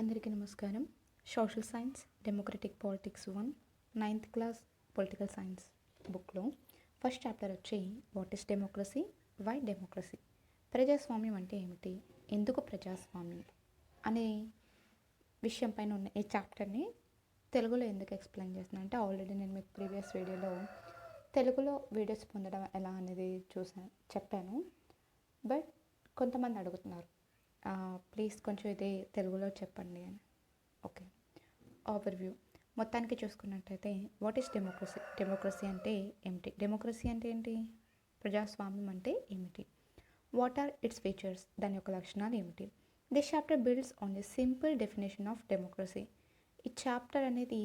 అందరికీ నమస్కారం. Social science democratic politics 1 9th class political science బుక్లో ఫస్ట్ చాప్టర్ వచ్చి what is democracy, why democracy, ప్రజాస్వామ్యం అంటే ఏమిటి, ఎందుకు ప్రజాస్వామ్యం అనే విషయం పైన ఉన్న ఈ చాప్టర్ని తెలుగులో ఎందుకు ఎక్స్ప్లెయిన్ చేస్తున్నాను అంటే ఆల్రెడీ నేను మీకు ప్రీవియస్ వీడియోలో తెలుగులో వీడియోస్ పొందడం ఎలా అనేది చెప్పాను. బట్ కొంతమంది అడుగుతున్నారు ప్లీజ్ కొంచెం ఇది తెలుగులో చెప్పండి అని. ఓకే, ఓవర్వ్యూ మొత్తానికి చూసుకున్నట్టయితే వాట్ ఈస్ డెమోక్రసీ, డెమోక్రసీ అంటే ఏమిటి, డెమోక్రసీ అంటే ఏంటి, ప్రజాస్వామ్యం అంటే ఏమిటి, వాట్ ఆర్ ఇట్స్ ఫీచర్స్, దాని యొక్క లక్షణాలు ఏమిటి. This chapter builds on the simple definition of democracy. ఈ చాప్టర్ అనేది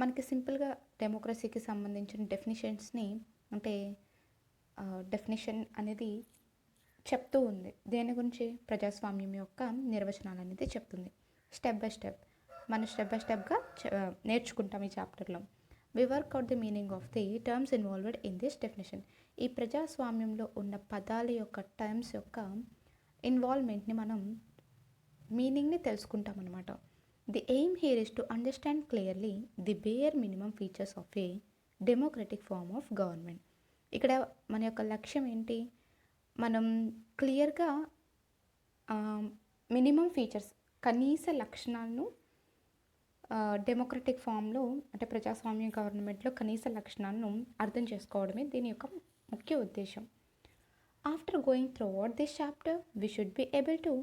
మనకి సింపుల్గా డెమోక్రసీకి సంబంధించిన డెఫినేషన్స్ని అంటే డెఫినేషన్ అనేది చెప్తూ ఉంది. దేని గురించి, ప్రజాస్వామ్యం యొక్క నిర్వచనాలు అనేది చెప్తుంది. స్టెప్ బై స్టెప్గా నేర్చుకుంటాం ఈ చాప్టర్లో. We work out the meaning of the terms involved in this definition. ఈ ప్రజాస్వామ్యంలో ఉన్న పదాల యొక్క టర్మ్స్ యొక్క ఇన్వాల్వ్మెంట్ని మనం మీనింగ్ని తెలుసుకుంటాం అన్నమాట. The aim here is to understand clearly the bare minimum features of a democratic form of government. ఇక్కడ మన యొక్క లక్ష్యం ఏంటి, మనం క్లియర్గా మినిమం ఫీచర్స్, కనీస లక్షణాలను డెమోక్రటిక్ ఫామ్లో అంటే ప్రజాస్వామ్య గవర్నమెంట్లో కనీస లక్షణాలను అర్థం చేసుకోవడమే దీని యొక్క ముఖ్య ఉద్దేశం. After going through out this chapter we should be able to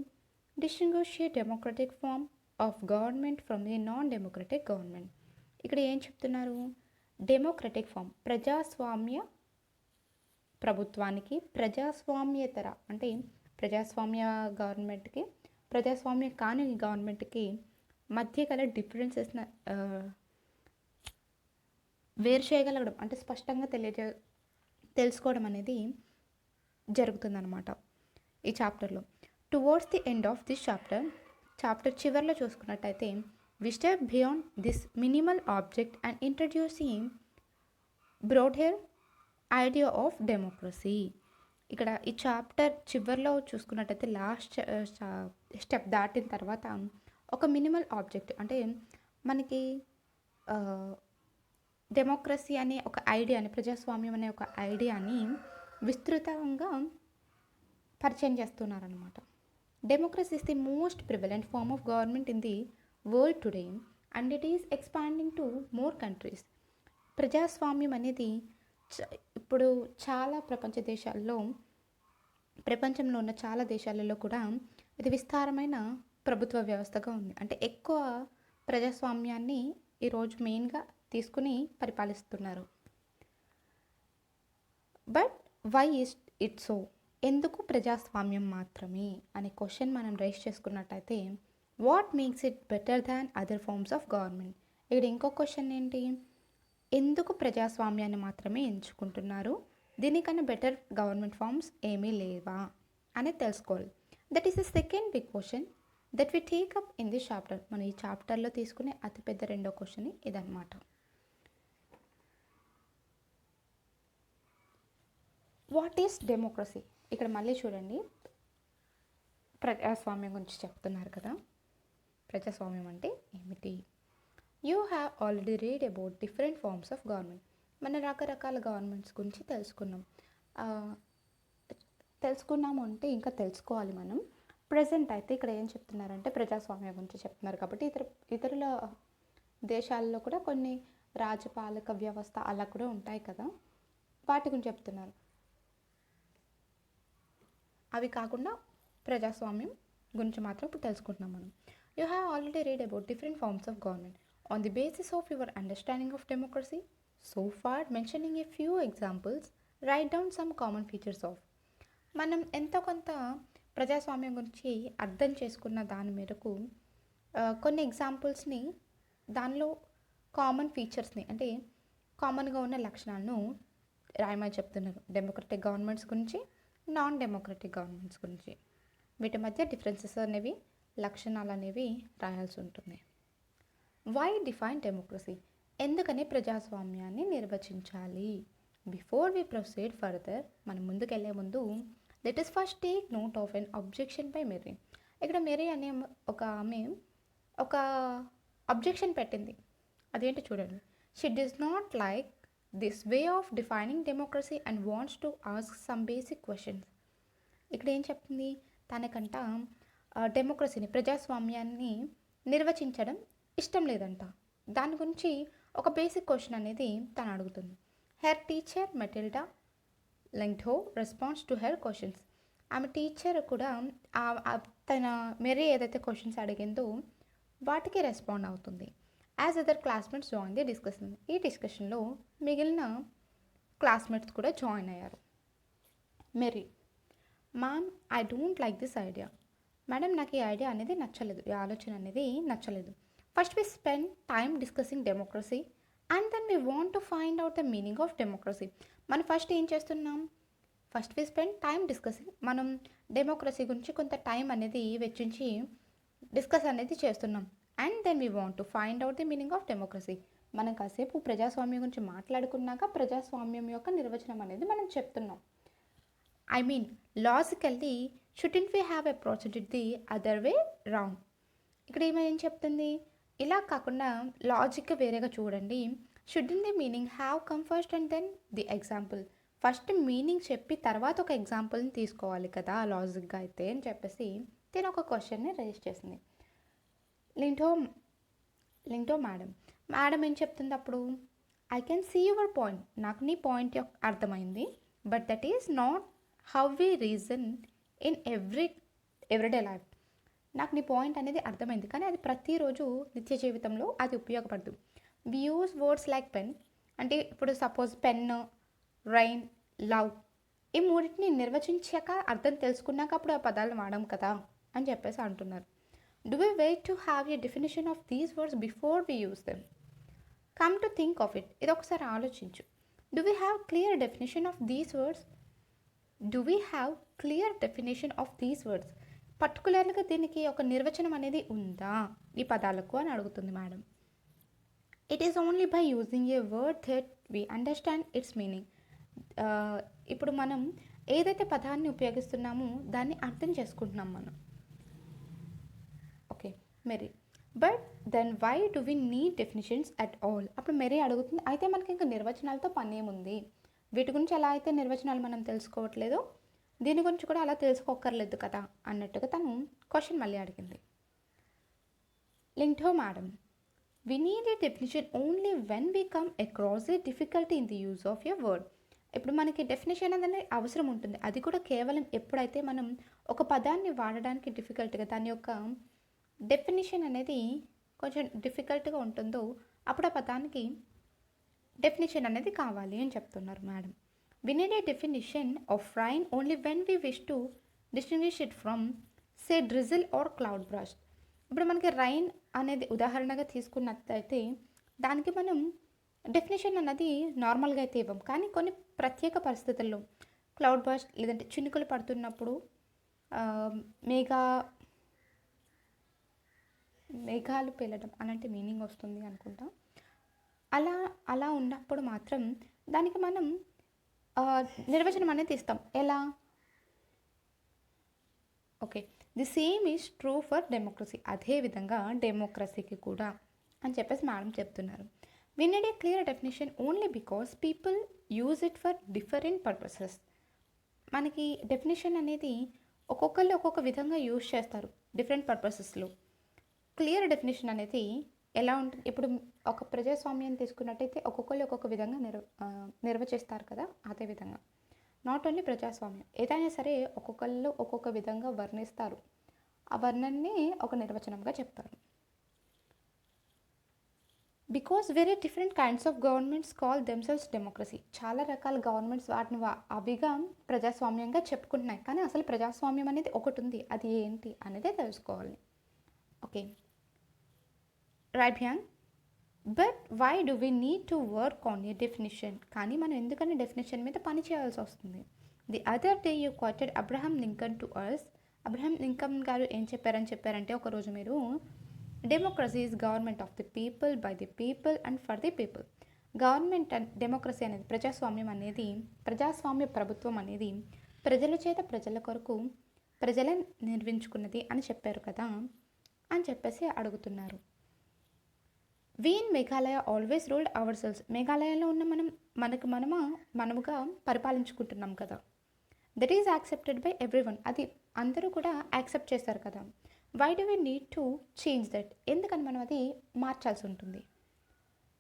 distinguish a democratic form of government from a non democratic government. ఇక్కడ ఏం చెప్తున్నారు, డెమోక్రటిక్ ఫామ్ ప్రజాస్వామ్య ప్రభుత్వానికి, ప్రజాస్వామ్యేతర అంటే ప్రజాస్వామ్య గవర్నమెంట్కి, ప్రజాస్వామ్య కాని గవర్నమెంట్కి మధ్య గల డిఫరెన్సెస్ని వేరు చేయగలగడం అంటే స్పష్టంగా తెలుసుకోవడం అనేది జరుగుతుందన్నమాట ఈ చాప్టర్లో. Towards the end of this chapter చివరిలో చూసుకున్నట్టయితే we step beyond this minimal object and introducing broader idea of democracy. ఇక్కడ ఈ చాప్టర్ చివరిలో చూసుకున్నట్టయితే లాస్ట్ స్టెప్ దాటిన తర్వాత ఒక మినిమల్ ఆబ్జెక్ట్ అంటే మనకి డెమోక్రసీ అనే ఒక ఐడియాని, ప్రజాస్వామ్యం అనే ఒక ఐడియాని విస్తృతంగా పరిచయం చేస్తున్నారనమాట. Democracy is the most prevalent form of government in the world today and it is expanding to more countries. ప్రజాస్వామ్యం అనేది ఇప్పుడు చాలా ప్రపంచంలో ఉన్న చాలా దేశాలలో కూడా ఇది విస్తారమైన ప్రభుత్వ వ్యవస్థగా ఉంది. అంటే ఎక్కువ ప్రజాస్వామ్యాన్ని ఈరోజు మెయిన్గా తీసుకుని పరిపాలిస్తున్నారు. But why is it so, ఎందుకు ప్రజాస్వామ్యం మాత్రమే అనే క్వశ్చన్ మనం రైజ్ చేసుకున్నట్టయితే what makes it better than other forms of government. ఇక్కడ ఇంకో క్వశ్చన్ ఏంటి, ఎందుకు ప్రజాస్వామ్యాన్ని మాత్రమే ఎంచుకుంటున్నారు, దీనికన్నా బెటర్ గవర్నమెంట్ ఫార్మ్స్ ఏమీ లేవా అనేది తెలుసుకోవాలి. That is the second big question that we take up in this chapter. మనం ఈ చాప్టర్లో తీసుకునే అతిపెద్ద రెండో క్వశ్చన్ ఇదన్నమాట. What is democracy. ఇక్కడ మళ్ళీ చూడండి, ప్రజాస్వామ్యం గురించి చెప్తున్నారు కదా, ప్రజాస్వామ్యం అంటే ఏమిటి. You have already read about different forms of government. మన రకరకాల గవర్నమెంట్స్ గురించి తెలుసుకున్నాము అంటే ఇంకా తెలుసుకోవాలి మనం. ప్రజెంట్ అయితే ఇక్కడ ఏం చెప్తున్నారంటే ప్రజాస్వామ్యం గురించి చెప్తున్నారు కాబట్టి ఇతరుల దేశాల్లో కూడా కొన్ని రాజపాలక వ్యవస్థ అలా కూడా ఉంటాయి కదా, వాటి గురించి చెప్తున్నారు. అవి కాకుండా ప్రజాస్వామ్యం గురించి మాత్రం ఇప్పుడు తెలుసుకుంటున్నాం మనం. You have already read about different forms of government. On the basis of your understanding of democracy, so far mentioning a few examples, write down some common features of. మనం ఎంతో కొంత ప్రజాస్వామ్యం గురించి అర్థం చేసుకున్న దాని మేరకు కొన్ని ఎగ్జాంపుల్స్ని, దానిలో కామన్ ఫీచర్స్ని అంటే కామన్గా ఉన్న లక్షణాలను రాయమని చెప్తున్నారు. డెమోక్రటిక్ గవర్నమెంట్స్ గురించి, నాన్ డెమోక్రటిక్ గవర్నమెంట్స్ గురించి, వీటి మధ్య డిఫరెన్సెస్ అనేవి, లక్షణాలు అనేవి రాయాల్సి ఉంటుంది. వై డిఫైన్ డెమోక్రసీ, ఎందుకని ప్రజాస్వామ్యాన్ని నిర్వచించాలి. బిఫోర్ వి ప్రొసీడ్ ఫర్దర్, మనం ముందుకెళ్లే ముందు let us first take note of an objection by Mary. ఇక్కడ మెరీ అనే ఒక ఆమె ఒక అబ్జెక్షన్ పెట్టింది. అదేంటో చూడండి. She does not like this way of defining democracy and wants to ask some basic questions. ఇక్కడ ఏం చెప్తుంది, తనకంట డెమోక్రసీని, ప్రజాస్వామ్యాన్ని నిర్వచించడం ఇష్టం లేదంట. దాని గురించి ఒక బేసిక్ క్వశ్చన్ అనేది తను అడుగుతుంది. Her teacher Matilda Lyngdoh response to her questions. ఆమె టీచర్ కూడా తన మెరీ ఏదైతే క్వశ్చన్స్ అడిగిందో వాటికి రెస్పాండ్ అవుతుంది. As other classmates join the discussion. ఈ డిస్కషన్లో మిగిలిన క్లాస్మేట్స్ కూడా జాయిన్ అయ్యారు. Mary, ma'am I don't like this idea. Madam, నాకు ఈ ఐడియా అనేది నచ్చలేదు, ఈ ఆలోచన అనేది నచ్చలేదు. First we spend time discussing democracy and then we want to find out the meaning of democracy. మనం ఫస్ట్ ఏం చేస్తున్నాం, first we spend time discussing, మనం డెమోక్రసీ గురించి కొంత టైం అనేది వెచ్చించి డిస్కస్ అనేది చేస్తున్నాం. And then we want to find out the meaning of democracy. మనం కాసేపు ప్రజాస్వామ్యం గురించి మాట్లాడుకున్నాక ప్రజాస్వామ్యం యొక్క నిర్వచనం అనేది మనం చెప్తున్నాం. I mean logically shouldn't we have approached it the other way round. ఇక్కడ ఏం చెప్తుంది, ఇలా కాకుండా లాజిక్ వేరేగా చూడండి. Shouldn't the meaning have come first and then the example. First meaning చెప్పి తర్వాత ఒక ఎగ్జాంపుల్ని తీసుకోవాలి కదా లాజిక్గా అయితే అని చెప్పేసి నేను ఒక క్వశ్చన్ని రేజ్ చేసింది. లింటో మేడం ఏం చెప్తుంది అప్పుడు, I can see your point, నాకు నీ పాయింట్ అర్థమైంది, but that is not how we reason in everyday life. నాకు నీ పాయింట్ అనేది అర్థమైంది, కానీ అది ప్రతిరోజు నిత్య జీవితంలో అది ఉపయోగపడదు. We use words like pen, అంటే ఇప్పుడు సపోజ్ పెన్, రైన్, లవ్, ఈ మూడింటిని నిర్వచించాక అర్థం తెలుసుకున్నాక అప్పుడు ఆ పదాలను వాడాం కదా అని చెప్పేసి అంటున్నారు. Do we wait to have a definition of these words before we use them? Come to think of it, ఇది ఒకసారి ఆలోచించు. Do we have clear definition of these words? పర్టికులర్గా దీనికి ఒక నిర్వచనం అనేది ఉందా ఈ పదాలకు అని అడుగుతుంది madam. It is only by using a word that we understand its meaning. ఇప్పుడు మనం ఏదైతే పదాన్ని ఉపయోగిస్తున్నామో దాన్ని అర్థం చేసుకుంటున్నాం మనం. Okay, Mary, but then why do we need definitions at all? అప్పుడు మెరీ అడుగుతుంది, అయితే మనకి ఇంకా నిర్వచనాలతో పని ఏముంది, వీటి గురించి ఎలా అయితే నిర్వచనాలు మనం తెలుసుకోవట్లేదు, దీని గురించి కూడా అలా తెలుసుకోకర్లేదు కదా అన్నట్టుగా తను క్వశ్చన్ మళ్ళీ అడిగింది. లింటో madam, we need a definition only when we come across a difficulty in the use of a word. ఇప్పుడు మనకి డెఫినేషన్ అనేది అవసరం ఉంటుంది, అది కూడా కేవలం ఎప్పుడైతే మనం ఒక పదాన్ని వాడడానికి డిఫికల్ట్గా, దాని యొక్క డెఫినేషన్ అనేది కొంచెం డిఫికల్ట్గా ఉంటుందో అప్పుడు ఆ పదానికి డెఫినేషన్ అనేది కావాలి అని చెప్తున్నారు madam. We need a definition of rain only when we wish to distinguish it from, say, drizzle or cloud burst. ఇప్పుడు మనకి రైన్ అనేది ఉదాహరణగా తీసుకున్నట్లయితే దానికి మనం డెఫినేషన్ అన్నది నార్మల్గా అయితే ఇవ్వం, కానీ కొన్ని ప్రత్యేక పరిస్థితుల్లో క్లౌడ్ బర్స్ట్ లేదంటే చినుకులు పడుతున్నప్పుడు మేఘాలు పేలడం అలాంటి మీనింగ్ వస్తుంది అనుకుంటా. అలా ఉన్నప్పుడు మాత్రం దానికి మనం నిర్వచనం అనేది ఇస్తాం. ఎలా? Okay, the same is true for democracy. అదేవిధంగా డెమోక్రసీకి కూడా అని చెప్పేసి మేడం చెప్తున్నారు. We need a clear definition only because people use it for different purposes. మనకి డెఫినేషన్ అనేది ఒక్కొక్కళ్ళు ఒక్కొక్క విధంగా యూజ్ చేస్తారు డిఫరెంట్ పర్పసెస్లో. క్లియర్ డెఫినేషన్ అనేది ఎలా ఉంటుంది, ఇప్పుడు ఒక ప్రజాస్వామ్యం తీసుకున్నట్టయితే ఒక్కొక్కళ్ళు ఒక్కొక్క విధంగా నిర్వచిస్తారు కదా, అదేవిధంగా నాట్ ఓన్లీ ప్రజాస్వామ్యం, ఏదైనా సరే ఒక్కొక్కళ్ళు ఒక్కొక్క విధంగా వర్ణిస్తారు, ఆ వర్ణన్ని ఒక నిర్వచనంగా చెప్తారు. Because very different kinds of governments call themselves democracy. చాలా రకాల గవర్నమెంట్స్ వాటిని అవిగా ప్రజాస్వామ్యంగా చెప్పుకుంటున్నాయి, కానీ అసలు ప్రజాస్వామ్యం అనేది ఒకటి ఉంది, అది ఏంటి అనేది తెలుసుకోవాలి. Okay, right hand, but why do we need to work on a definition? కానీ మనం ఎందుకని డెఫినేషన్ మీద పని చేయాల్సి వస్తుంది? The other day you quoted Abraham Lincoln to us. Abraham Lincoln గారు ఏం చెప్పారంటే ఒకరోజు మీరు democracy is government of the people, by the people and for the people. Government and democracy అనేది ప్రజాస్వామ్య ప్రభుత్వం అనేది ప్రజల చేత ప్రజల కొరకు ప్రజలే నిర్మించుకున్నది అని చెప్పారు కదా. అని చెప్పేసి అడుగుతున్నారు. We in Meghalaya always ruled our selves. మేఘాలయలో ఉన్న మనముగా పరిపాలించుకుంటున్నాం కదా. That is accepted by everyone. అది అందరూ కూడా యాక్సెప్ట్ చేస్తారు కదా. Why do we need to change that? ఎందుకని మనం అది మార్చాల్సి ఉంటుంది?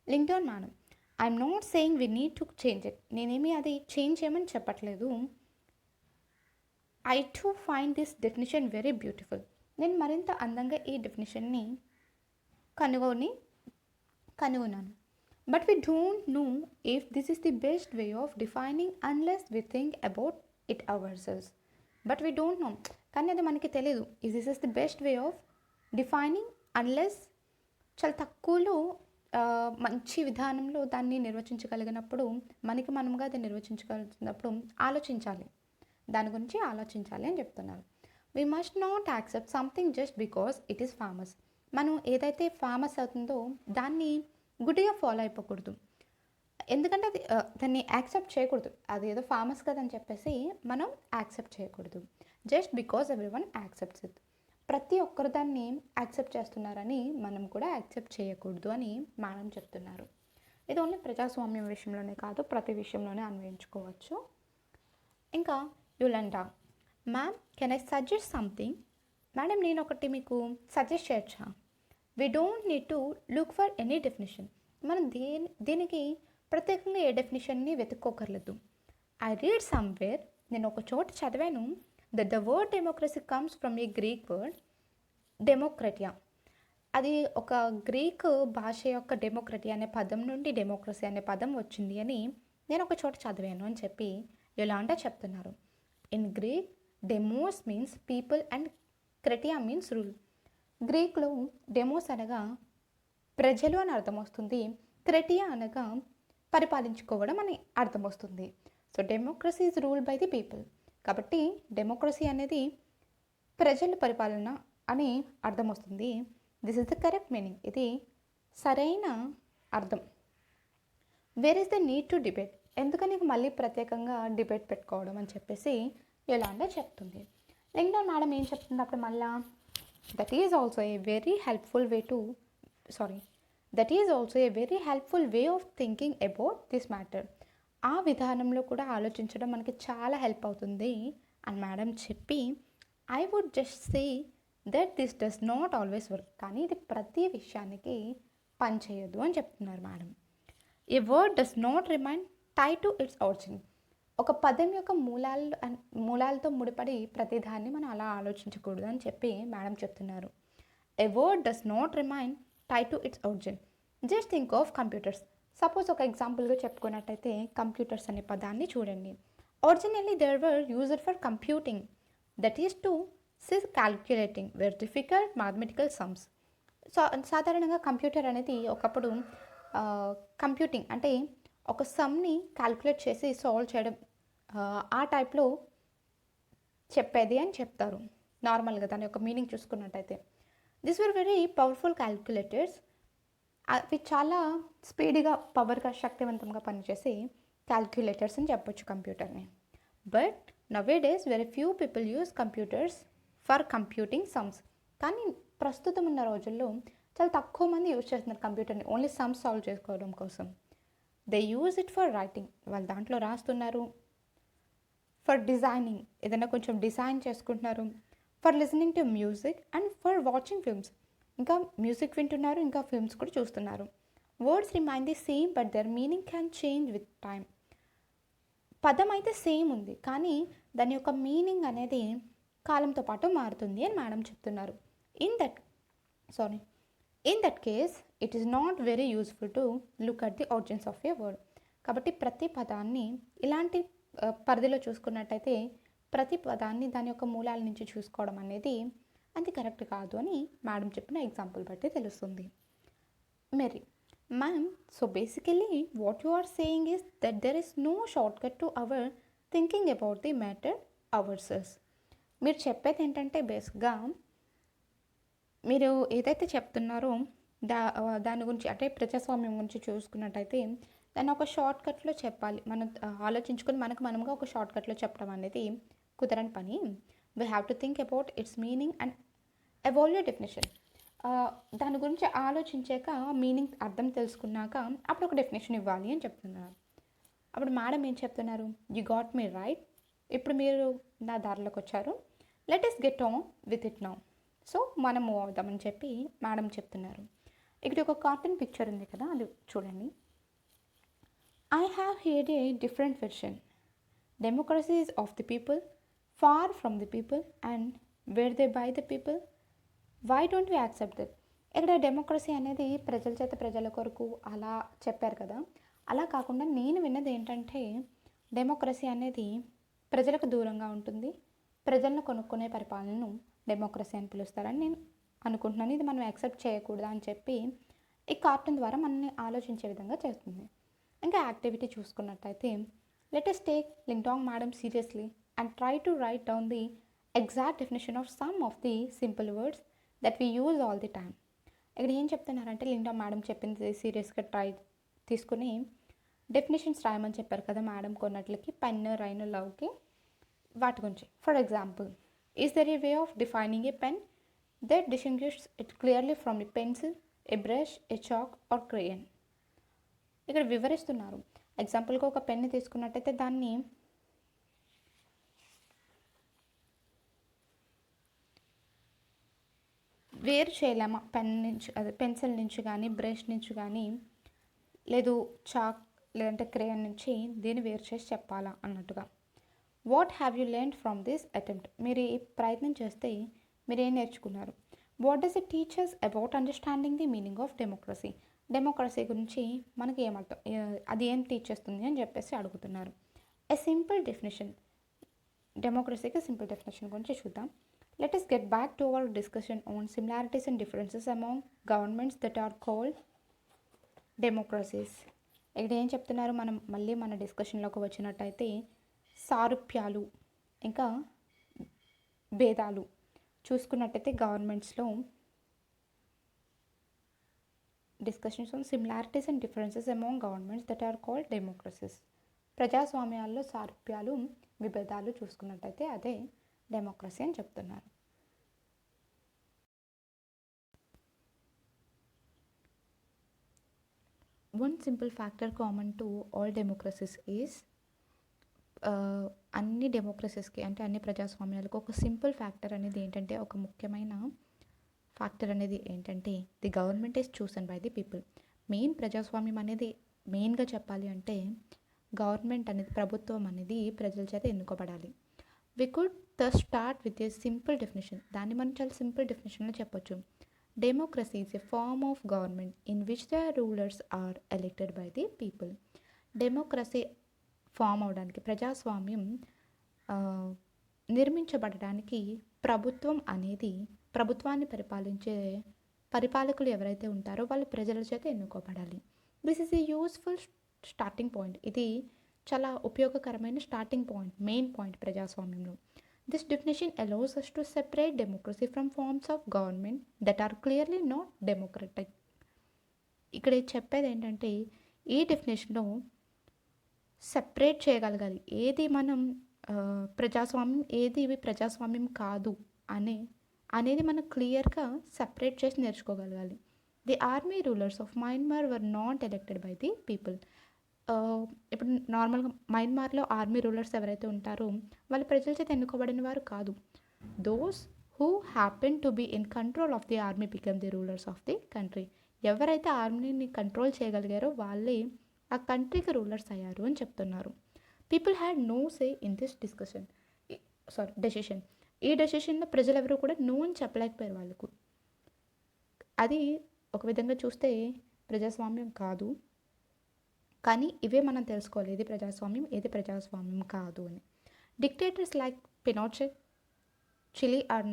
Lyngdoh madam, I'm not saying we need to change it. నేనేమి అది చేంజ్ చేయమని చెప్పట్లేదు. I too find this definition very beautiful. నేను మరింత అందంగా ఈ డెఫినేషన్ని కనుగొన్నాను. But we don't no if this is the best way of defining unless we think about it ourselves. But we don't know, కానీ అది మనకి తెలియదు. This is the best way of defining unless, చాలా తక్కువలో మంచి విధానంలో దాన్ని నిర్వచించగలిగినప్పుడు, మనకి మనముగా అది నిర్వచించగలిగినప్పుడు దాని గురించి ఆలోచించాలి అని చెప్తున్నారు. We must not accept something just because it is famous. మనం ఏదైతే ఫేమస్ అవుతుందో దాన్ని గుడ్డిగా ఫాలో అయిపోకూడదు. ఎందుకంటే అది దాన్ని యాక్సెప్ట్ చేయకూడదు. అది ఏదో ఫేమస్ కదని చెప్పేసి మనం యాక్సెప్ట్ చేయకూడదు. Just because everyone accepts it. ప్రతి ఒక్కరు దాన్ని యాక్సెప్ట్ చేస్తున్నారని మనం కూడా యాక్సెప్ట్ చేయకూడదు అని మేడం చెప్తున్నారు. ఇది ఓన్లీ ప్రజాస్వామ్యం విషయంలోనే కాదు, ప్రతి విషయంలోనే అన్వయించుకోవచ్చు. ఇంకా Yolanda, ma'am can I suggest something? Madam, నేను ఒకటి మీకు సజెస్ట్ చేయొచ్చా? We don't need to look for any definition. మనం దీనికి ప్రత్యేకంగా ఏ డెఫినేషన్ని వెతుక్కోకర్లేదు. ఐ రీడ్ సమ్వేర్, నేను ఒక చోట చదివాను, the word democracy comes from a Greek word demokratia. అది ఒక గ్రీక్ భాష యొక్క డెమోక్రటియా అనే పదం నుండి డెమోక్రసీ అనే పదం వచ్చింది అని నేను ఒక చోట చదివాను అని చెప్పి యులాండా చెప్తున్నారు. In Greek demos means people and kratia means rule. గ్రీక్లో డెమోస్ అనగా ప్రజలు అని అర్థం వస్తుంది, క్రెటియా అనగా పరిపాలించుకోవడం అని అర్థం వస్తుంది. So democracy is rule by the people. కాబట్టి డెమోక్రసీ అనేది ప్రజల పరిపాలన అని అర్థం వస్తుంది. This is the correct meaning. ఇది సరైన అర్థం. Where is the need to debate? ఎందుకని మళ్ళీ ప్రత్యేకంగా డిబేట్ పెట్టుకోవడం అని చెప్పేసి యులాండా చెప్తుంది. లింక్డౌన్ మేడం ఏం చెప్తుంది అప్పుడు మళ్ళా? That is also a very helpful way of thinking about this matter. ఆ విధానంలో కూడా ఆలోచించడం మనకి చాలా హెల్ప్ అవుతుంది అని మేడం చెప్పి, I would just say that this does not always work. కానీ ఇది ప్రతి విషయానికి పనిచేయదు అని చెప్తున్నారు madam. A word does not remain tie to its origin. ఒక పదం యొక్క మూలాలతో ముడిపడి ప్రతిదాన్ని మనం అలా ఆలోచించకూడదు అని చెప్పి మేడం చెప్తున్నారు. A word does not remain tie to its origin. Just think of computers. Suppose ఒక ఎగ్జాంపుల్గా చెప్పుకున్నట్టయితే కంప్యూటర్స్ అనే పదాన్ని చూడండి. Originally there were used for computing, that is to sis calculating very difficult mathematical sums. సాధారణంగా computer అనేది ఒకప్పుడు computing అంటే ఒక సమ్ని క్యాల్కులేట్ చేసి సాల్వ్ చేయడం ఆ టైప్లో చెప్పేది అని చెప్తారు నార్మల్గా. దాని యొక్క మీనింగ్ చూసుకున్నట్టయితే this were very powerful calculators. అవి చాలా స్పీడ్గా, పవర్గా, శక్తివంతంగా పనిచేసే క్యాల్కులేటర్స్ అని చెప్పొచ్చు కంప్యూటర్ని. But nowadays very few people use computers for computing sums. కానీ ప్రస్తుతం ఉన్న రోజుల్లో చాలా తక్కువ మంది యూజ్ చేస్తున్నారు కంప్యూటర్ని ఓన్లీ సమ్స్ సాల్వ్ చేసుకోవడం కోసం. They use it for writing, వాళ్ళు దాంట్లో రాస్తున్నారు. ఫర్ డిజైనింగ్, ఏదైనా కొంచెం డిజైన్ చేసుకుంటున్నారు. For listening to music and for watching films, ఇంకా మ్యూజిక్ వింటున్నారు, ఇంకా ఫిల్మ్స్ కూడా చూస్తున్నారు. Words remain the same but their meaning can change with time. పదం అయితే సేమ్ ఉంది, కానీ దాని యొక్క మీనింగ్ అనేది కాలంతో పాటు మారుతుంది అని మేడం చెప్తున్నారు. In that case it is not very useful to look at the origins of A word. కాబట్టి ప్రతి పదాన్ని ఇలాంటి పరిధిలో చూసుకున్నట్టయితే ప్రతి పదాన్ని దాని యొక్క మూలాల నుంచి చూసుకోవడం అనేది అది కరెక్ట్ కాదు అని మేడం చెప్పిన ఎగ్జాంపుల్ బట్టి తెలుస్తుంది. Mary, ma'am, so basically what you are saying is that there is no shortcut to our thinking about the matter ourselves. మీరు చెప్పేది ఏంటంటే బేసిక్గా మీరు ఏదైతే చెప్తున్నారో దాని గురించి అంటే ప్రజాస్వామ్యం గురించి చూసుకున్నట్టయితే దాన్ని ఒక షార్ట్ కట్లో చెప్పాలి. మనం ఆలోచించుకొని మనముగా ఒక షార్ట్ కట్లో చెప్పడం అనేది కుదరని పని. We have to think about its meaning and evolve your definition. దాని గురించి ఆలోచించాక మీనింగ్ అర్థం తెలుసుకున్నాక అప్పుడు ఒక డెఫినేషన్ ఇవ్వాలి అని చెప్తున్నారు. అప్పుడు మేడం ఏం చెప్తున్నారు, యు గాట్ మీ రైట్, ఇప్పుడు మీరు నా దారిలోకి వచ్చారు, let us get on with it now. So మనం మూవ్ అవుదామని చెప్పి మేడం చెప్తున్నారు. ఇక్కడ ఒక కార్టూన్ పిక్చర్ ఉంది కదా, అది చూడండి. I have heard a different version. Democracy is of the people, for from the people, and where they by the people, why don't we accept that. ఇక్కడ డెమోక్రసీ అనేది ప్రజల చేత ప్రజల కొరకు అలా చెప్పారు కదా, అలా కాకుండా నేను విన్నది ఏంటంటే డెమోక్రసీ అనేది ప్రజలకు దూరంగా ఉంటుంది, ప్రజలను కొనుక్కునే పరిపాలనను డెమోక్రసీ అని పిలుస్తారని నేను అనుకుంటున్నాను. ఇది మనం యాక్సెప్ట్ చేయకూడదా అని చెప్పి ఈ కార్టూన్ ద్వారా మనల్ని ఆలోచించే విధంగా చేస్తుంది. ఇంకా యాక్టివిటీ చూసుకున్నట్టయితే, let us take Lyngdoh madam seriously and try to write down the exact definition of some of the simple words that we use all the time. ఇక్కడ ఏం చెప్తున్నారంటే లింగ్డాంగ్ మేడం చెప్పింది సీరియస్గా తీసుకుని డెఫినేషన్స్ రాయమని చెప్పారు కదా మేడం కొన్నట్లకి, పెన్, రైన్, లవ్కి, వాటి గురించి. For example, is there a way of defining a pen that distinguishes it clearly from a pencil, a brush, a chalk or crayon. ఇక్కడ వివరిస్తున్నారు. ఎగ్జాంపుల్గా ఒక పెన్ను తీసుకున్నట్టయితే దాన్ని వేరు చేయలేమా పెన్ నుంచి, అదే పెన్సిల్ నుంచి కానీ, బ్రష్ నుంచి కానీ, లేదు చాక్ లేదంటే క్రేయన్ నుంచి దీన్ని వేరు చేసి చెప్పాలా అన్నట్టుగా. What have you learn from this attempt. మీరు ఈ ప్రయత్నం చేస్తే మీరు ఏం నేర్చుకున్నారు. What does it teachers about understanding the meaning of democracy. Democracy గురించి మనకి ఏమర్థం, అది ఏం టీచ్ చేస్తుంది అని చెప్పేసి అడుగుతున్నారు. ఎ సింపుల్ డెఫినేషన్, డెమోక్రసీకి సింపుల్ డెఫినేషన్ గురించి చూద్దాం. Let us get back to our discussion on similarities and differences among governments that are called democracies. ఇక్కడ ఏం చెప్తున్నారు, మనం మళ్ళీ మన డిస్కషన్లోకి వచ్చినట్టయితే సారూప్యాలు ఇంకా భేదాలు చూసుకున్నట్టయితే గవర్నమెంట్స్లో discussions on similarities and differences among governments that are called democracies. ప్రజాస్వామ్యాల్లో సారూప్యాలు విభేదాలు చూసుకున్నట్టయితే అదే డెమోక్రసీ అని చెప్తున్నారు. One simple factor common to all democracies is, అన్ని డెమోక్రసీస్కి అంటే అన్ని ప్రజాస్వామ్యాలకు ఒక సింపుల్ ఫ్యాక్టర్ అనేది ఏంటంటే, ఒక ముఖ్యమైన ఫ్యాక్టర్ అనేది ఏంటంటే, the government is chosen by the people. Main ప్రజాస్వామ్యం అనేది మెయిన్గా చెప్పాలి అంటే గవర్నమెంట్ అనేది, ప్రభుత్వం అనేది ప్రజల చేత ఎన్నుకోబడాలి. We could the start with a simple definition. దాన్ని మనం చాలా సింపుల్ డెఫినేషన్లో చెప్పొచ్చు. Democracy is a form of government in which the rulers are elected by the people. Democracy form అవడానికి, ప్రజాస్వామ్యం నిర్మించబడడానికి ప్రభుత్వం అనేది, ప్రభుత్వాన్ని పరిపాలించే పరిపాలకులు ఎవరైతే ఉంటారో వాళ్ళు ప్రజల చేత ఎన్నుకోబడాలి. This is a useful starting point. ఇది చాలా ఉపయోగకరమైన స్టార్టింగ్ పాయింట్, మెయిన్ పాయింట్ ప్రజాస్వామ్యంలో. This definition allows us to separate democracy from forms of government that are clearly not democratic. ఇక్కడ చెప్పేది ఏంటంటే, ఈ డెఫినేషన్లో సెపరేట్ చేయగలగాలి ఏది మనం ప్రజాస్వామ్యం, ఏది ఇవి ప్రజాస్వామ్యం కాదు అనేది మనం క్లియర్గా సెపరేట్ చేసి నేర్చుకోగలగాలి. The army rulers of Myanmar were not elected by the people. ఇప్పుడు నార్మల్గా మయన్మార్లో ఆర్మీ రూలర్స్ ఎవరైతే ఉంటారో వాళ్ళు ప్రజల చేత ఎన్నుకోబడిన వారు కాదు. Those who happen to be in control of the army become the rulers of the country. ఎవరైతే ఆర్మీని కంట్రోల్ చేయగలిగారో వాళ్ళే ఆ కంట్రీకి రూలర్స్ అయ్యారు అని చెప్తున్నారు. People had no say in this decision. ఈ డెసిషన్లో ప్రజలు ఎవరు కూడా నో అని చెప్పలేకపోయారు వాళ్ళకు. అది ఒక విధంగా చూస్తే ప్రజాస్వామ్యం కాదు. కానీ ఇవే మనం తెలుసుకోవాలి, ఏది ప్రజాస్వామ్యం, ఏది ప్రజాస్వామ్యం కాదు అని. Dictators like Pinochet, Chile are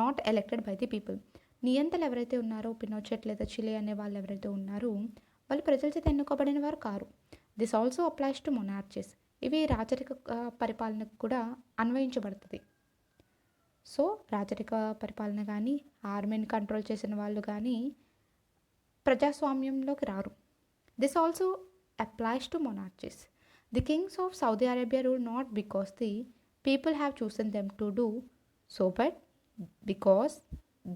not elected by the people. నియంతలు ఎవరైతే ఉన్నారో, పినోచెట్ లేదా చిలీ అనే వాళ్ళు ఎవరైతే ఉన్నారో వాళ్ళు ప్రజల చేత ఎన్నుకోబడిన వారు కారు. This also applies to monarchies. ఇవి రాజరిక పరిపాలనకు కూడా అన్వయించబడుతుంది. సో రాజరిక పరిపాలన కానీ, ఆర్మీని కంట్రోల్ చేసిన వాళ్ళు కానీ ప్రజాస్వామ్యంలోకి రారు. This also applies to monarchies. The kings of Saudi Arabia rule not because the people have chosen them to do so, but because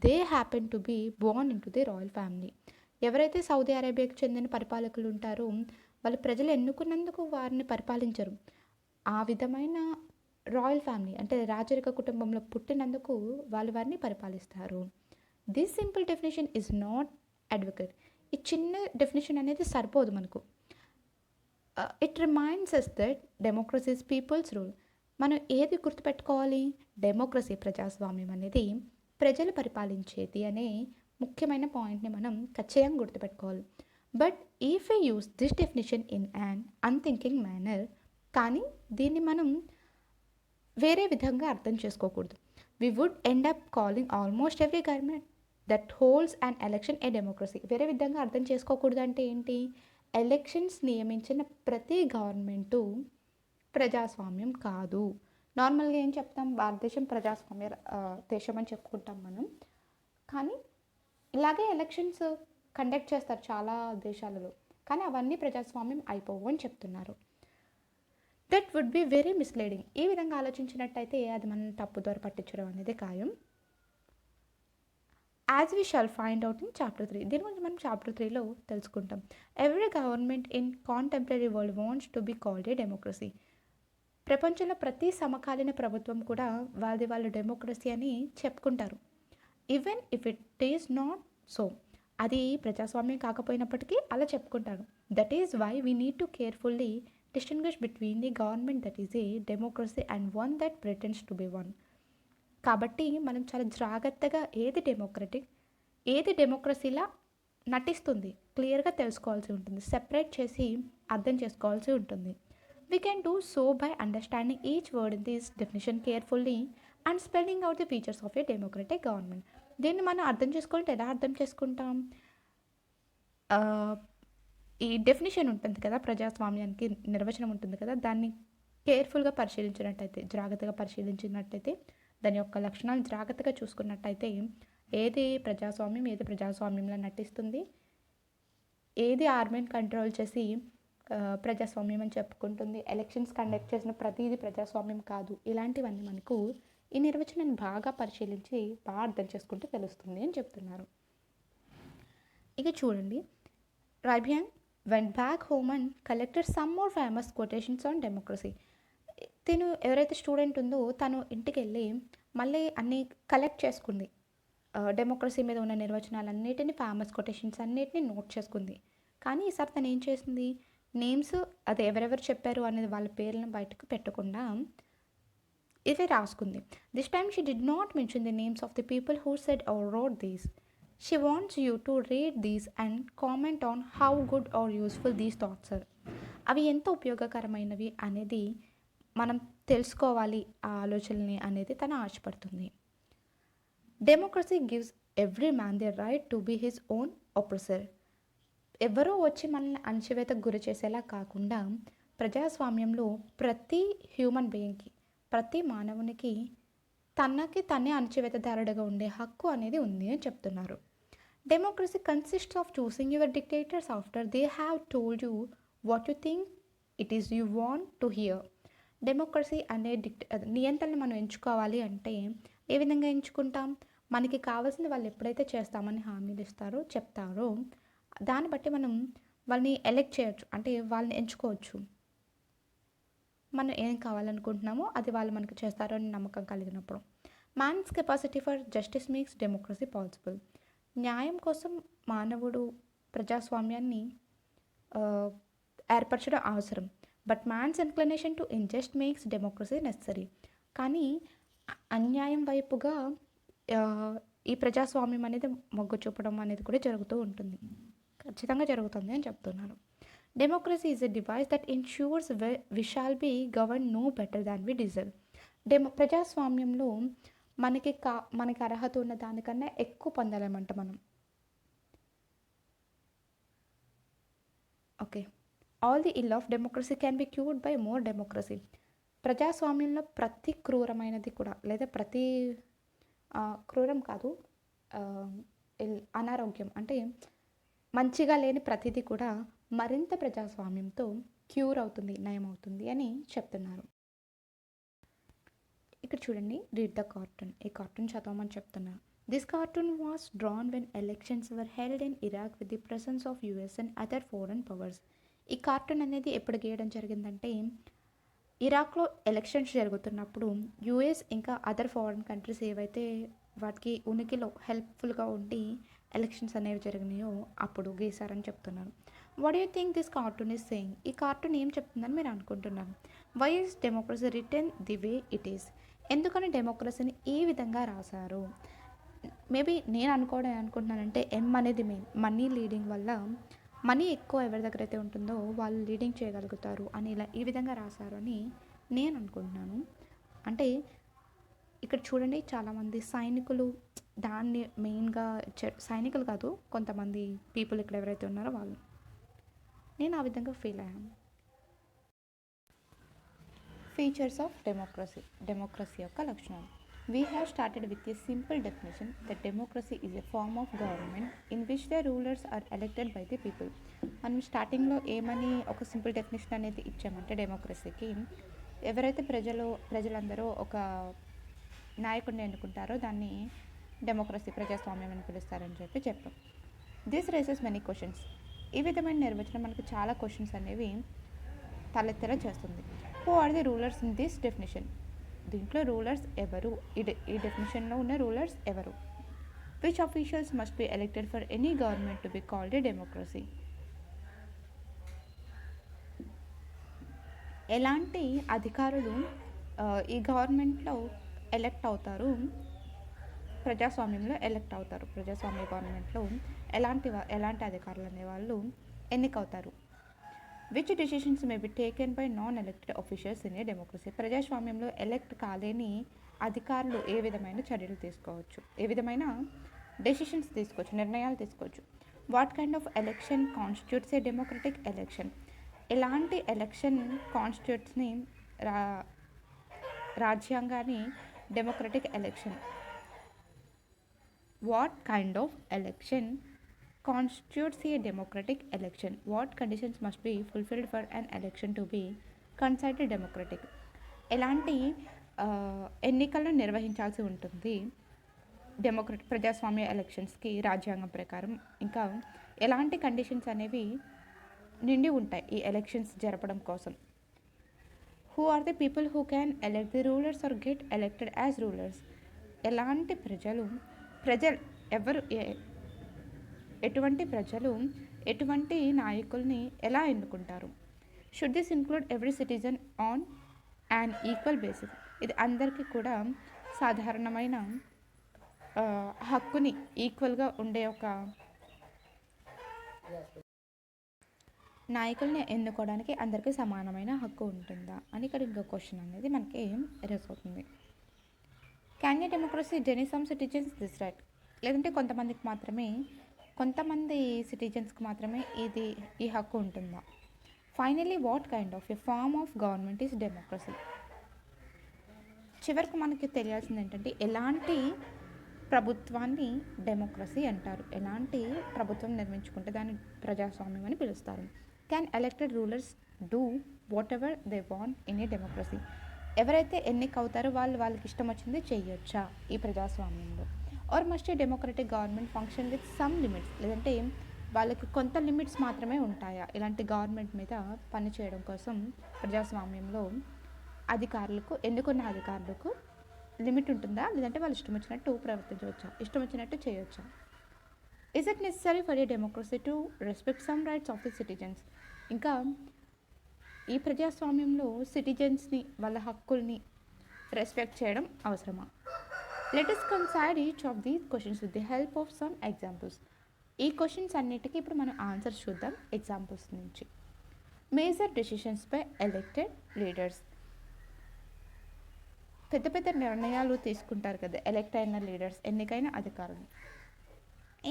they happen to be born in to the royal family. ఎవరైతే Saudi అరేబియాకి చెందిన పరిపాలకులు ఉంటారో వాళ్ళు ప్రజలు ఎన్నుకున్నందుకు వారిని పరిపాలించరు. ఆ విధమైన రాయల్ ఫ్యామిలీ అంటే రాజరిక కుటుంబంలో పుట్టినందుకు వాళ్ళు వారిని పరిపాలిస్తారు. This simple definition is not advocate. ఈ చిన్న డెఫినేషన్ అనేది సరిపోదు మనకు. It reminds us that democracy is people's rule. మనం ఏది గుర్తుపెట్టుకోవాలి? డెమోక్రసీ ప్రజాస్వామ్యం అనేది ప్రజలు పరిపాలించేది అనే ముఖ్యమైన పాయింట్ని మనం ఖచ్చితంగా గుర్తుపెట్టుకోవాలి. But if you use this definition in an unthinking manner, కానీ దీన్ని మనం వేరే విధంగా అర్థం చేసుకోకూడదు. We would end up calling almost every government that holds and election a democracy. వేరే విధంగా అర్థం చేసుకోకూడదు అంటే ఏంటి? ఎలక్షన్స్ నియమించిన ప్రతి గవర్నమెంటు ప్రజాస్వామ్యం కాదు. నార్మల్గా ఏం చెప్తాం? భారతదేశం ప్రజాస్వామ్య దేశం అని చెప్పుకుంటాం మనం. కానీ ఇలాగే ఎలక్షన్స్ కండక్ట్ చేస్తారు చాలా దేశాలలో, కానీ అవన్నీ ప్రజాస్వామ్యం అయిపోవు అని చెప్తున్నారు. That would be very misleading. ఈ విధంగా ఆలోచించినట్టయితే అది మనం తప్పుదోవ పట్టించడం అనేది ఖాయం. As we shall find out in chapter 3. దీని గురించి మనం చాప్టర్ 3లో తెలుసుకుంటాం. Every government in contemporary world wants to be called a democracy. ప్రపంచంలో ప్రతి సమకాలీన ప్రభుత్వం కూడా వాళ్ళు డెమోక్రసీ అని చెప్పుకుంటారు. Even if it is not so, అది ప్రజాస్వామ్యం కాకపోయినప్పటికీ అలా చెప్పుకుంటారు. That is why we need to carefully distinguish between the government that is a democracy and one that pretends to be one. కాబట్టి మనం చాలా జాగ్రత్తగా ఏది డెమోక్రటిక్, ఏది డెమోక్రసీలా నటిస్తుంది క్లియర్గా తెలుసుకోవాల్సి ఉంటుంది. సెపరేట్ చేసి అర్థం చేసుకోవాల్సి ఉంటుంది. We can do so by understanding each word in this definition carefully and spelling out the features of a democratic government. దీన్ని మనం అర్థం చేసుకుంటే ఎలా అర్థం చేసుకుంటాం? ఈ డెఫినేషన్ ఉంటుంది కదా, ప్రజాస్వామ్యానికి నిర్వచనం ఉంటుంది కదా, దాన్ని కేర్ఫుల్గా పరిశీలించినట్టయితే, జాగ్రత్తగా పరిశీలించినట్టయితే, దాని యొక్క లక్షణాలు జాగ్రత్తగా చూసుకున్నట్టయితే ఏది ప్రజాస్వామ్యం, ఏది ప్రజాస్వామ్యంలో నటిస్తుంది, ఏది ఆర్మీని కంట్రోల్ చేసి ప్రజాస్వామ్యం అని చెప్పుకుంటుంది, ఎలక్షన్స్ కండక్ట్ చేసిన ప్రతిదీ ప్రజాస్వామ్యం కాదు, ఇలాంటివన్నీ మనకు ఈ నిర్వచనాన్ని బాగా పరిశీలించి బాగా అర్థం చేసుకుంటే తెలుస్తుంది అని చెప్తున్నారు. ఇక చూడండి, రైబియాన్ went back home and collected some more famous quotations on democracy. తిను ఎవరైతే స్టూడెంట్ ఉందో తను ఇంటికి వెళ్ళి మళ్ళీ అన్నీ కలెక్ట్ చేసుకుంది. డెమోక్రసీ మీద ఉన్న నిర్వచనాలన్నిటిని, ఫేమస్ కొటేషన్స్ అన్నిటిని నోట్ చేసుకుంది. కానీ ఈసారి తను ఏం చేసింది? నేమ్స్ అది ఎవరెవరు చెప్పారు అనేది వాళ్ళ పేర్లను బయటకు పెట్టకుండా ఇవే రాసుకుంది. This time she did not mention the names of the people who said or wrote these. She wants you to read these and comment on how good or useful these thoughts are. అవి ఎంత ఉపయోగకరమైనవి అనేది మనం తెలుసుకోవాలి, ఆ ఆలోచనని అనేది తను ఆశపడుతుంది. Democracy gives every man the right to be his own oppressor. ఎవరో వచ్చి మనల్ని అణచివేతకు గురి చేసేలా కాకుండా ప్రజాస్వామ్యంలో ప్రతి హ్యూమన్ బీయింగ్కి, ప్రతి మానవునికి తనకి తనే అణచివేతదారుడిగా ఉండే హక్కు అనేది ఉంది అని చెప్తున్నారు. Democracy consists of choosing your dictators after they have told you what you think it is you want to hear. Democracy అనే నియంత్రణను మనం ఎంచుకోవాలి అంటే ఏ విధంగా ఎంచుకుంటాం? మనకి కావాల్సింది వాళ్ళు ఎప్పుడైతే చేస్తామని హామీలు ఇస్తారో, చెప్తారో, దాన్ని బట్టి మనం వాళ్ళని ఎలెక్ట్ చేయొచ్చు, అంటే వాళ్ళని ఎంచుకోవచ్చు. మనం ఏం కావాలనుకుంటున్నామో అది వాళ్ళు మనకు చేస్తారో అని నమ్మకం కలిగినప్పుడు. Man's capacity for justice makes democracy possible. న్యాయం కోసం మానవుడు ప్రజాస్వామ్యాన్ని ఏర్పరచడం అవసరం. But man's inclination to injust makes democracy necessary. కానీ అన్యాయం వైపుగా ఈ ప్రజాస్వామ్యం అనేది మొగ్గు చూపడం అనేది కూడా జరుగుతూ ఉంటుంది, ఖచ్చితంగా జరుగుతుంది అని చెప్తున్నారు. Democracy is a device that insures we shall be govern no better than we deserve. ప్రజాస్వామ్యంలో మనకి అర్హత ఉన్న దానికన్నా ఎక్కువ పొందాలన్నమాట మనం. Okay, all the ill of democracy can be cured by more democracy. ప్రజాస్వామ్యంలో ప్రతి క్రూరమైనది కూడా, లేదా ప్రతి క్రూరం కాదు, అనారోగ్యం అంటే మంచిగా లేని ప్రతిదీ కూడా మరింత ప్రజాస్వామ్యంతో క్యూర్ అవుతుంది, నయం అవుతుంది అని చెప్తున్నారు. ఇక్కడ చూడండి, రీడ్ ద కార్టూన్. ఈ కార్టూన్ చదవమని చెప్తున్నారు. This cartoon was drawn when elections were held in Iraq with the presence of US and other foreign powers. ఈ కార్టూన్ అనేది ఎప్పుడు గీయడం జరిగిందంటే ఇరాక్లో ఎలక్షన్స్ జరుగుతున్నప్పుడు యుఎస్ ఇంకా అదర్ ఫారెన్ కంట్రీస్ ఏవైతే వాటికి ఉనికిలో హెల్ప్ఫుల్గా ఉండి ఎలక్షన్స్ అనేవి జరిగినాయో అప్పుడు గీసారని చెప్తున్నారు. What you think this cartoon is saying? ఈ కార్టూన్ ఏం చెప్తుందని మీరు అనుకుంటున్నారు? Why is democracy return the way it is? ఎందుకని డెమోక్రసీని ఈ విధంగా రాశారు? మేబీ నేను అనుకుంటున్నానంటే ఎం అనేది మెయిన్, మనీ లీడింగ్ వల్ల మనీ ఎక్కువ ఎవరి దగ్గర అయితే ఉంటుందో వాళ్ళు లీడింగ్ చేయగలుగుతారు అని ఇలా ఈ విధంగా రాశారు అని నేను అనుకుంటున్నాను. అంటే ఇక్కడ చూడండి, చాలామంది సైనికులు దాన్ని మెయిన్గా సైనికులు కాదు, కొంతమంది పీపుల్ ఇక్కడ ఎవరైతే ఉన్నారో వాళ్ళు, నేను ఆ విధంగా ఫీల్ అయ్యాను. Features of democracy. డెమోక్రసీ యొక్క లక్షణాలు. We have started with a simple definition that democracy is a form of government in which the rulers are elected by the people. మనం స్టార్టింగ్లో ఏమని ఒక సింపుల్ డెఫినేషన్ అనేది ఇచ్చామంటే డెమోక్రసీకి ఎవరైతే ప్రజలందరూ ఒక నాయకుడిని ఎన్నుకుంటారో దాన్ని డెమోక్రసీ, ప్రజాస్వామ్యం అని పిలుస్తారని చెప్పాం. This raises many questions. ఈ విధమైన నిర్వచనం మనకు చాలా క్వశ్చన్స్ అనేవి తలెత్తేలా చేస్తుంది. Who are the rulers in this definition? దీంట్లో రూలర్స్ ఎవరు? ఈ డెఫినేషన్లో ఉన్న రూలర్స్ ఎవరు? Which officials must be elected for any government to be called a democracy? ఎలాంటి అధికారులు ఈ గవర్నమెంట్లో ఎలెక్ట్ అవుతారు, ప్రజాస్వామ్యంలో ఎలెక్ట్ అవుతారు? ప్రజాస్వామ్య గవర్నమెంట్లో ఎలాంటి అధికారులు అనేవాళ్ళు ఎన్నికవుతారు? Which decisions may be taken by non elected officials in a democracy? ప్రజాస్వామ్యంలో ఎలెక్ట్ కాలేని అధికారులు ఏ విధమైన చర్యలు తీసుకోవచ్చు, ఏ విధమైన డెసిషన్స్ తీసుకోవచ్చు, నిర్ణయాలు తీసుకోవచ్చు? What kind of election constitutes A democratic election? ఎలాంటి ఎలక్షన్ కాన్స్టిట్యూట్స్ని రాజ్యాంగాన్ని democratic election? What kind of election constitutes a democratic election? What conditions must be fulfilled for an election to be considered democratic? ఎలాంటి ఎన్నికలను నిర్వహించాల్సి ఉంటుంది ప్రజాస్వామ్య ఎలక్షన్స్కి రాజ్యాంగం ప్రకారం? ఇంకా ఎలాంటి కండిషన్స్ అనేవి నిండి ఉంటాయి ఈ ఎలక్షన్స్ జరపడం కోసం? Who are the people who can elect the rulers or get elected as rulers? ఎలాంటి ప్రజలు ఎవరు ఎటువంటి ప్రజలు ఎటువంటి నాయకుల్ని ఎలా ఎన్నుకుంటారు? Should this include every citizen on and equal basis? ఇది అందరికీ కూడా సాధారణమైన హక్కుని ఈక్వల్గా ఉండే ఒక నాయకుల్ని ఎన్నుకోవడానికి అందరికీ సమానమైన హక్కు ఉంటుందా అని ఇక్కడ ఇంకో క్వశ్చన్ అనేది మనకి రైజ్ అవుతుంది. Can a democracy deny some citizens this right? లేదంటే కొంతమంది సిటిజన్స్కి మాత్రమే ఈ హక్కు ఉంటుందా? Finally, what kind of a form of government is democracy? చివరికి మనకి తెలియాల్సింది ఏంటంటే ఎలాంటి ప్రభుత్వాన్ని డెమోక్రసీ అంటారు, ఎలాంటి ప్రభుత్వం నిర్మించుకుంటే దాన్ని ప్రజాస్వామ్యం అని పిలుస్తారు? Can elected rulers do whatever they want in a democracy? ఎవరైతే ఎన్నికవుతారో వాళ్ళకి ఇష్టం వచ్చింది చేయొచ్చా ఈ ప్రజాస్వామ్యంలో? Or must a democratic government function with some limits? లేదంటే వాళ్ళకి కొంత లిమిట్స్ మాత్రమే ఉంటాయా ఇలాంటి గవర్నమెంట్ మీద పనిచేయడం కోసం? ప్రజాస్వామ్యంలో ఎన్నుకున్న అధికారులకు లిమిట్ ఉంటుందా, లేదంటే వాళ్ళు ఇష్టం వచ్చినట్టు ప్రవర్తించవచ్చా, ఇష్టం వచ్చినట్టు చేయొచ్చా? Is it necessary for a democracy to respect some rights of the citizens? ఇంకా ఈ ప్రజాస్వామ్యంలో సిటిజన్స్ని, వాళ్ళ హక్కుల్ని రెస్పెక్ట్ చేయడం అవసరమా? Let us consider each of these questions with the help of some examples. ఈ క్వశ్చన్స్ అన్నిటికీ ఇప్పుడు మనం ఆన్సర్స్ చూద్దాం ఎగ్జాంపుల్స్ నుంచి. Major decisions by elected leaders. పెద్ద నిర్ణయాలు తీసుకుంటారు కదా ఎలెక్ట్ అయిన లీడర్స్, ఎన్నికైన అధికారులు.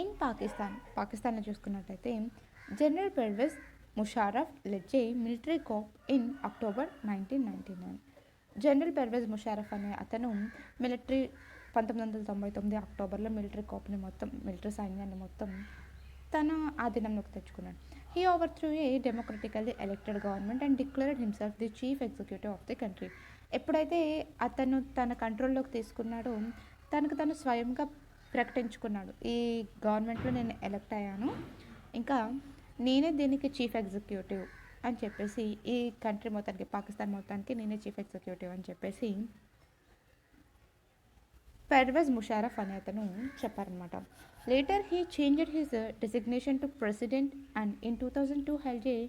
ఇన్ పాకిస్తాన్లో చూసుకున్నట్టయితే general Pervez Musharraf led a military coup in October 1999. General Pervez Musharraf అనే అతను 1999 అక్టోబర్లో మిలిటరీ సైన్యాన్ని మొత్తం తన ఆధీనంలోకి తెచ్చుకున్నాడు. He over through a democratically elected government and declared himself the chief executive of the country. ఎప్పుడైతే అతను తన కంట్రోల్లోకి తీసుకున్నాడో తనకు తను స్వయంగా ప్రకటించుకున్నాడు, ఈ గవర్నమెంట్లో నేను ఎలక్ట్ అయ్యాను, ఇంకా నేనే దీనికి చీఫ్ ఎగ్జిక్యూటివ్ అని చెప్పేసి, ఈ కంట్రీ మొత్తానికి పాకిస్తాన్ మొత్తానికి నేనే చీఫ్ ఎగ్జిక్యూటివ్ అని చెప్పేసి పర్వేజ్ ముషారఫ్ అనే అతను చెప్పారనమాట. Later he changed his designation to president and in 2002 held a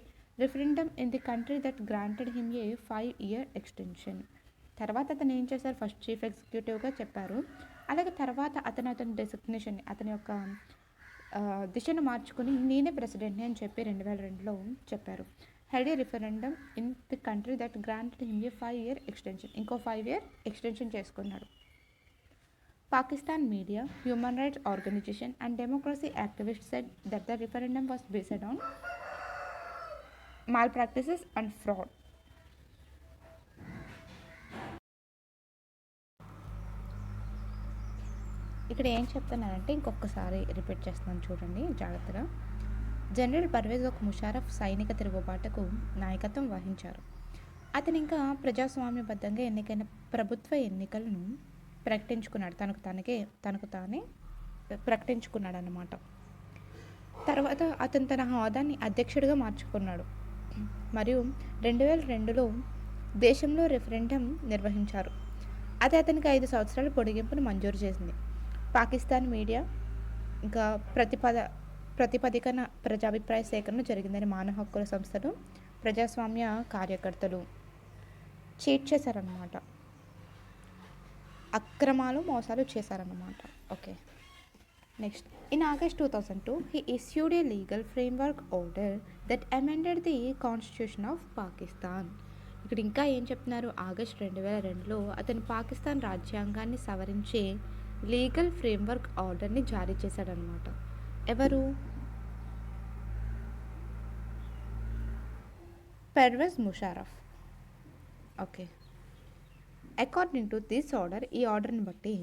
referendum in the country that granted him a 5-year extension. తర్వాత అతను ఏం చేశారు, ఫస్ట్ చీఫ్ ఎగ్జిక్యూటివ్గా చెప్పారు, అలాగే తర్వాత అతని డెసిగ్నేషన్, అతని యొక్క దిశను మార్చుకుని నేనే ప్రెసిడెంట్ని అని చెప్పి 2002లో చెప్పారు. Held a referendum in the country that granted him a 5-year extension, ఇంకో 5-year ఎక్స్టెన్షన్ చేసుకున్నాడు. Pakistan media, human rights organization and democracy activists said that the referendum was based on malpractices and fraud. ఇక్కడ ఏం చెప్తున్నారంటే ఇంకొకసారి repeat చేస్తున్నాను చూడండి జాగ్రత్తగా. General Pervez Musharraf సైనిక తిరుగుబాటుకు నాయకత్వం వహించారు. అతను ఇంకా ప్రజాస్వామ్యబద్ధంగా ఎన్నికైన ప్రభుత్వ ఎన్నికలను ప్రకటించుకున్నాడు, తనకు తానే ప్రకటించుకున్నాడు అన్నమాట. తర్వాత అతను తన హోదాని అధ్యక్షుడిగా మార్చుకున్నాడు మరియు 2002లో దేశంలో రెఫరెండం నిర్వహించారు. అది అతనికి 5 సంవత్సరాల పొడిగింపును మంజూరు చేసింది. పాకిస్తాన్ మీడియా ఇంకా ప్రతిపదికన ప్రజాభిప్రాయ సేకరణ జరిగిందని మానవ హక్కుల సంస్థలు, ప్రజాస్వామ్య కార్యకర్తలు చీట్ చేశారన్నమాట, అక్రమాలు మోసాలు చేశారన్నమాట. Okay, next. In August 2002 he issued a legal framework order that amended the constitution of Pakistan. ఇక్కడ ఇంకా ఏం చెప్తున్నారు, ఆగస్ట్ 2002లో అతను పాకిస్తాన్ రాజ్యాంగాన్ని సవరించే లీగల్ ఫ్రేమ్వర్క్ ఆర్డర్ని జారీ చేశాడనమాట. ఎవరు? Parvez Musharraf. Okay. According to this order, ఈ ఆర్డర్ని బట్టి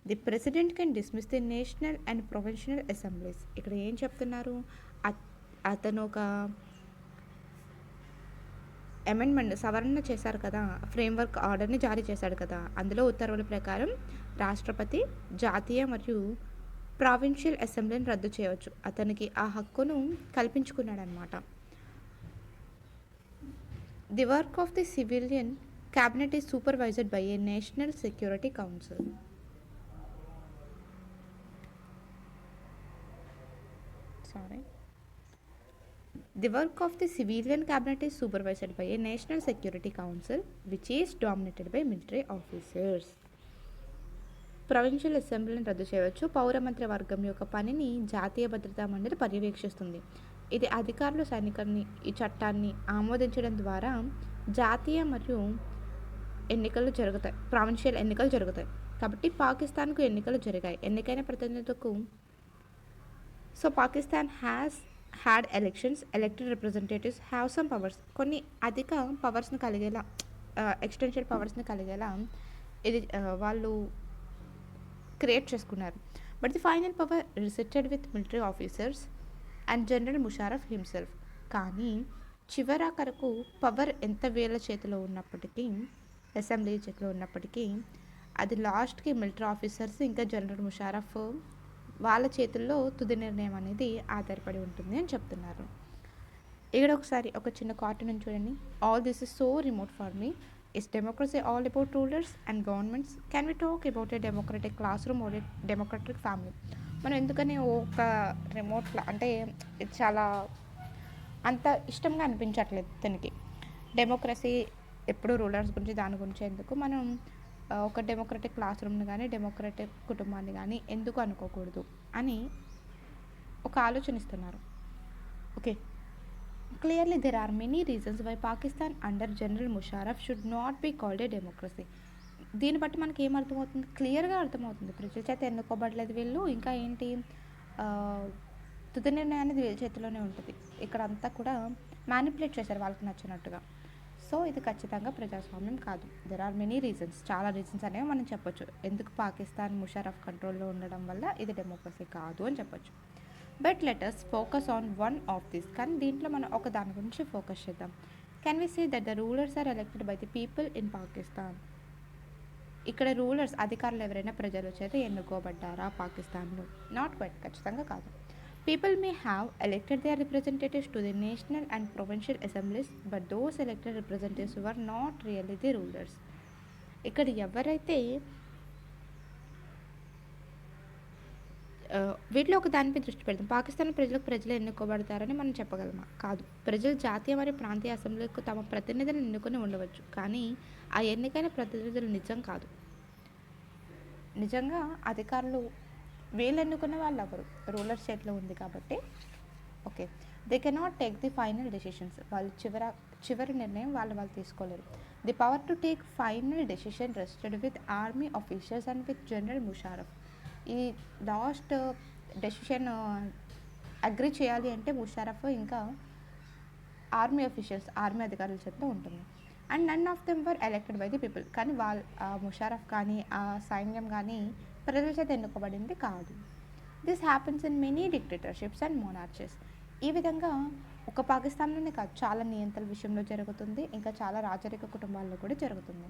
the president can dismiss the national and provincial assemblies. ఇక్కడ ఏం చెప్తున్నారు, అతను ఒక అమెండ్మెంట్ సవరణ చేశారు కదా, ఫ్రేమ్వర్క్ ఆర్డర్ని జారీ చేశాడు కదా, అందులో ఉత్తర్వుల ప్రకారం రాష్ట్రపతి జాతీయ మరియు ప్రావిన్షియల్ అసెంబ్లీని రద్దు చేయవచ్చు. అతనికి ఆ హక్కును కల్పించుకున్నాడు అనమాట. The work of the civilian cabinet is supervised by a national security council. The work of the civilian cabinet is supervised by a national security council which is dominated by military officers. Provincial అసెంబ్లీని రద్దు చేయవచ్చు. పౌర మంత్రి వర్గం యొక్క పనిని జాతీయ భద్రతా మండలి పర్యవేక్షిస్తుంది. ఇది అధికారులు సైనికుల్ని ఈ చట్టాన్ని ఆమోదించడం ద్వారా జాతీయ మరియు ఎన్నికలు జరుగుతాయి, ప్రావిన్షియల్ ఎన్నికలు జరుగుతాయి. కాబట్టి పాకిస్తాన్కు ఎన్నికలు జరిగాయి, ఎన్నికైన ప్రతినిధులకు. So Pakistan had elections, elected representatives have some powers. కొన్ని అధిక పవర్స్ని కలిగేలా, ఎక్స్టెన్షన్ పవర్స్ని కలిగేలా ఇది వాళ్ళు క్రియేట్ చేసుకున్నారు. But the final power resisted with military officers and general Musharraf himself. కానీ చివరాఖరకు పవర్ ఎంత వీళ్ళ చేతిలో ఉన్నప్పటికీ, అసెంబ్లీ చేతిలో ఉన్నప్పటికీ, అది లాస్ట్కి మిలిటరీ ఆఫీసర్స్ ఇంకా జనరల్ ముషారఫ్ వాళ్ళ చేతుల్లో తుది నిర్ణయం అనేది ఆధారపడి ఉంటుంది అని చెప్తున్నారు. ఇక్కడ ఒకసారి ఒక చిన్న కార్టూన్ చూడండి. All this is so remote for me. Is democracy all about rulers and governments? Can we talk about a democratic classroom or a democratic family? మనం ఎందుకని ఒక రిమోట్ అంటే ఇది చాలా అంత ఇష్టంగా అనిపించట్లేదు తనకి. డెమోక్రసీ ఎప్పుడు రూలర్స్ గురించి దాని గురించి ఎందుకు, మనం ఒక డెమోక్రటిక్ క్లాస్ రూమ్ని కానీ డెమోక్రటిక్ కుటుంబాన్ని కానీ ఎందుకు అనుకోకూడదు అని ఒక ఆలోచనిస్తున్నారు. Okay, clearly there are many reasons why Pakistan under general Musharraf should not be called a democracy. దీన్ని బట్టి మనకి ఏమర్థమవుతుంది, క్లియర్గా అర్థమవుతుంది, ప్రజల చేత ఎన్నుకోబడలేదు వీళ్ళు, ఇంకా ఏంటి తుది నిర్ణయం అనేది వీళ్ళ చేతిలోనే ఉంటుంది. ఇక్కడ అంతా కూడా మ్యానిపులేట్ చేశారు వాళ్ళకి నచ్చినట్టుగా. సో ఇది ఖచ్చితంగా ప్రజాస్వామ్యం కాదు. దెర్ ఆర్ మెనీ రీజన్స్, చాలా రీజన్స్ అనేవి మనం చెప్పొచ్చు ఎందుకు పాకిస్తాన్ ముషారఫ్ కంట్రోల్లో ఉండడం వల్ల ఇది డెమోక్రసీ కాదు అని చెప్పొచ్చు. But let us focus on one of this. కానీ దీంట్లో మనం ఒక దాని గురించి ఫోకస్ చేద్దాం. Can we say that the rulers are elected by the people in Pakistan? ఇక్కడ రూలర్స్ అధికారులు ఎవరైనా ప్రజల చేత ఎన్నుకోబడ్డారా పాకిస్తాన్లో? నాట్ క్వైట్, ఖచ్చితంగా కాదు. People may have elected their representatives to the national and provincial assemblies, but those elected representatives were not really the rulers. ఇక్కడ ఎవరైతే వీటిలో ఒక దానిపై దృష్టి పెడతాం. పాకిస్తాన్ ప్రజలు ఎన్నుకోబడతారని మనం చెప్పగలమా? కాదు. ప్రజలు జాతీయ మరియు ప్రాంతీయ అసెంబ్లీలకు తమ ప్రతినిధులను ఎన్నుకొని ఉండవచ్చు, కానీ ఆ ఎన్నికైన ప్రతినిధులు నిజం కాదు. నిజంగా అధికారులు వీళ్ళు ఎన్నుకున్న వాళ్ళు ఎవరు? రూలర్స్ చేతిలో ఉంది కాబట్టి. Okay, they cannot take the final decisions. వాళ్ళు చివరి నిర్ణయం వాళ్ళు తీసుకోలేరు. The power to take final decision rested with army officers and with general Musharraf. ఈ లాస్ట్ డెసిషన్ అగ్రి చేయాలి అంటే ముషారఫ్ ఇంకా ఆర్మీ ఆఫీషియల్స్, ఆర్మీ అధికారుల చేతిలో ఉంటుంది. And none of them were elected by the people. కానీ ముషారఫ్ కానీ ఆ సైన్యం కానీ ప్రజల చేత ఎన్నుకోబడింది కాదు. This happens in many dictatorships and monarchies. ఈ విధంగా ఒక పాకిస్తాన్లోనే కాదు, చాలా నియంత్రణ విషయంలో జరుగుతుంది, ఇంకా చాలా రాజరిక కుటుంబాల్లో కూడా జరుగుతుంది.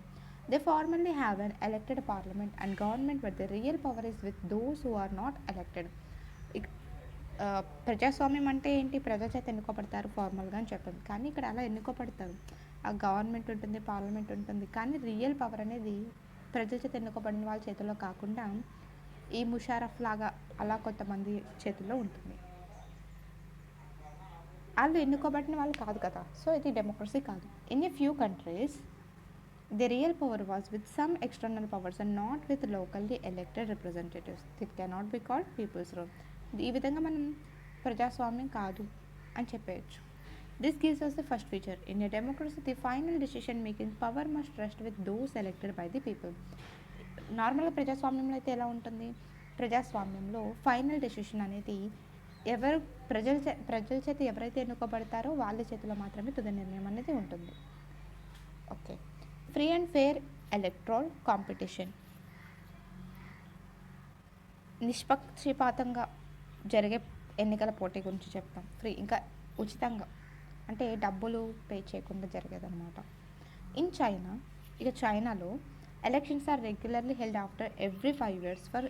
They formally have an elected parliament and government, but the real power is with those who are not elected. ప్రజాస్వామ్యం అంటే ఏంటి? ప్రజల చేత ఎన్నుకోబడతారు ఫార్మల్గా అని చెప్పింది, కానీ ఇక్కడ అలా ఎన్నుకోబడతారు. ఆ గవర్నమెంట్ ఉంటుంది, పార్లమెంట్ ఉంటుంది, కానీ రియల్ పవర్ అనేది ప్రజల చేత ఎన్నుకోబడిన వాళ్ళ చేతుల్లో కాకుండా ఈ ముషారఫ్ లాగా అలా కొంతమంది చేతుల్లో ఉంటుంది. వాళ్ళు ఎన్నుకోబడిన వాళ్ళు కాదు కదా, సో ఇది డెమోక్రసీ కాదు. In a few countries the real power was with some external powers and not with locally elected representatives. It cannot be called people's rule. ఈ విధంగా మనం ప్రజాస్వామ్యం కాదు అని చెప్పేయచ్చు. దిస్ గివ్స్ us the first feature. In a democracy, the final decision making power must rest with those elected by the people. నార్మల్గా ప్రజాస్వామ్యంలో అయితే ఎలా ఉంటుంది? ప్రజాస్వామ్యంలో ఫైనల్ డెసిషన్ అనేది ఎవరు ప్రజల చేత ఎవరైతే ఎన్నుకోబడతారో వాళ్ళ చేతిలో మాత్రమే తుది నిర్ణయం అనేది ఉంటుంది. Okay, free and fair electoral competition. నిష్పక్షపాతంగా జరిగే ఎన్నికల పోటీ గురించి చెప్తాం. ఫ్రీ, ఇంకా ఉచితంగా అంటే డబ్బులు పే చేయకుండా జరిగేదన్నమాట. ఇన్ చైనాలో elections are regularly held after every 5 years for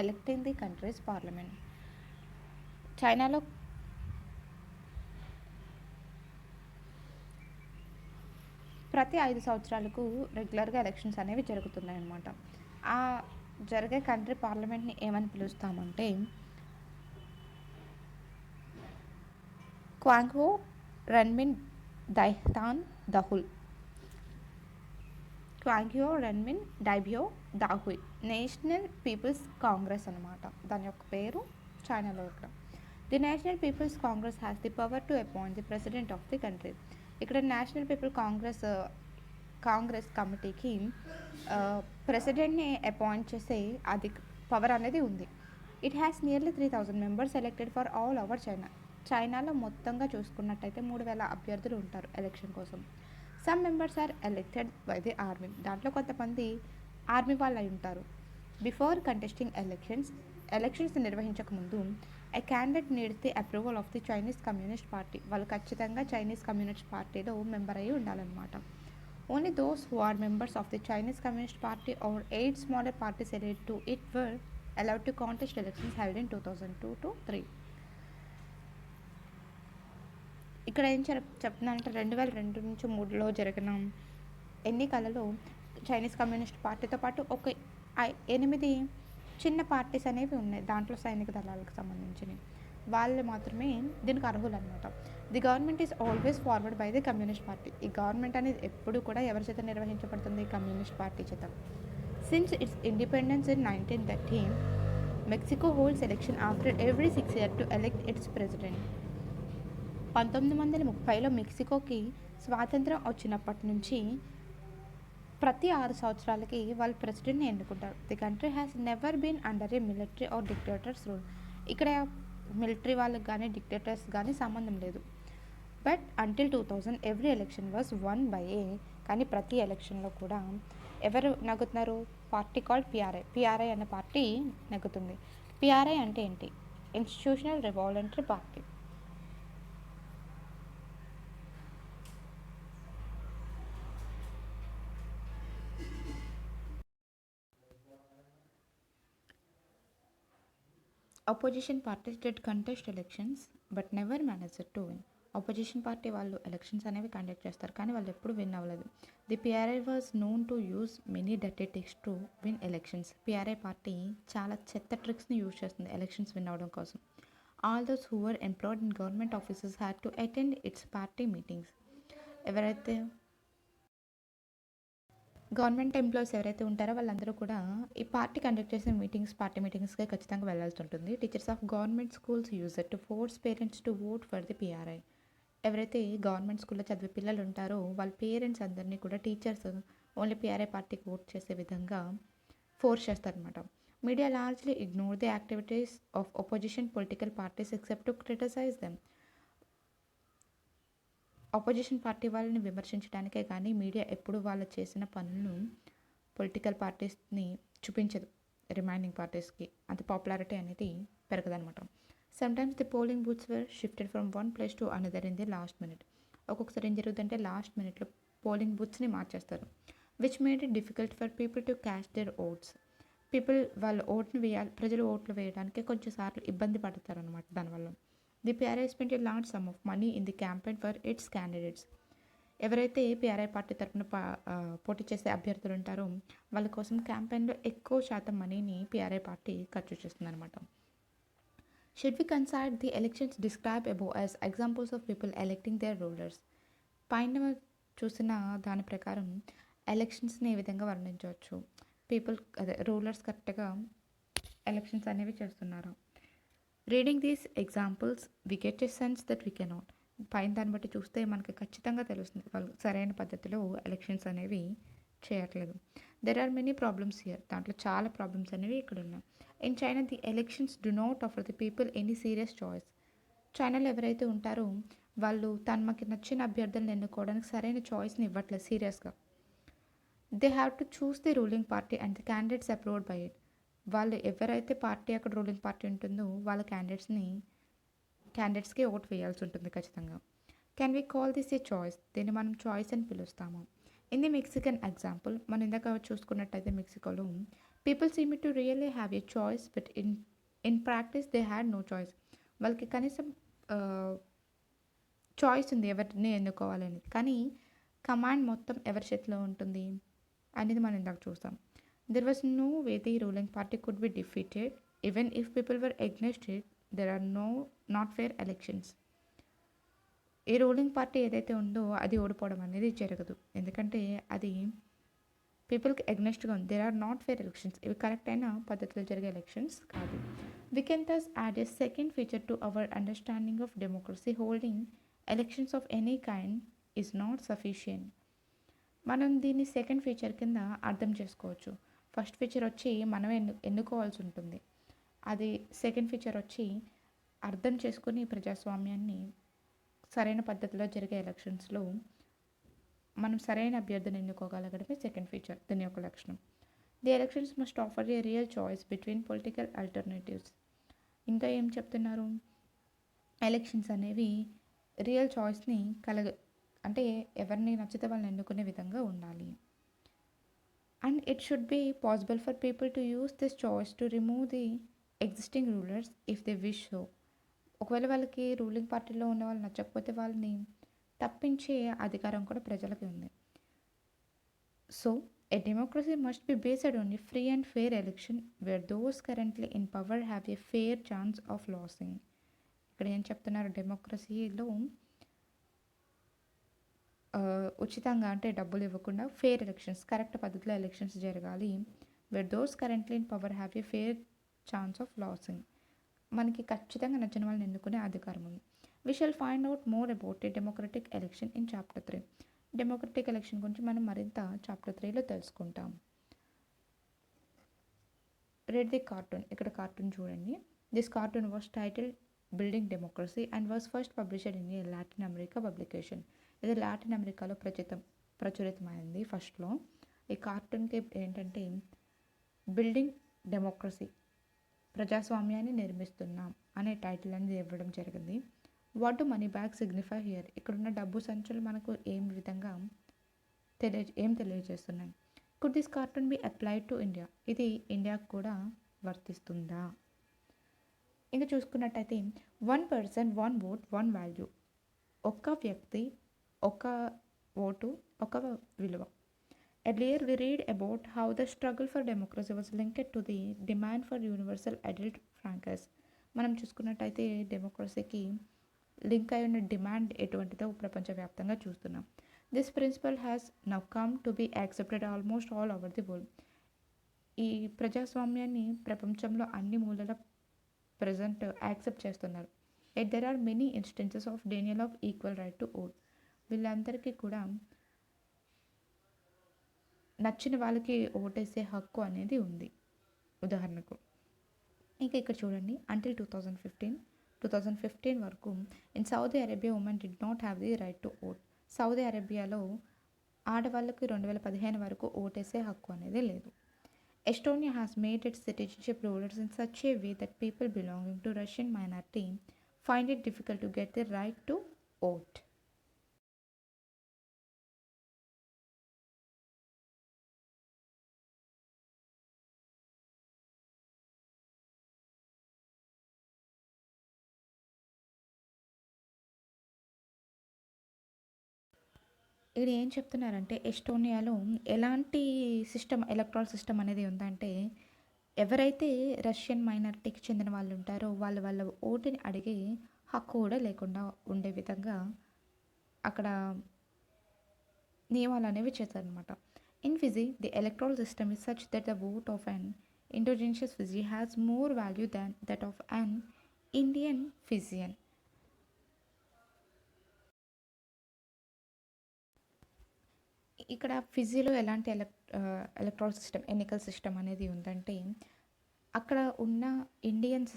electing the country's parliament. చైనాలో ప్రతి 5 సంవత్సరాలకు రెగ్యులర్గా ఎలక్షన్స్ అనేవి జరుగుతున్నాయి అన్నమాట. ఆ జరిగే కంట్రీ పార్లమెంట్ని ఏమని పిలుస్తామంటే Quanguo Renmin Daibiao Dahui. Quanguo Renmin Daibiao Dahui national people's congress అనమాట దాని యొక్క పేరు చైనాలో. ఇక్కడ the national people's congress has the power to appoint the president of the country. ఇక్కడ నేషనల్ పీపుల్ కాంగ్రెస్ కమిటీకి ప్రెసిడెంట్ని అపాయింట్ చేసే అది పవర్ అనేది ఉంది. It has nearly 3000 members elected for all over China. చైనాలో మొత్తంగా చూసుకున్నట్టయితే 3000 అభ్యర్థులు ఉంటారు ఎలక్షన్ కోసం. Some members are elected by the army. దాంట్లో కొంతమంది ఆర్మీ వాళ్ళు అయి ఉంటారు. బిఫోర్ కంటెస్టింగ్ ఎలక్షన్స్ నిర్వహించక ముందు a candidate needs the approval of the Chinese Communist Party. వాళ్ళు ఖచ్చితంగా చైనీస్ కమ్యూనిస్ట్ పార్టీలో మెంబర్ అయ్యి ఉండాలన్నమాట. Only those who are members of the Chinese Communist Party are 8 smaller parties related to it were allowed to contest elections held in 2002 to 3. ఇక్కడ ఏం చెప్తున్నానంటే 2002 నుంచి 3లో జరిగిన ఎన్నికలలో చైనీస్ కమ్యూనిస్ట్ పార్టీతో పాటు ఒక 8 చిన్న పార్టీస్ అనేవి ఉన్నాయి. దాంట్లో సైనిక దళాలకు సంబంధించినవి. వాళ్ళు మాత్రమే దీనికి అర్హులు అనమాట. The government is always forward by the communist party. ఈ గవర్నమెంట్ అనేది ఎప్పుడు కూడా ఎవరి చేత నిర్వహించబడుతుంది? కమ్యూనిస్ట్ పార్టీ చేత. Since its independence in 1930, Mexico holds election after every 6 years to elect its president. 1930లో మెక్సికోకి స్వాతంత్రం వచ్చినప్పటి నుంచి ప్రతి 6 సంవత్సరాలకి వాళ్ళు ప్రెసిడెంట్ని ఎన్నుకుంటారు. The country has never been under a military or dictators rule. ఇక్కడ మిలిటరీ వాళ్ళకి కానీ డిక్టేటర్స్ కానీ సంబంధం లేదు. But until 2000 every election was won by a. కానీ ప్రతి ఎలక్షన్లో కూడా ఎవరు నెగ్గుతున్నారు? పార్టీ కాల్డ్ పిఆర్ఐ అనే పార్టీ నెగ్గుతుంది. పిఆర్ఐ అంటే ఏంటి? Institutional revolutionary party. Opposition parties did contest elections but never managed to win. Opposition party వాళ్ళు ఎలక్షన్స్ అనేవి కండక్ట్ చేస్తారు, కానీ వాళ్ళు ఎప్పుడు విన్ అవ్వలేదు. The PRI was known to use many dirty tricks to win elections. PRI party చాలా చెత్త ట్రిక్స్ని యూజ్ చేస్తుంది ఎలక్షన్స్ విన్ అవ్వడం కోసం. All those who were employed in government offices had to attend it's party meetings. ఎవరైతే government employees ఎవరైతే ఉంటారో వాళ్ళందరూ కూడా ఈ పార్టీ కండక్ట్ చేసిన పార్టీ మీటింగ్స్కి ఖచ్చితంగా వెళ్ళాల్సి ఉంటుంది. Teachers of government schools use to force parents to vote for the PRI. ఎవరైతే గవర్నమెంట్ స్కూల్లో చదివే పిల్లలు ఉంటారో వాళ్ళ పేరెంట్స్ అందరినీ కూడా టీచర్స్ ఓన్లీ పిఆర్ఐ పార్టీకి ఓట్ చేసే విధంగా ఫోర్స్ చేస్తారనమాట. Media largely ignore the activities of opposition political parties except to criticise them. Opposition party వాళ్ళని విమర్శించడానికే కానీ మీడియా ఎప్పుడు వాళ్ళు చేసిన పనులను పొలిటికల్ పార్టీస్ని చూపించదు. రిమైనింగ్ పార్టీస్కి అంత పాపులారిటీ అనేది పెరగదనమాట. Sometimes the polling booths were shifted from one place to another in the last minute. ఒక్కొక్కసారి ఏం జరుగుతుందంటే లాస్ట్ మినిట్లో పోలింగ్ బూత్స్ని మార్చేస్తారు, which made it difficult for people to cast their votes. వాళ్ళ ఓట్ని వేయాలి, ప్రజలు ఓట్లు వేయడానికి కొంచెం సార్లు ఇబ్బంది పడతారు అనమాట. దానివల్ల the PRI spent a large some of money in the campaign for it's candidates. ఎవరైతే పిఆర్ఐ పార్టీ తరఫున పోటీ చేసే అభ్యర్థులు ఉంటారో వాళ్ళ కోసం క్యాంపెయిన్లో ఎక్కువ శాతం మనీని పిఆర్ఐ పార్టీ ఖర్చు చేస్తుంది అనమాట. Should we consider the elections describe above as examples of people electing their rulers. పైన చూసిన దాని ప్రకారం ఎలక్షన్స్ని ఏ విధంగా వర్ణించవచ్చు, రూలర్స్ కరెక్ట్గా ఎలక్షన్స్ అనేవి చేస్తున్నారు. Reading these examples we get a sense that we cannot. పైన దాన్ని బట్టి చూస్తే మనకి ఖచ్చితంగా తెలుస్తుంది వాళ్ళు సరైన పద్ధతిలో ఎలక్షన్స్ అనేవి చేయట్లేదు. There are many problems here. దాంట్లో చాలా ప్రాబ్లమ్స్ అనేవి ఇక్కడ ఉన్నాయి. In China the elections do not offer the people any serious choice. చైనాలో ఎవరైతే ఉంటారో వాళ్ళు తమకి నచ్చిన అభ్యర్థులను ఎన్నుకోవడానికి సరైన చాయిస్ని ఇవ్వట్లేదు సీరియస్గా. They have to choose the ruling party and the candidates approved by it. వాళ్ళు ఎవరైతే పార్టీ అక్కడ రూలింగ్ పార్టీ ఉంటుందో వాళ్ళ క్యాండిడేట్స్కి ఓట్ వేయాల్సి ఉంటుంది ఖచ్చితంగా. Can we call this a choice? దీన్ని మనం చాయిస్ అని పిలుస్తాము. ఇన్ ది మెక్సికన్ ఎగ్జాంపుల్ మనం ఇందాక చూసుకున్నట్టయితే మెక్సికోలో people seem to really have a choice but in practice they had no choice. వాళ్ళకి కనీసం చాయిస్ ఉంది ఎవరిని ఎన్నుకోవాలని, కానీ కమాండ్ మొత్తం ఎవరి చేతిలో ఉంటుంది అనేది మనం ఇందాక చూస్తాం. There was no way the ruling party could be defeated. Even if people were against it, there are not fair elections. ఈ రూలింగ్ పార్టీ ఏదైతే ఉందో అది ఓడిపోవడం అనేది జరగదు, ఎందుకంటే అది పీపుల్కి ఎగ్నెస్ట్గా ఉంది. There are not fair elections. ఇవి కరెక్ట్ అయిన పద్ధతిలో జరిగే ఎలక్షన్స్ కాదు. We can thus add a second feature to our understanding of democracy. Holding elections of any kind is not sufficient. మనం దీన్ని సెకండ్ ఫీచర్ కింద అర్థం చేసుకోవచ్చు. ఫస్ట్ ఫీచర్ వచ్చి మనం ఎన్నుకోవాల్సి ఉంటుంది. అది సెకండ్ ఫీచర్ వచ్చి అర్థం చేసుకుని ప్రజాస్వామ్యాన్ని సరైన పద్ధతిలో జరిగే ఎలక్షన్స్లో మనం సరైన అభ్యర్థిని ఎన్నుకోగలగడమే సెకండ్ ఫీచర్, దీని యొక్క లక్షణం. The elections must offer A real choice between political alternatives. ఇంకా ఏం చెప్తున్నారు, ఎలక్షన్స్ అనేవి రియల్ చాయిస్ని అంటే ఎవరిని నచ్చితే వాళ్ళని ఎన్నుకునే విధంగా ఉండాలి. And it should be possible for people to use this choice to remove the existing rulers if they wish so. ఒకవేళ వాళ్ళకి రూలింగ్ పార్టీలో ఉన్న వాళ్ళు నచ్చకపోతే వాళ్ళని తప్పించే అధికారం కూడా ప్రజలకి ఉంది. So a democracy must be based on a free and fair election where those currently in power have a fair chance of losing. ఇక్కడ ఏం చెప్తున్నారు, డెమోక్రసీలో ఉచితంగా అంటే డబ్బులు ఇవ్వకుండా ఫేర్ ఎలక్షన్స్, కరెక్ట్ పద్ధతిలో ఎలక్షన్స్ జరగాలి. Where those currently in power have a fair chance of losing. మనకి ఖచ్చితంగా నచ్చిన వాళ్ళని ఎన్నుకునే అధికారం ఉంది. We shall find out more about a democratic election in chapter 3. Democratic election గురించి మనం మరింత చాప్టర్ 3లో తెలుసుకుంటాం. Read the cartoon. ఇక్కడ కార్టూన్ చూడండి. This cartoon was titled building democracy and was first published in a Latin America publication. ఇది Latin అమెరికాలో ప్రచురితమైంది ఫస్ట్లో. ఈ కార్టూన్కి ఏంటంటే బిల్డింగ్ డెమోక్రసీ, ప్రజాస్వామ్యాన్ని నిర్మిస్తున్నాం అనే టైటిల్ అనేది ఇవ్వడం జరిగింది. What do money bag signify here? ఇక్కడున్న డబ్బు సంచులు మనకు ఏం తెలియజేస్తున్నాయి? Could this cartoon B applied to India? ఇది ఇండియాకు కూడా వర్తిస్తుందా? ఇంకా చూసుకున్నట్టయితే 1 person 1 vote 1 value, ఒక్క వ్యక్తి ఒక ఓటు ఒక విలువ. Earlier we read about how the struggle for democracy was linked to the demand for universal adult franchise. మనం చూసుకున్నట్టయితే డెమోక్రసీకి లింక్ అయి ఉన్న డిమాండ్ ఎటువంటిదో ప్రపంచవ్యాప్తంగా చూస్తున్నాం. This principle has now come to be accepted almost all over the world. ఈ ప్రజాస్వామ్యాన్ని ప్రపంచంలో అన్ని మూలల ప్రజెంట్ యాక్సెప్ట్ చేస్తున్నారు. Yet there are many instances of denial of equal right to vote. వీళ్ళందరికీ కూడా నచ్చిన వాళ్ళకి ఓటేసే హక్కు అనేది ఉంది. ఉదాహరణకు ఇంకా ఇక్కడ చూడండి, అంటిల్ 2015 వరకు in Saudi Arabia women did not have the right to vote. Saudi అరేబియాలో ఆడవాళ్ళకి 2015 వరకు ఓటేసే హక్కు అనేది లేదు. Estonia has made its citizenship rules in such a way that people belonging to Russian minority find it difficult to get the right to vote. ఇక్కడ ఏం చెప్తున్నారంటే ఎస్టోనియాలో ఎలాంటి ఎలక్ట్రల్ సిస్టమ్ అనేది ఉందంటే, ఎవరైతే రష్యన్ మైనారిటీకి చెందిన వాళ్ళు ఉంటారో వాళ్ళ ఓటుని అడిగే హక్కు కూడా లేకుండా ఉండే విధంగా అక్కడ నియమాలు అనేవి చేశారనమాట. In Fiji the electoral system is such that the vote of an indigenous Fiji has more value than that of an Indian Fijian. ఇక్కడ ఫిజీలో ఎలాంటి ఎలక్ట్రల్ సిస్టమ్, ఎన్నికల సిస్టమ్ అనేది ఉందంటే, అక్కడ ఉన్న ఇండియన్స్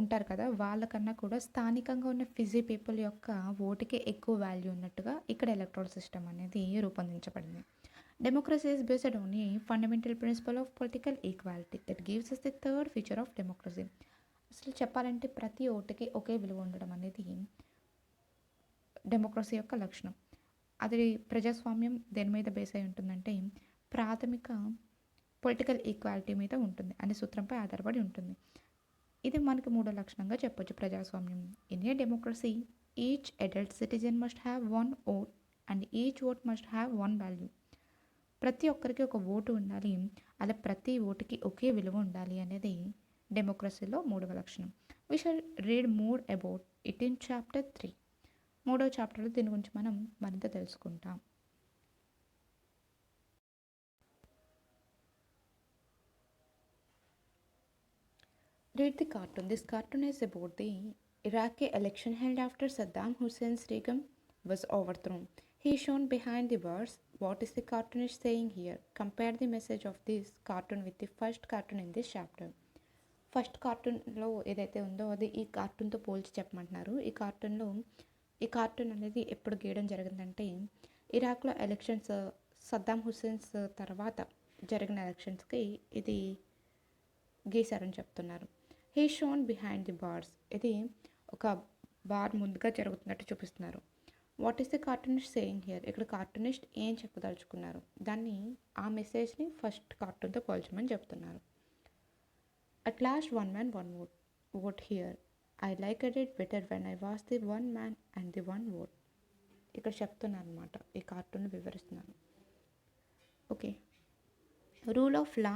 ఉంటారు కదా, వాళ్ళకన్నా కూడా స్థానికంగా ఉన్న ఫిజీ పీపుల్ యొక్క ఓటుకే ఎక్కువ వాల్యూ ఉన్నట్టుగా ఇక్కడ ఎలక్ట్రల్ సిస్టమ్ అనేది రూపొందించబడింది. Democracy is based on a fundamental principle of political equality that gives us the third feature of democracy. అసలు చెప్పాలంటే ప్రతి ఓటుకి ఒకే విలువ ఉండడం అనేది డెమోక్రసీ యొక్క లక్షణం. అది ప్రజాస్వామ్యం దేని మీద బేస్ అయి ఉంటుందంటే, ప్రాథమిక పొలిటికల్ ఈక్వాలిటీ మీద ఉంటుంది అనే సూత్రంపై ఆధారపడి ఉంటుంది. ఇది మనకి మూడో లక్షణంగా చెప్పొచ్చు ప్రజాస్వామ్యం. In a democracy each adult citizen must have 1 vote and each vote must have 1 value. ప్రతి ఒక్కరికి ఒక ఓటు ఉండాలి, అలా ప్రతి ఓటుకి ఒకే విలువ ఉండాలి అనేది డెమోక్రసీలో మూడవ లక్షణం. We shall read more about it in chapter 3. మూడో చాప్టర్లో దీని గురించి మనం మరింత తెలుసుకుంటాం. Read the cartoon. This cartoon is about the Iraqi election held after Saddam Hussein's regime was overthrown. He is shown behind the bars. What is the cartoonist saying here? Compare the message of this cartoon with the first cartoon in this chapter. First కార్టూన్లో ఏదైతే ఉందో అది ఈ కార్టూన్తో పోల్చి చెప్పమంటున్నారు. ఈ cartoon అనేది ఎప్పుడు గీయడం జరిగిందంటే, ఇరాక్లో ఎలక్షన్స్, సద్దాం హుస్సేన్స్ తర్వాత జరిగిన ఎలక్షన్స్కి ఇది గీశారని చెప్తున్నారు. He shown behind the bars, ఇది ఒక బార్ ముందుగా జరుగుతున్నట్టు చూపిస్తున్నారు. What is the cartoonist saying here? ఇక్కడ కార్టూనిస్ట్ ఏం చెప్పదలుచుకున్నారు, దాన్ని ఆ మెసేజ్ని ఫస్ట్ కార్టూన్తో పోల్చమని చెప్తున్నారు. At last 1 man 1 vote here. I like it better when I was the 1 man and the 1 vote. ఇక్కడ చెప్తున్నాను అనమాట, ఈ కార్టూన్ వివరిస్తున్నాను. Okay, rule of law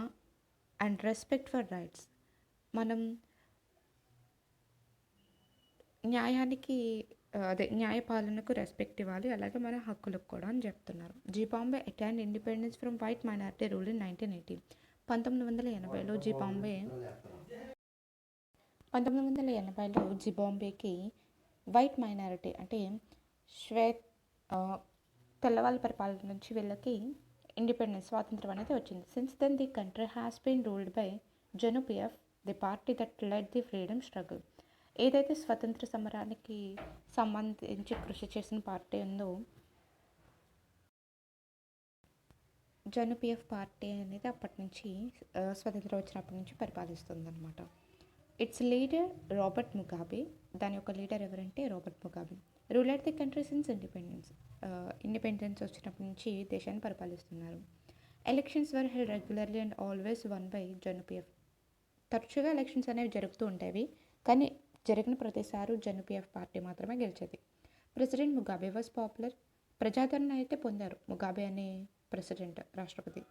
and respect for rights. మనం న్యాయపాలనకు రెస్పెక్ట్ ఇవ్వాలి, అలాగే మన హక్కులకు కూడా అని చెప్తున్నారు. Zimbabwe attained independence from white minority rule in 1980. 1980లో జింబాబ్వేకి వైట్ మైనారిటీ అంటే తెల్లవాళ్ళ పరిపాలన నుంచి వీళ్ళకి ఇండిపెండెన్స్, స్వాతంత్రం అనేది వచ్చింది. Since then the country has been ruled by ZANU PF, the party that led the freedom struggle. ఏదైతే స్వతంత్ర సమరానికి సంబంధించి కృషి చేసిన పార్టీ ఉందో జెను-పిఎఫ్ పార్టీ అనేది అప్పటి నుంచి స్వతంత్రం వచ్చినప్పటి నుంచి పరిపాలిస్తుంది అనమాట. Its leader Robert Mugabe. దాని యొక్క లీడర్ ఎవరంటే Robert Mugabe. Ruler the country since independence వచ్చినప్పటి నుంచి దేశాన్ని పరిపాలిస్తున్నారు. Elections were held regularly and always won by ZANU PF. తరచుగా ఎలక్షన్స్ అనేవి జరుగుతూ ఉంటాయి, కానీ జరిగిన ప్రతిసారి జెన్యుపిఎఫ్ పార్టీ మాత్రమే గెలిచేది. President Mugabe was popular. ప్రజాదరణ అయితే పొందారు ముగాబే అనే ప్రెసిడెంట్, రాష్ట్రపతి.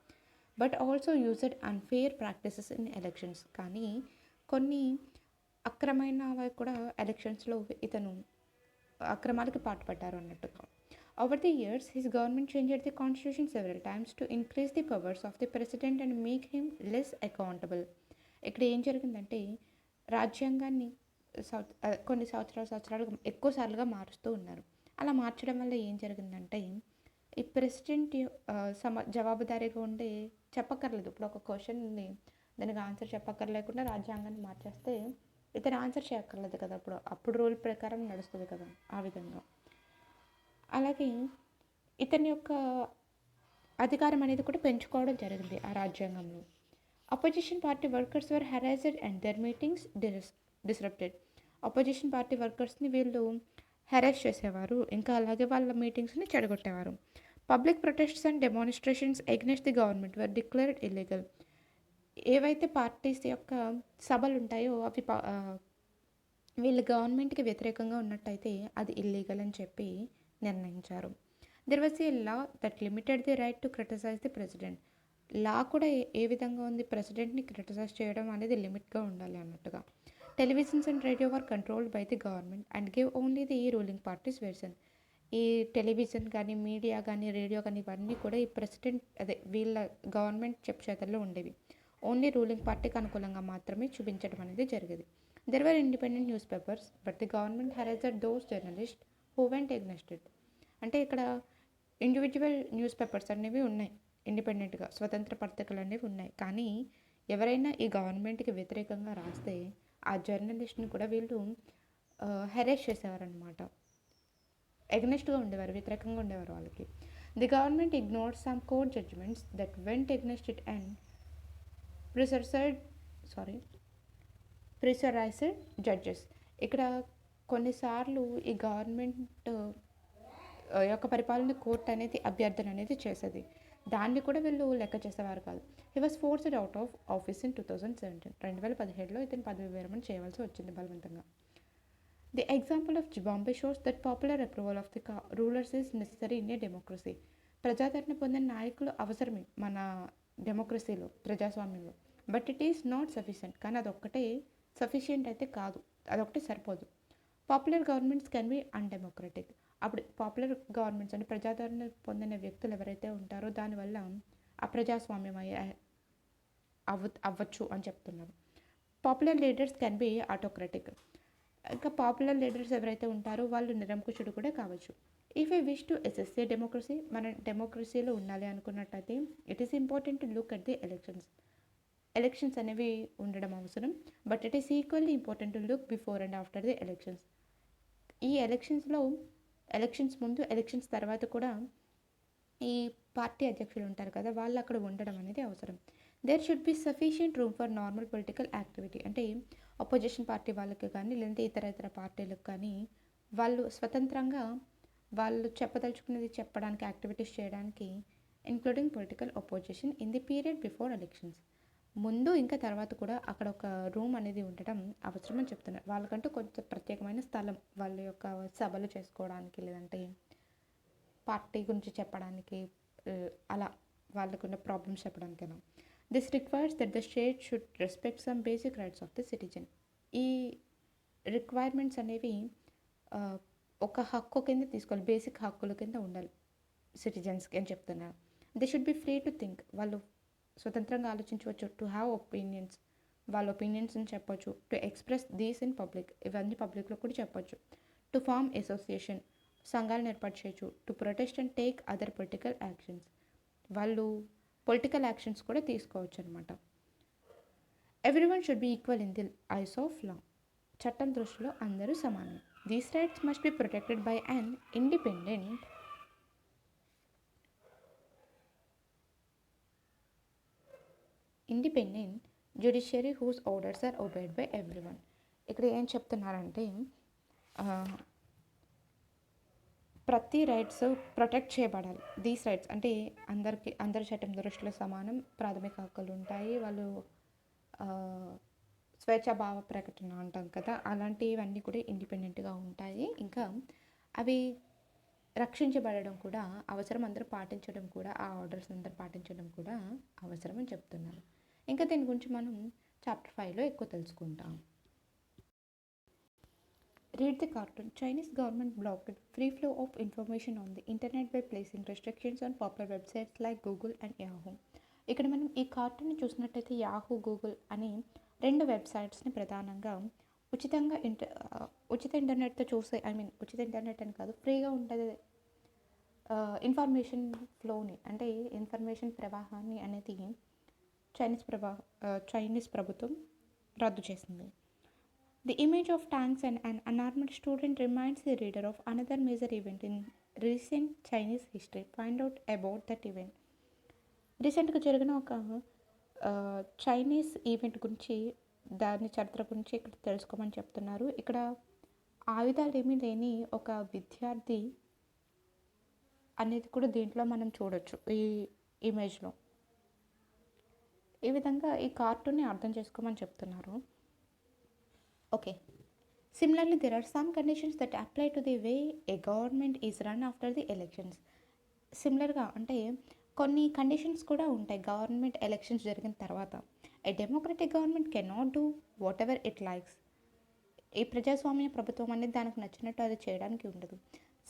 But also used unfair practices in elections. కానీ కొన్ని అక్రమైనవి కూడా ఎలక్షన్స్లో ఇతను అక్రమాలకు పాటుపడ్డారు అన్నట్టుగా. Over the years his government changed the constitution several times to increase the powers of the president and make him less accountable. ఇక్కడ ఏం జరిగిందంటే రాజ్యాంగాన్ని కొన్ని సంవత్సరాలుగా ఎక్కువ సార్లుగా మారుస్తూ ఉన్నారు. అలా మార్చడం వల్ల ఏం జరిగిందంటే ఈ ప్రెసిడెంట్ జవాబుదారీగా ఉండే చెప్పక్కర్లేదు. ఇప్పుడు ఒక క్వశ్చన్ని దానికి ఆన్సర్ చెప్పక్కర్లేకుండా రాజ్యాంగాన్ని మార్చేస్తే ఇతను ఆన్సర్ చేయక్కర్లేదు కదా. అప్పుడు రూల్ ప్రకారం నడుస్తుంది కదా, ఆ విధంగా. అలాగే ఇతని యొక్క అధికారం అనేది కూడా పెంచుకోవడం జరిగింది ఆ రాజ్యాంగంలో. Opposition party workers were harassed and their meetings disrupted. Opposition party వర్కర్స్ని వీళ్ళు హెరాస్ చేసేవారు, ఇంకా అలాగే వాళ్ళ మీటింగ్స్ని చెడగొట్టేవారు. Public protests and demonstrations against the government were declared illegal. ఏవైతే పార్టీస్ యొక్క సభలు ఉంటాయో అవి వీళ్ళ గవర్నమెంట్కి వ్యతిరేకంగా ఉన్నట్టయితే అది ఇల్లీగల్ అని చెప్పి నిర్ణయించారు. There was a law that limited the right to criticise the president. Law కూడా ఏ విధంగా ఉంది, ప్రెసిడెంట్ని క్రిటిసైజ్ చేయడం అనేది లిమిట్గా ఉండాలి అన్నట్టుగా. Televisions and radio were controlled by the government and give only the ruling parties version. ఈ టెలివిజన్ కానీ, మీడియా కానీ, రేడియో కానీ ఇవన్నీ కూడా ఈ ప్రెసిడెంట్ వీళ్ళ గవర్నమెంట్ చేతుల్లో ఉండేవి. ఓన్లీ రూలింగ్ పార్టీకి అనుకూలంగా మాత్రమే చూపించడం అనేది జరిగేది. There were independent news papers but the government harassed those journalist who went against it. అంటే ఇక్కడ ఇండివిజువల్ న్యూస్ పేపర్స్ అనేవి ఉన్నాయి, ఇండిపెండెంట్గా స్వతంత్ర పత్రికలు అనేవి ఉన్నాయి. కానీ ఎవరైనా ఈ గవర్నమెంట్కి వ్యతిరేకంగా రాస్తే ఆ జర్నలిస్ట్ని కూడా వీళ్ళు హెరాస్ చేసేవారనమాట, ఎగ్నెస్ట్గా ఉండేవారు, వ్యతిరేకంగా ఉండేవారు వాళ్ళకి. The government ignored some court judgements that went against it and pressurised judges. ఇక్కడ కొన్నిసార్లు ఈ గవర్నమెంట్ యొక్క పరిపాలన కోర్టు అనేది అభ్యర్థన అనేది చేసేది, దాన్ని కూడా వీళ్ళు లెక్క చేసేవారు కాదు. He was forced out of office in 2017. 2017లో ఇతను పదవి విరమణ చేయవలసి వచ్చింది బలవంతంగా. The example of Bombay shows that popular approval of the rulers is necessary in a democracy. ప్రజాదరణ పొందిన నాయకులు అవసరమే మన డెమోక్రసీలో, ప్రజాస్వామ్యంలో. But it is not sufficient. కానీ అదొక్కటే సఫిషియంట్ అయితే కాదు, అదొకటి సరిపోదు. Popular governments can be undemocratic. అప్పుడు పాపులర్ గవర్నమెంట్స్ అంటే ప్రజాదరణ పొందిన వ్యక్తులు ఎవరైతే ఉంటారో దానివల్ల అప్రజాస్వామ్యం అవ్వచ్చు అని చెప్తున్నారు. Popular leaders can be autocratic. ఇంకా పాపులర్ లీడర్స్ ఎవరైతే ఉంటారో వాళ్ళు నిరంకుశుడు కూడా కావచ్చు. If I wish to assess a democracy, మన డెమోక్రసీలో ఉండాలి అనుకున్నట్టయితే it is important to look at the elections అనేవి ఉండడం అవసరం. But it is equally important to look before and after the elections. ఈ ఎలక్షన్స్ ముందు, ఎలక్షన్స్ తర్వాత కూడా ఈ పార్టీ అధ్యక్షులు ఉంటారు కదా, వాళ్ళు అక్కడ ఉండడం అనేది అవసరం. There should be sufficient room for normal political activity. అంటే అపోజిషన్ పార్టీ వాళ్ళకి కానీ లేదంటే ఇతర పార్టీలకు కానీ వాళ్ళు స్వతంత్రంగా వాళ్ళు చెప్పదలుచుకున్నది చెప్పడానికి, యాక్టివిటీస్ చేయడానికి, including political opposition in the period before elections. ముందు ఇంకా తర్వాత కూడా అక్కడ ఒక రూమ్ అనేది ఉండటం అవసరం అని చెప్తున్నారు. వాళ్ళకంటూ కొంచెం ప్రత్యేకమైన స్థలం, వాళ్ళ యొక్క సభలు చేసుకోవడానికి లేదంటే పార్టీ గురించి చెప్పడానికి, అలా వాళ్ళకున్న ప్రాబ్లమ్స్ చెప్పడానికైనా. This requires that the state should respect some basic rights of the citizen. ఈ రిక్వైర్మెంట్స్ అనేవి ఒక హక్కు కింద తీసుకోవాలి, బేసిక్ హక్కుల కింద ఉండాలి సిటిజన్స్కి అని చెప్తున్నారు. They should be free to think. వాళ్ళు స్వతంత్రంగా ఆలోచించవచ్చు. టు హ్యావ్ ఒపీనియన్స్, వాళ్ళ ఒపీనియన్స్ని చెప్పొచ్చు. To express these in public, ఇవన్నీ పబ్లిక్లో కూడా చెప్పొచ్చు. టు ఫార్మ్ అసోసియేషన్, సంఘాలను ఏర్పాటు చేయొచ్చు. To protest and take other political actions, వాళ్ళు పొలిటికల్ యాక్షన్స్ కూడా తీసుకోవచ్చు అనమాట. Everyone should be equal in the eyes of law. చట్టం దృష్టిలో అందరూ సమానం. These rights must be protected by an independent judiciary whose orders are obeyed by everyone. ఇక్కడ ఏం చెప్తున్నారంటే ప్రతి రైట్స్ ప్రొటెక్ట్ చేయబడాలి. దీస్ రైట్స్ అంటే అందరి చట్టం దృష్టిలో సమానం, ప్రాథమిక హక్కులు ఉంటాయి, వాళ్ళు స్వేచ్ఛ భావ ప్రకటన అంటాం కదా, అలాంటివన్నీ కూడా ఇండిపెండెంట్గా ఉంటాయి. ఇంకా అవి రక్షించబడడం కూడా అవసరం, అందరూ పాటించడం కూడా, ఆ ఆర్డర్స్ అందరూ పాటించడం కూడా అవసరం అని చెప్తున్నారు. ఇంకా దీని గురించి మనం చాప్టర్ 5లో ఎక్కువ తెలుసుకుంటాం. Read the cartoon. Chinese government blocked free flow of information on the internet by placing restrictions on popular websites like Google and Yahoo. ఇక్కడ మనం ఈ కార్టూన్ని చూసినట్టయితే యాహూ, గూగుల్ అని 2 వెబ్సైట్స్ని ప్రధానంగా ఉచితంగా ఉచిత ఇంటర్నెట్తో చూసే, ఉచిత ఇంటర్నెట్ అని కాదు, ఫ్రీగా ఉంటుంది ఇన్ఫర్మేషన్ ఫ్లోని, అంటే ఇన్ఫర్మేషన్ ప్రవాహాన్ని అనేది చైనీస్ ప్రభుత్వం రద్దు చేసింది. The image of tanks and an unarmed student reminds the reader of another major event in recent Chinese history. Find out about that event. రీసెంట్గా జరిగిన ఒక చైనీస్ ఈవెంట్ గురించి, దాని చరిత్ర గురించి ఇక్కడ తెలుసుకోమని చెప్తున్నారు. ఇక్కడ ఆయుధాలు ఏమీ లేని ఒక విద్యార్థి అనేది కూడా దీంట్లో మనం చూడొచ్చు ఈ ఇమేజ్లో. ఈ విధంగా ఈ కార్టూన్ని అర్థం చేసుకోమని చెప్తున్నారు. Okay, similarly there are some conditions that apply to the way a government is run after the elections. సిమిలర్గా అంటే కొన్ని కండిషన్స్ కూడా ఉంటాయి గవర్నమెంట్ ఎలక్షన్స్ జరిగిన తర్వాత. ఏ democratic government cannot do what ever it likes. ఈ ప్రజాస్వామ్య ప్రభుత్వం అనేది దానికి నచ్చినట్టు అది చేయడానికి ఉండదు.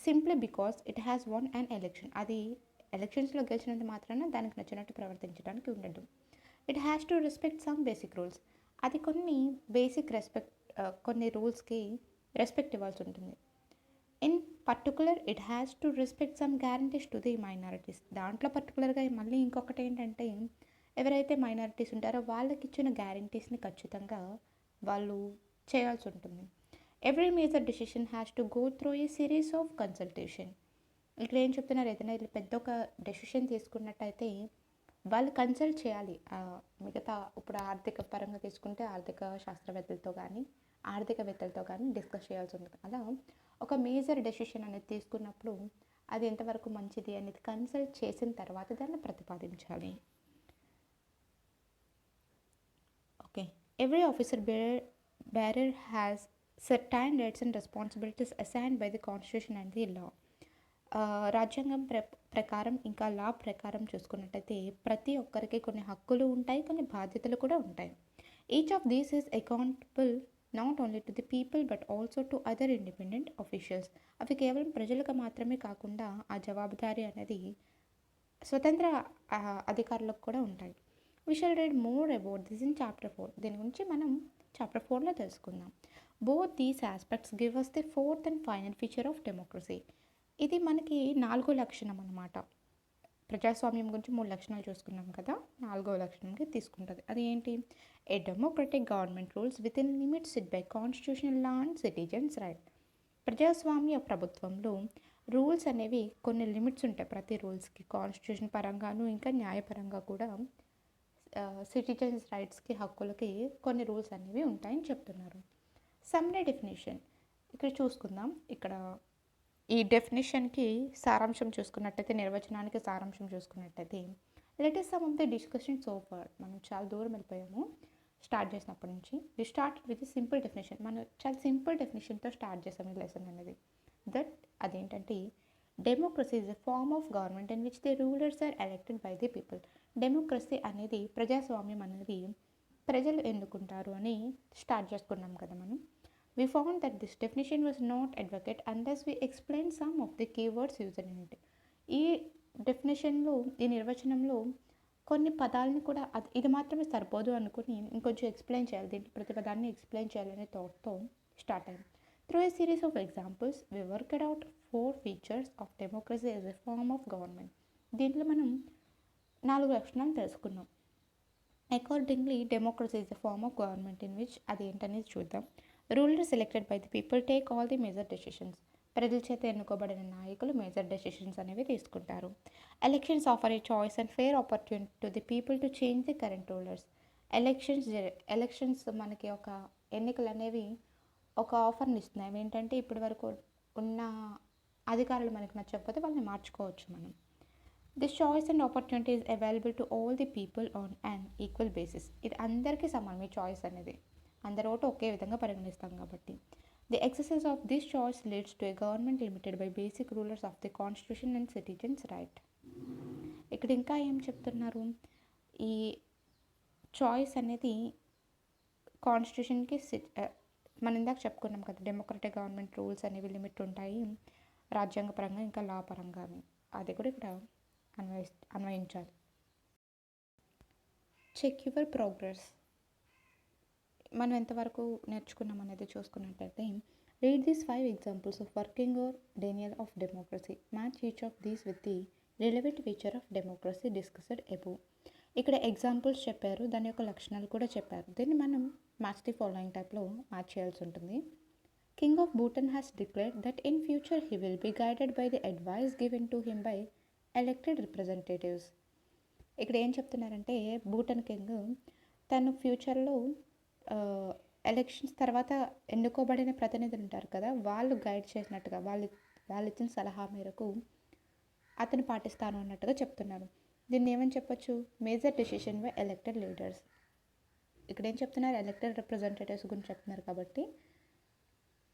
Simply because it has one and election. అది ఎలక్షన్స్లో గెలిచినంత మాత్రాన దానికి నచ్చినట్టు ప్రవర్తించడానికి ఉండదు. It has to respect some basic rules. అది కొన్ని బేసిక్ కొన్ని రూల్స్కి రెస్పెక్ట్ ఇవ్వాల్సి ఉంటుంది. In particular it has to respect some guarantees to the minorities. దాంట్లో పర్టికులర్గా మళ్ళీ ఇంకొకటి ఏంటంటే, ఎవరైతే మైనారిటీస్ ఉంటారో వాళ్ళకి ఇచ్చిన గ్యారంటీస్ని ఖచ్చితంగా వాళ్ళు చేయాల్సి ఉంటుంది. Every major decision has to go through a series of consultation. ఇక్కడ ఏం చెప్తున్నారు, ఏదైనా పెద్ద ఒక డెసిషన్ తీసుకున్నట్టయితే వాళ్ళు కన్సల్ట్ చేయాలి. మిగతా ఇప్పుడు ఆర్థిక పరంగా తీసుకుంటే ఆర్థిక శాస్త్రవేత్తలతో కానీ ఆర్థికవేత్తలతో కానీ డిస్కస్ చేయాల్సి ఉంటుంది. అలా ఒక మేజర్ డెసిషన్ అనేది తీసుకున్నప్పుడు అది ఎంతవరకు మంచిది అనేది కన్సల్ట్ చేసిన తర్వాత దాన్ని ప్రతిపాదించాలి. Okay, every officer bearer has certain rights and responsibilities assigned by the constitution and the law. రాజ్యాంగం ప్రకారం ఇంకా లా ప్రకారం చూసుకున్నట్టయితే ప్రతి ఒక్కరికి కొన్ని హక్కులు ఉంటాయి, కొన్ని బాధ్యతలు కూడా ఉంటాయి. Each of these is accountable not only to the people but also to other independent officials. అవి కేవలం ప్రజలకు మాత్రమే కాకుండా ఆ జవాబుదారీ అనేది స్వతంత్ర అధికారులకు కూడా ఉంటాయి. We shall read more about this in chapter 4. దీని గురించి మనం చాప్టర్ 4లో తెలుసుకుందాం. Both these aspects give us the fourth and final feature of democracy. ఇది మనకి 4వ లక్షణం అన్నమాట. ప్రజాస్వామ్యం గురించి 3 లక్షణాలు చూసుకున్నాం కదా, 4వ లక్షణంకి తీసుకుంటుంది. అది ఏంటి? ఏ democratic government rules with in limits set by constitutional law and citizens right. ప్రజాస్వామ్య ప్రభుత్వంలో రూల్స్ అనేవి కొన్ని లిమిట్స్ ఉంటాయి. ప్రతి రూల్స్కి కాన్స్టిట్యూషన్ పరంగాను ఇంకా న్యాయపరంగా కూడా సిటిజన్స్ రైట్స్కి, హక్కులకి కొన్ని రూల్స్ అనేవి ఉంటాయని చెప్తున్నారు. సమ్రీ డెఫినేషన్ ఇక్కడ చూసుకుందాం. ఇక్కడ ఈ డెఫినేషన్కి సారాంశం చూసుకున్నట్టయితే, నిర్వచనానికి సారాంశం చూసుకున్నట్టయితే, let us sum of the discussion so far. మనం చాలా దూరం వెళ్ళిపోయాము స్టార్ట్ చేసినప్పటి నుంచి. We start with simple definition. మనం చాలా సింపుల్ డెఫినేషన్తో స్టార్ట్ చేసాం ఈ లెసన్ అనేది. అదేంటంటే, democracy is a form of government in which the rulers are elected by the people. Democracy అనేది, ప్రజాస్వామ్యం అనేది ప్రజలు ఎన్నుకుంటారు అని స్టార్ట్ చేసుకున్నాం కదా మనం. We found that this definition was not adequate unless we explained some of the keywords used in it. ఈ డెఫినేషన్లో, ఈ నిర్వచనంలో కొన్ని పదాలని కూడా ఇది మాత్రమే సరిపోదు అనుకుని ఇంకొంచెం ఎక్స్ప్లెయిన్ చేయాలి, దీంట్లో ప్రతి పదాన్ని ఎక్స్ప్లెయిన్ చేయాలనే థాట్తో స్టార్ట్ అయింది. Through a series of examples we worked out 4 features of democracy as a form of government. దీంట్లో మనం 4 లక్షణాలు తెలుసుకున్నాం. Accordingly democracy is a form of government in which, అదేంటనేది చూద్దాం. Rulers elected by the people take all the major decisions. ప్రజల చేత ఎన్నుకోబడిన నాయకులు మేజర్ డెసిషన్స్ అనేవి తీసుకుంటారు. Elections offer a choice and fair opportunity to the people to change the current rulers. Elections మనకి ఒక ఎన్నికలు అనేవి ఒక ఆఫర్ని ఇస్తున్నాయి. ఏంటంటే ఇప్పటి వరకు ఉన్న అధికారులు మనకి నచ్చకపోతే వాళ్ళని మార్చుకోవచ్చు మనం. This choice and opportunity is available to all the people on an equal basis. ఇది అందరికీ సమానం ఈ చాయిస్ అనేది. అందరి ఓటు ఒకే విధంగా పరిగణిస్తాం కాబట్టి. The exercise of this choice leads to a government limited by basic rulers of the constitution and citizens right. ఇక్కడ ఇంకా ఏం చెప్తున్నారు, ఈ చాయిస్ అనేది కాన్స్టిట్యూషన్కి మనం ఇందాక చెప్పుకున్నాం కదా, డెమోక్రటిక్ గవర్నమెంట్ రూల్స్ అనేవి లిమిట్ ఉంటాయి రాజ్యాంగపరంగా ఇంకా లా పరంగా, అది కూడా ఇక్కడ అన్వయించాలి. Check your progress. మనం ఎంతవరకు నేర్చుకున్నాం అనేది చూసుకున్నట్లయితే, read these 5 examples of working or Daniel of democracy, match each of these with the relevant feature of democracy discussed above. ఇక్కడ ఎగ్జాంపుల్స్ చెప్పారు, దాని యొక్క లక్షణాలు కూడా చెప్పారు. దీన్ని మనం మ్యాచ్ ది ఫాలోయింగ్ టైప్లో మ్యాచ్ చేయాల్సి ఉంటుంది. King of Bhutan has declared that in future he will be guided by the advice given to him by elected representatives. ఇక్కడ ఏం చెప్తున్నారంటే, భూటాన్ కింగ్ తను ఫ్యూచర్లో ఎలక్షన్స్ తర్వాత ఎన్నుకోబడిన ప్రతినిధులు ఉంటారు కదా, వాళ్ళు గైడ్ చేసినట్టుగా, వాళ్ళు ఇచ్చిన సలహా మేరకు అతను పాటిస్తాను అన్నట్టుగా చెప్తున్నారు. దీన్ని ఏమని చెప్పొచ్చు, major decision by elected leaders. ఇక్కడ ఏం చెప్తున్నారు, ఎలక్టెడ్ రిప్రజెంటేటివ్స్ గురించి చెప్తున్నారు కాబట్టి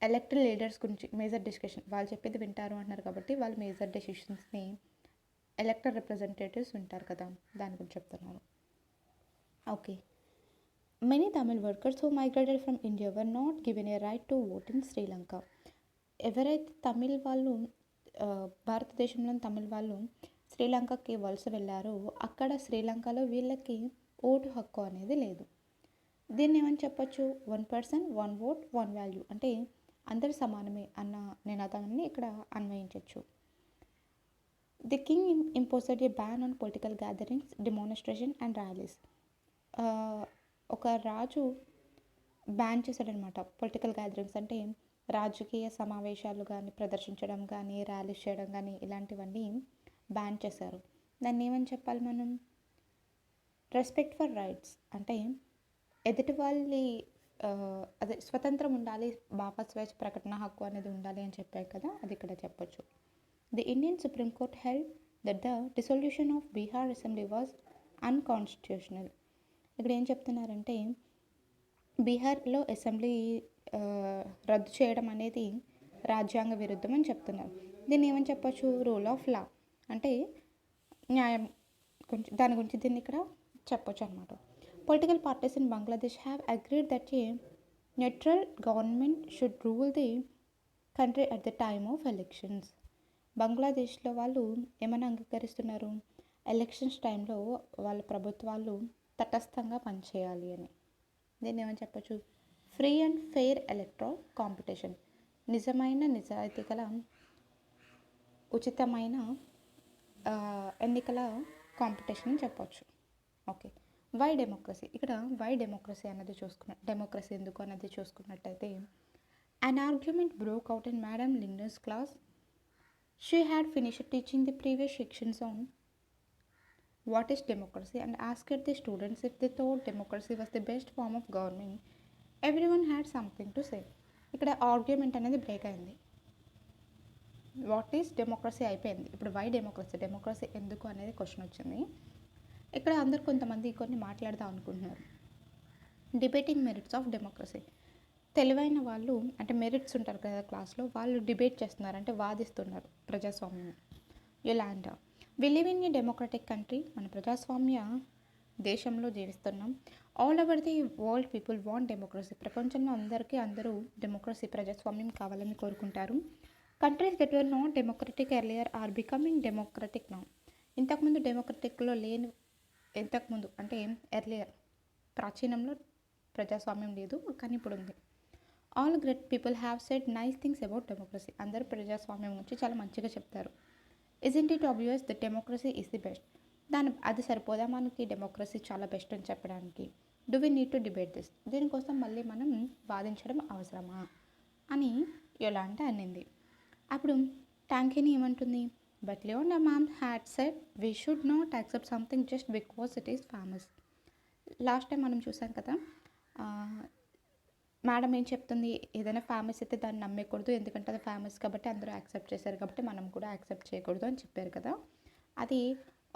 ఎలక్టెడ్ లీడర్స్ గురించి మేజర్ డిస్కషన్, వాళ్ళు చెప్పేది వింటారు అంటున్నారు కాబట్టి వాళ్ళు మేజర్ డెసిషన్స్ని ఎలక్టెడ్ రిప్రజెంటేటివ్స్ వింటారు కదా, దాని గురించి చెప్తున్నారు. Okay. Many Tamil workers who migrated from India were not given a right to vote in Sri Lanka. ఎవరైతే తమిళ్ వాళ్ళు భారతదేశంలోని తమిళ్ వాళ్ళు శ్రీలంకకి వలస వెళ్ళారో, అక్కడ శ్రీలంకలో వీళ్ళకి ఓటు హక్కు అనేది లేదు. దీన్ని ఏమని చెప్పొచ్చు, 1 person 1 vote 1 value, అంటే అందరు సమానమే అన్న నినాదాన్ని ఇక్కడ అన్వయించవచ్చు. The king imposed a ban on political gatherings, demonstration and rallies. ఒక రాజు బ్యాన్ చేశాడనమాట పొలిటికల్ గ్యాదరింగ్స్, అంటే రాజకీయ సమావేశాలు కానీ ప్రదర్శించడం కానీ ర్యాలీస్ చేయడం కానీ ఇలాంటివన్నీ బ్యాన్ చేశారు. దాన్ని ఏమని చెప్పాలి మనం, రెస్పెక్ట్ ఫర్ రైట్స్, అంటే ఎదుటి వాళ్ళి అదే స్వతంత్రం ఉండాలి, భావ స్వేచ్ఛ ప్రకటన హక్కు అనేది ఉండాలి అని చెప్పారు కదా, అది ఇక్కడ చెప్పొచ్చు. The Indian supreme court held that the dissolution of Bihar assembly was unconstitutional. ఇక్కడ ఏం చెప్తున్నారంటే, బీహార్లో అసెంబ్లీ రద్దు చేయడం అనేది రాజ్యాంగ విరుద్ధం అని చెప్తున్నారు. దీన్ని ఏమని చెప్పొచ్చు, రూల్ ఆఫ్ లా, అంటే న్యాయం గురించి, దాని గురించి దీన్ని ఇక్కడ చెప్పొచ్చు అనమాట. Political parties in Bangladesh have agreed that A neutral government should rule the country at the time of elections. బంగ్లాదేశ్లో వాళ్ళు ఏమైనా అంగీకరిస్తున్నారు, ఎలక్షన్స్ టైంలో వాళ్ళ ప్రభుత్వాలు తటస్థంగా పనిచేయాలి అని. దీన్ని ఏమని చెప్పొచ్చు, free and fair electoral competition, నిజమైన నిజాయితీ గల ఉచితమైన ఎన్నికల కాంపిటీషన్ అని చెప్పొచ్చు. ఓకే. వై డెమోక్రసీ, ఇక్కడ వై డెమోక్రసీ అనేది డెమోక్రసీ ఎందుకు అనేది చూసుకున్నట్టయితే, an argument broke out in madam Lyngdoh's class. She had finished teaching the previous sections on what is democracy and asked the students if they thought democracy was the best form of government. Everyone had something to say. ఇక్కడ argument అనేది break అయింది, what is democracy అయిపోయింది, ఇప్పుడు why democracy, democracy ఎందుకు అనేది question వచ్చింది. ఇక్కడ అందరు కొంతమంది కొన్ని మాట్లాడదాం అనుకుంటున్నారు. డిబేటింగ్ మెరిట్స్ ఆఫ్ డెమోక్రసీ, తెలివైన వాళ్ళు అంటే మెరిట్స్ ఉంటారు కదా క్లాస్లో, వాళ్ళు డిబేట్ చేస్తున్నారు, అంటే వాదిస్తున్నారు ప్రజాస్వామ్యం. Yolanda, we live in a democratic country, మన ప్రజాస్వామ్య దేశంలో జీవిస్తున్నాం. All over the world people want democracy, ప్రపంచంలో అందరూ డెమోక్రసీ ప్రజాస్వామ్యం కావాలని కోరుకుంటారు. Countries that were not democratic earlier are becoming democratic now. ఇంతకుముందు డెమోక్రటిక్లో లేని, ఇంతకుముందు అంటే ఎర్లియర్ ప్రాచీనంలో ప్రజాస్వామ్యం లేదు కానీ ఇప్పుడు ఉంది. All great people have said nice things about democracy, అందరూ ప్రజాస్వామ్యం గురించి చాలా మంచిగా చెప్తారు. Isn't it obvious the democracy is the best, అది సరిపోదా మనకి డెమోక్రసీ చాలా బెస్ట్ అని చెప్పడానికి. Do we need to debate this, దీనికోసం మళ్ళీ మనం వాదించడం అవసరమా అని యోలాండా అనింది. అప్పుడు ట్యాంకిని ఏమంటుంది, but Leona ma'am had said we should not accept something just because it is famous. Last time మనం చూసాం కదా, మేడం ఏం చెప్తుంది, ఏదైనా ఫేమస్ అయితే దాన్ని నమ్మేయకూడదు, ఎందుకంటే అది ఫేమస్ కాబట్టి అందరూ యాక్సెప్ట్ చేశారు కాబట్టి మనం కూడా యాక్సెప్ట్ చేయకూడదు అని చెప్పారు కదా, అది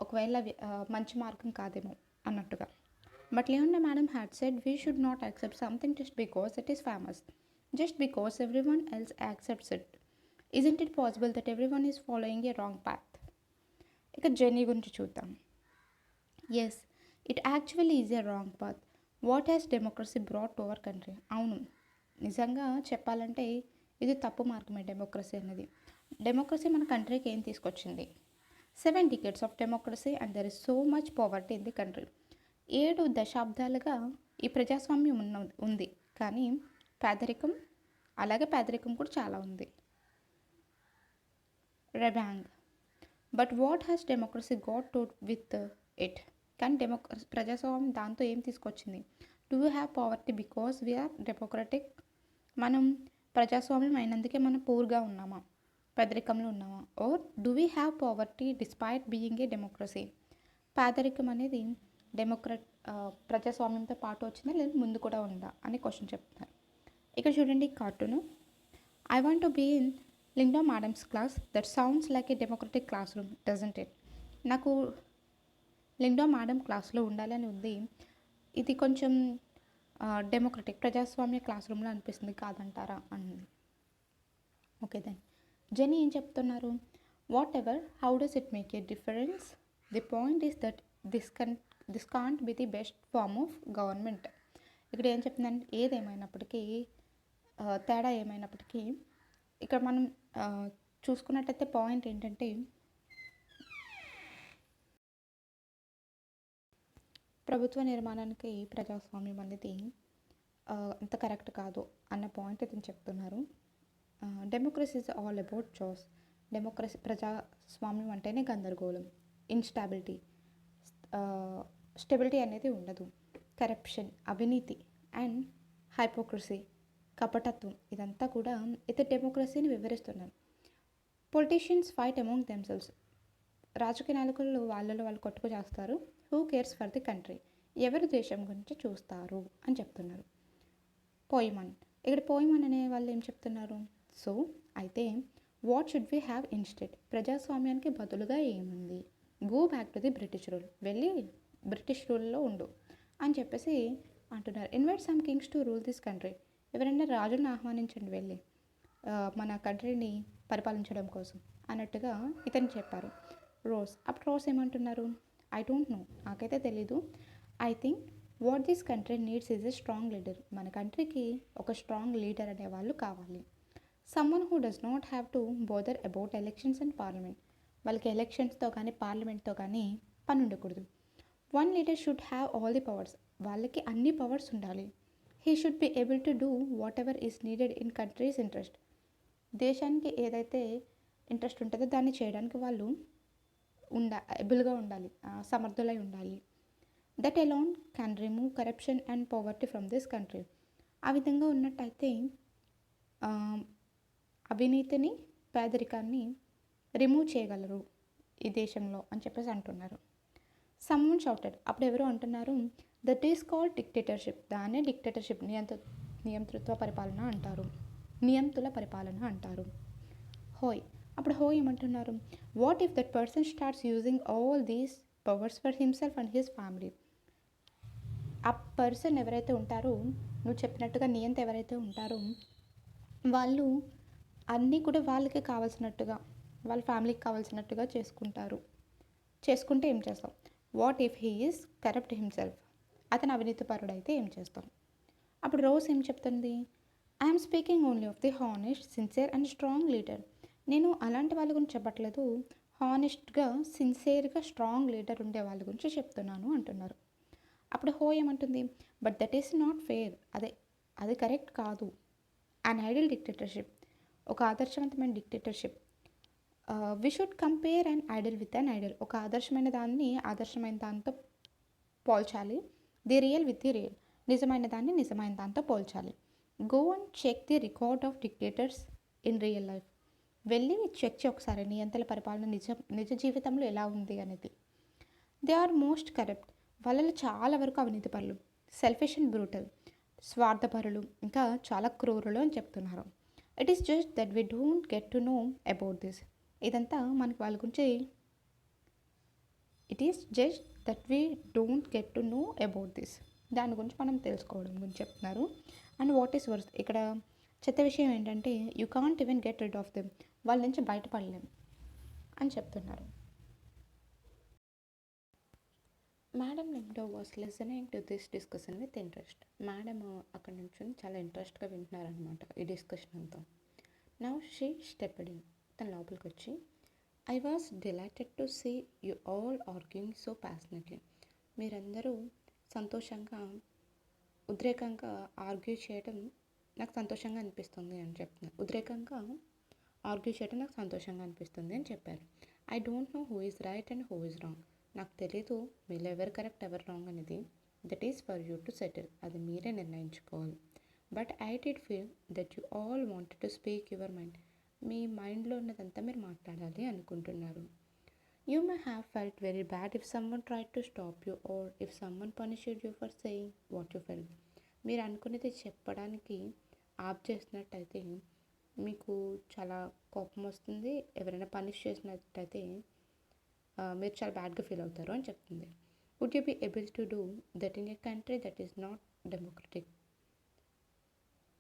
ఒకవేళ మంచి మార్గం కాదేమో అన్నట్టుగా. But Leona Madam had said we should not accept something just because it is famous, just because everyone else accepts it. Isn't it possible that everyone is following a wrong path? ఇక journey గురించి చూద్దాం. Yes, it actually is a wrong path. What has democracy brought to our country? అవును, నిజంగా చెప్పాలంటే ఇది తప్పు మార్గమే democracy అనేది. డెమోక్రసీ మన కంట్రీకి ఏం తీసుకొచ్చింది? 7 decades of democracy and there is so much poverty in the country. 7 దశాబ్దాలుగా ఈ ప్రజాస్వామ్యం ఉంది, కానీ పేదరికం, అలాగే పేదరికం కూడా చాలా ఉంది. Rebiang. But what has democracy got to with it? కానీ ప్రజాస్వామ్యం దాంతో ఏం తీసుకొచ్చింది? Do you have poverty because we are democratic? మనం ప్రజాస్వామ్యం అయినందుకే మనం పూర్గా ఉన్నామా, పేదరికంలో ఉన్నామా? Or do we have poverty despite being a democracy? పేదరికం అనేది ప్రజాస్వామ్యంతో పాటు వచ్చిందా లేదా ముందు కూడా ఉందా అని క్వశ్చన్ చెప్తున్నారు. ఇక్కడ చూడండి cartoon. I want to be in Linda madam's class, that sounds like a democratic classroom, doesn't it? నాకు లిండా మేడం క్లాస్లో ఉండాలని ఉంది, ఇది కొంచెం డెమోక్రటిక్ ప్రజాస్వామ్య క్లాస్ రూమ్లో అనిపిస్తుంది కాదంటారా అన్నది. ఓకే దెన్ జెనీ ఏం చెప్తున్నారు? Whatever, how does it make a difference? The point is that this can't be the best form of government. ఇక్కడ ఏం చెప్తుందంటే ఏదేమైనప్పటికీ, తేడా ఏమైనప్పటికీ ఇక్కడ మనం చూసుకున్నట్టయితే పాయింట్ ఏంటంటే ప్రభుత్వ నిర్మాణానికి ప్రజాస్వామ్యం అనేది అంత కరెక్ట్ కాదు అన్న పాయింట్ ఇతను చెప్తున్నారు. Democracy is all about chaas. Democracy ప్రజాస్వామ్యం అంటేనే గందరగోళం, ఇన్స్టాబిలిటీ, స్టెబిలిటీ అనేది ఉండదు, కరప్షన్, అవినీతి అండ్ హైపోక్రసీ, కపటత్వం, ఇదంతా కూడా ఇతర డెమోక్రసీని వివరిస్తున్నారు. Politicians fight among themselves. రాజకీయ నాయకులు వాళ్ళలో వాళ్ళు కొట్టుకు చేస్తారు. Who cares for the country? ఎవరు దేశం గురించి చూస్తారు అని చెప్తున్నారు. పోయిమన్. ఇక్కడ పోయిమన్ అనే వాళ్ళు ఏం చెప్తున్నారు? సో అయితే what should we have instead? ప్రజాస్వామ్యానికి బదులుగా ఏముంది? Go back to the British rule, వెళ్ళి బ్రిటిష్ రూల్లో ఉండు అని చెప్పేసి అంటున్నారు. Invite some Kings to rule this country. ఎవరైనా రాజులను ఆహ్వానించండి వెళ్ళి మన కంట్రీని పరిపాలించడం కోసం అన్నట్టుగా ఇతను చెప్పారు. అప్పుడు రోజ్ ఏమంటున్నారు? ఐ డోంట్ నో, నాకైతే తెలీదు. I think what this country needs is a strong leader. మన కంట్రీకి ఒక స్ట్రాంగ్ లీడర్ అనేవాళ్ళు కావాలి. Someone who does not have to bother about elections and parliament. వాళ్ళకి ఎలక్షన్స్తో కానీ పార్లమెంట్తో కానీ పని ఉండకూడదు. One leader should have all the powers. వాళ్ళకి అన్ని పవర్స్ ఉండాలి. He should be able to do what ever is needed in countries interest. దేశానికి ఏదైతే ఇంట్రెస్ట్ ఉంటుందో దాన్ని చేయడానికి వాళ్ళు ఎబుల్గా ఉండాలి, సమర్థులై ఉండాలి. That alone can remove corruption and poverty from this country. ఆ విధంగా ఉన్నట్టయితే అవినీతిని, పేదరికాన్ని రిమూవ్ చేయగలరు ఈ దేశంలో అని చెప్పేసి అంటున్నారు. Someone shouted. అప్పుడు ఎవరు అంటున్నారు? That is called dictatorship. దాన్నే డిక్టేటర్షిప్, నియంతృత్వ పరిపాలన అంటారు, నియంతుల పరిపాలన అంటారు. హోయ్. అప్పుడు హోయ్ ఏమంటున్నారు? What if that person starts using all these powers for himself and his family? ఆ పర్సన్ ఎవరైతే ఉంటారో, నువ్వు చెప్పినట్టుగా నియంత ఎవరైతే ఉంటారో వాళ్ళు అన్నీ కూడా వాళ్ళకి కావాల్సినట్టుగా, వాళ్ళ ఫ్యామిలీకి కావాల్సినట్టుగా చేసుకుంటే ఏం చేస్తాం? What if he is corrupt himself? అతను అవినీతిపరుడైతే ఏం చేస్తాం? అప్పుడు రోజ్ ఏం చెప్తుంది? I'm speaking only of the honest, sincere and strong leader. నేను అలాంటి వాళ్ళ గురించి చెప్పట్లేదు, హానెస్ట్గా, సిన్సియర్గా, స్ట్రాంగ్ లీడర్ ఉండే వాళ్ళ గురించి చెప్తున్నాను అంటున్నారు. అప్పుడు హో ఏమంటుంది? But that is not fair. అది కరెక్ట్ కాదు. అన్ ఐడియల్ డిక్టేటర్షిప్, ఒక ఆదర్శవంతమైన dictatorship. We should compare an ideal with an ideal. ఒక ఆదర్శమైన దాన్ని ఆదర్శమైన దాంతో పోల్చాలి. The real with the real, నిజమైన దాన్ని నిజమైన దాంతో పోల్చాలి. Go and check the record of dictators in real life. వెళ్ళి చెక్ చేయి ఒకసారి నియంతల పరిపాలన నిజ జీవితంలో ఎలా ఉంది అనేది. They are most corrupt. వాళ్ళలో చాలా వరకు అవినీతిపరులు, సెల్ఫిష్ అండ్ బ్రూటల్, స్వార్థపరులు, ఇంకా చాలా క్రూరులు అని చెప్తున్నారు. It is just that we don't get to know about this. ఇదంతా మనకి వాళ్ళ గురించి, it is just that we don't get to know about this. దాని గురించి మనం తెలుసుకోవడం గురించి చెప్తున్నారు. అండ్ వాట్ ఈస్ వర్స్, ఇక్కడ చెత్త విషయం ఏంటంటే you can't even get rid of them, వాళ్ళ నుంచి బయటపడలేం అని చెప్తున్నారు. Madam Lyngdoh was listening to this discussion with interest. Madam అక్కడ నుంచి చాలా ఇంట్రెస్ట్గా వింటున్నారనమాట ఈ డిస్కషన్ అంతా. నౌ షీ స్టెప్డ్ ఇన్, తన లోపలికి వచ్చి, I was delighted to see you all arguing so passionately. మీరందరూ సంతోషంగా ఉద్రేకంగా ఆర్గ్యూ చేయడం నాకు సంతోషంగా అనిపిస్తుంది అని చెప్తున్నారు. ఉద్రేకంగా ఆర్గ్యూ చేయడం నాకు సంతోషంగా అనిపిస్తుంది అని చెప్పారు. I don't know who is right and who is wrong. నాకు తెలీదు మీలో ఎవరు కరెక్ట్ ఎవరు రాంగ్ అనేది. That is for you to settle, అది మీరే నిర్ణయించుకోవాలి. But I did feel that you all wanted to speak your mind. మీ మైండ్లో ఉన్నదంతా మీరు మాట్లాడాలి అనుకుంటున్నారు. You may have felt very bad if someone tried to stop you or if someone punished you for saying what you felt. మీరు అనుకునేది చెప్పడానికి ఆప్ చేసినట్టయితే మీకు చాలా కోపం వస్తుంది. ఎవరైనా పనిష్ చేసినట్టయితే మీరు చాలా బ్యాడ్గా ఫీల్ అవుతారు అని చెప్తుంది. Would you be able to do that in a country that is not democratic?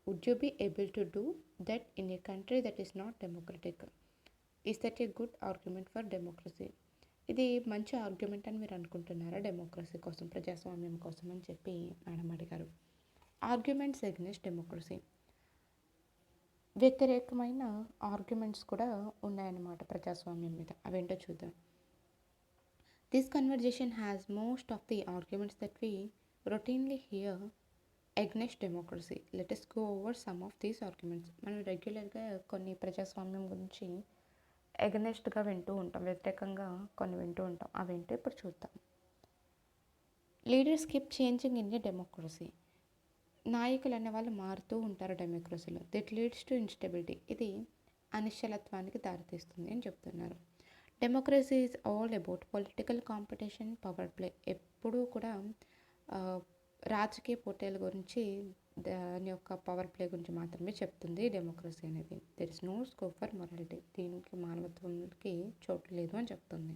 Would you be able to do that in a country that is not democratic? Is that a good argument for democracy? ఇది మంచి argument అని మీరు అనుకుంటున్నారా democracy కోసం, ప్రజాస్వామ్యం కోసం అని చెప్పి మేడం అడిగారు. ఆర్గ్యుమెంట్స్ అగెన్స్ట్ డెమోక్రసీ, వ్యతిరేకమైన ఆర్గ్యుమెంట్స్ కూడా ఉన్నాయన్నమాట ప్రజాస్వామ్యం మీద. అవేంటో చూద్దాం. This conversation has most of the arguments that we routinely here against democracy. Let us go over some of these arguments. మనం రెగ్యులర్గా కొన్ని ప్రజాస్వామ్యం గురించి ఎగనెస్ట్గా వింటూ ఉంటాం, వ్యతిరేకంగా కొన్ని వింటూ ఉంటాం. అవేంటో ఇప్పుడు చూద్దాం. Leaders keep changing in a democracy. నాయకులు అనే వాళ్ళు మారుతూ ఉంటారు డెమోక్రసీలో. దిట్ లీడ్స్ టు ఇన్స్టెబిలిటీ. ఇది అనిశ్చలత్వానికి దారితీస్తుంది అని చెప్తున్నారు. Democracy is all about political competition, power play. ఎప్పుడూ కూడా రాజకీయ పోటీల గురించి, దాని యొక్క పవర్ ప్లే గురించి మాత్రమే చెప్తుంది డెమోక్రసీ అనేది. There is no scope for morality. దీనికి మానవత్వంకి చోటు లేదు అని చెప్తుంది.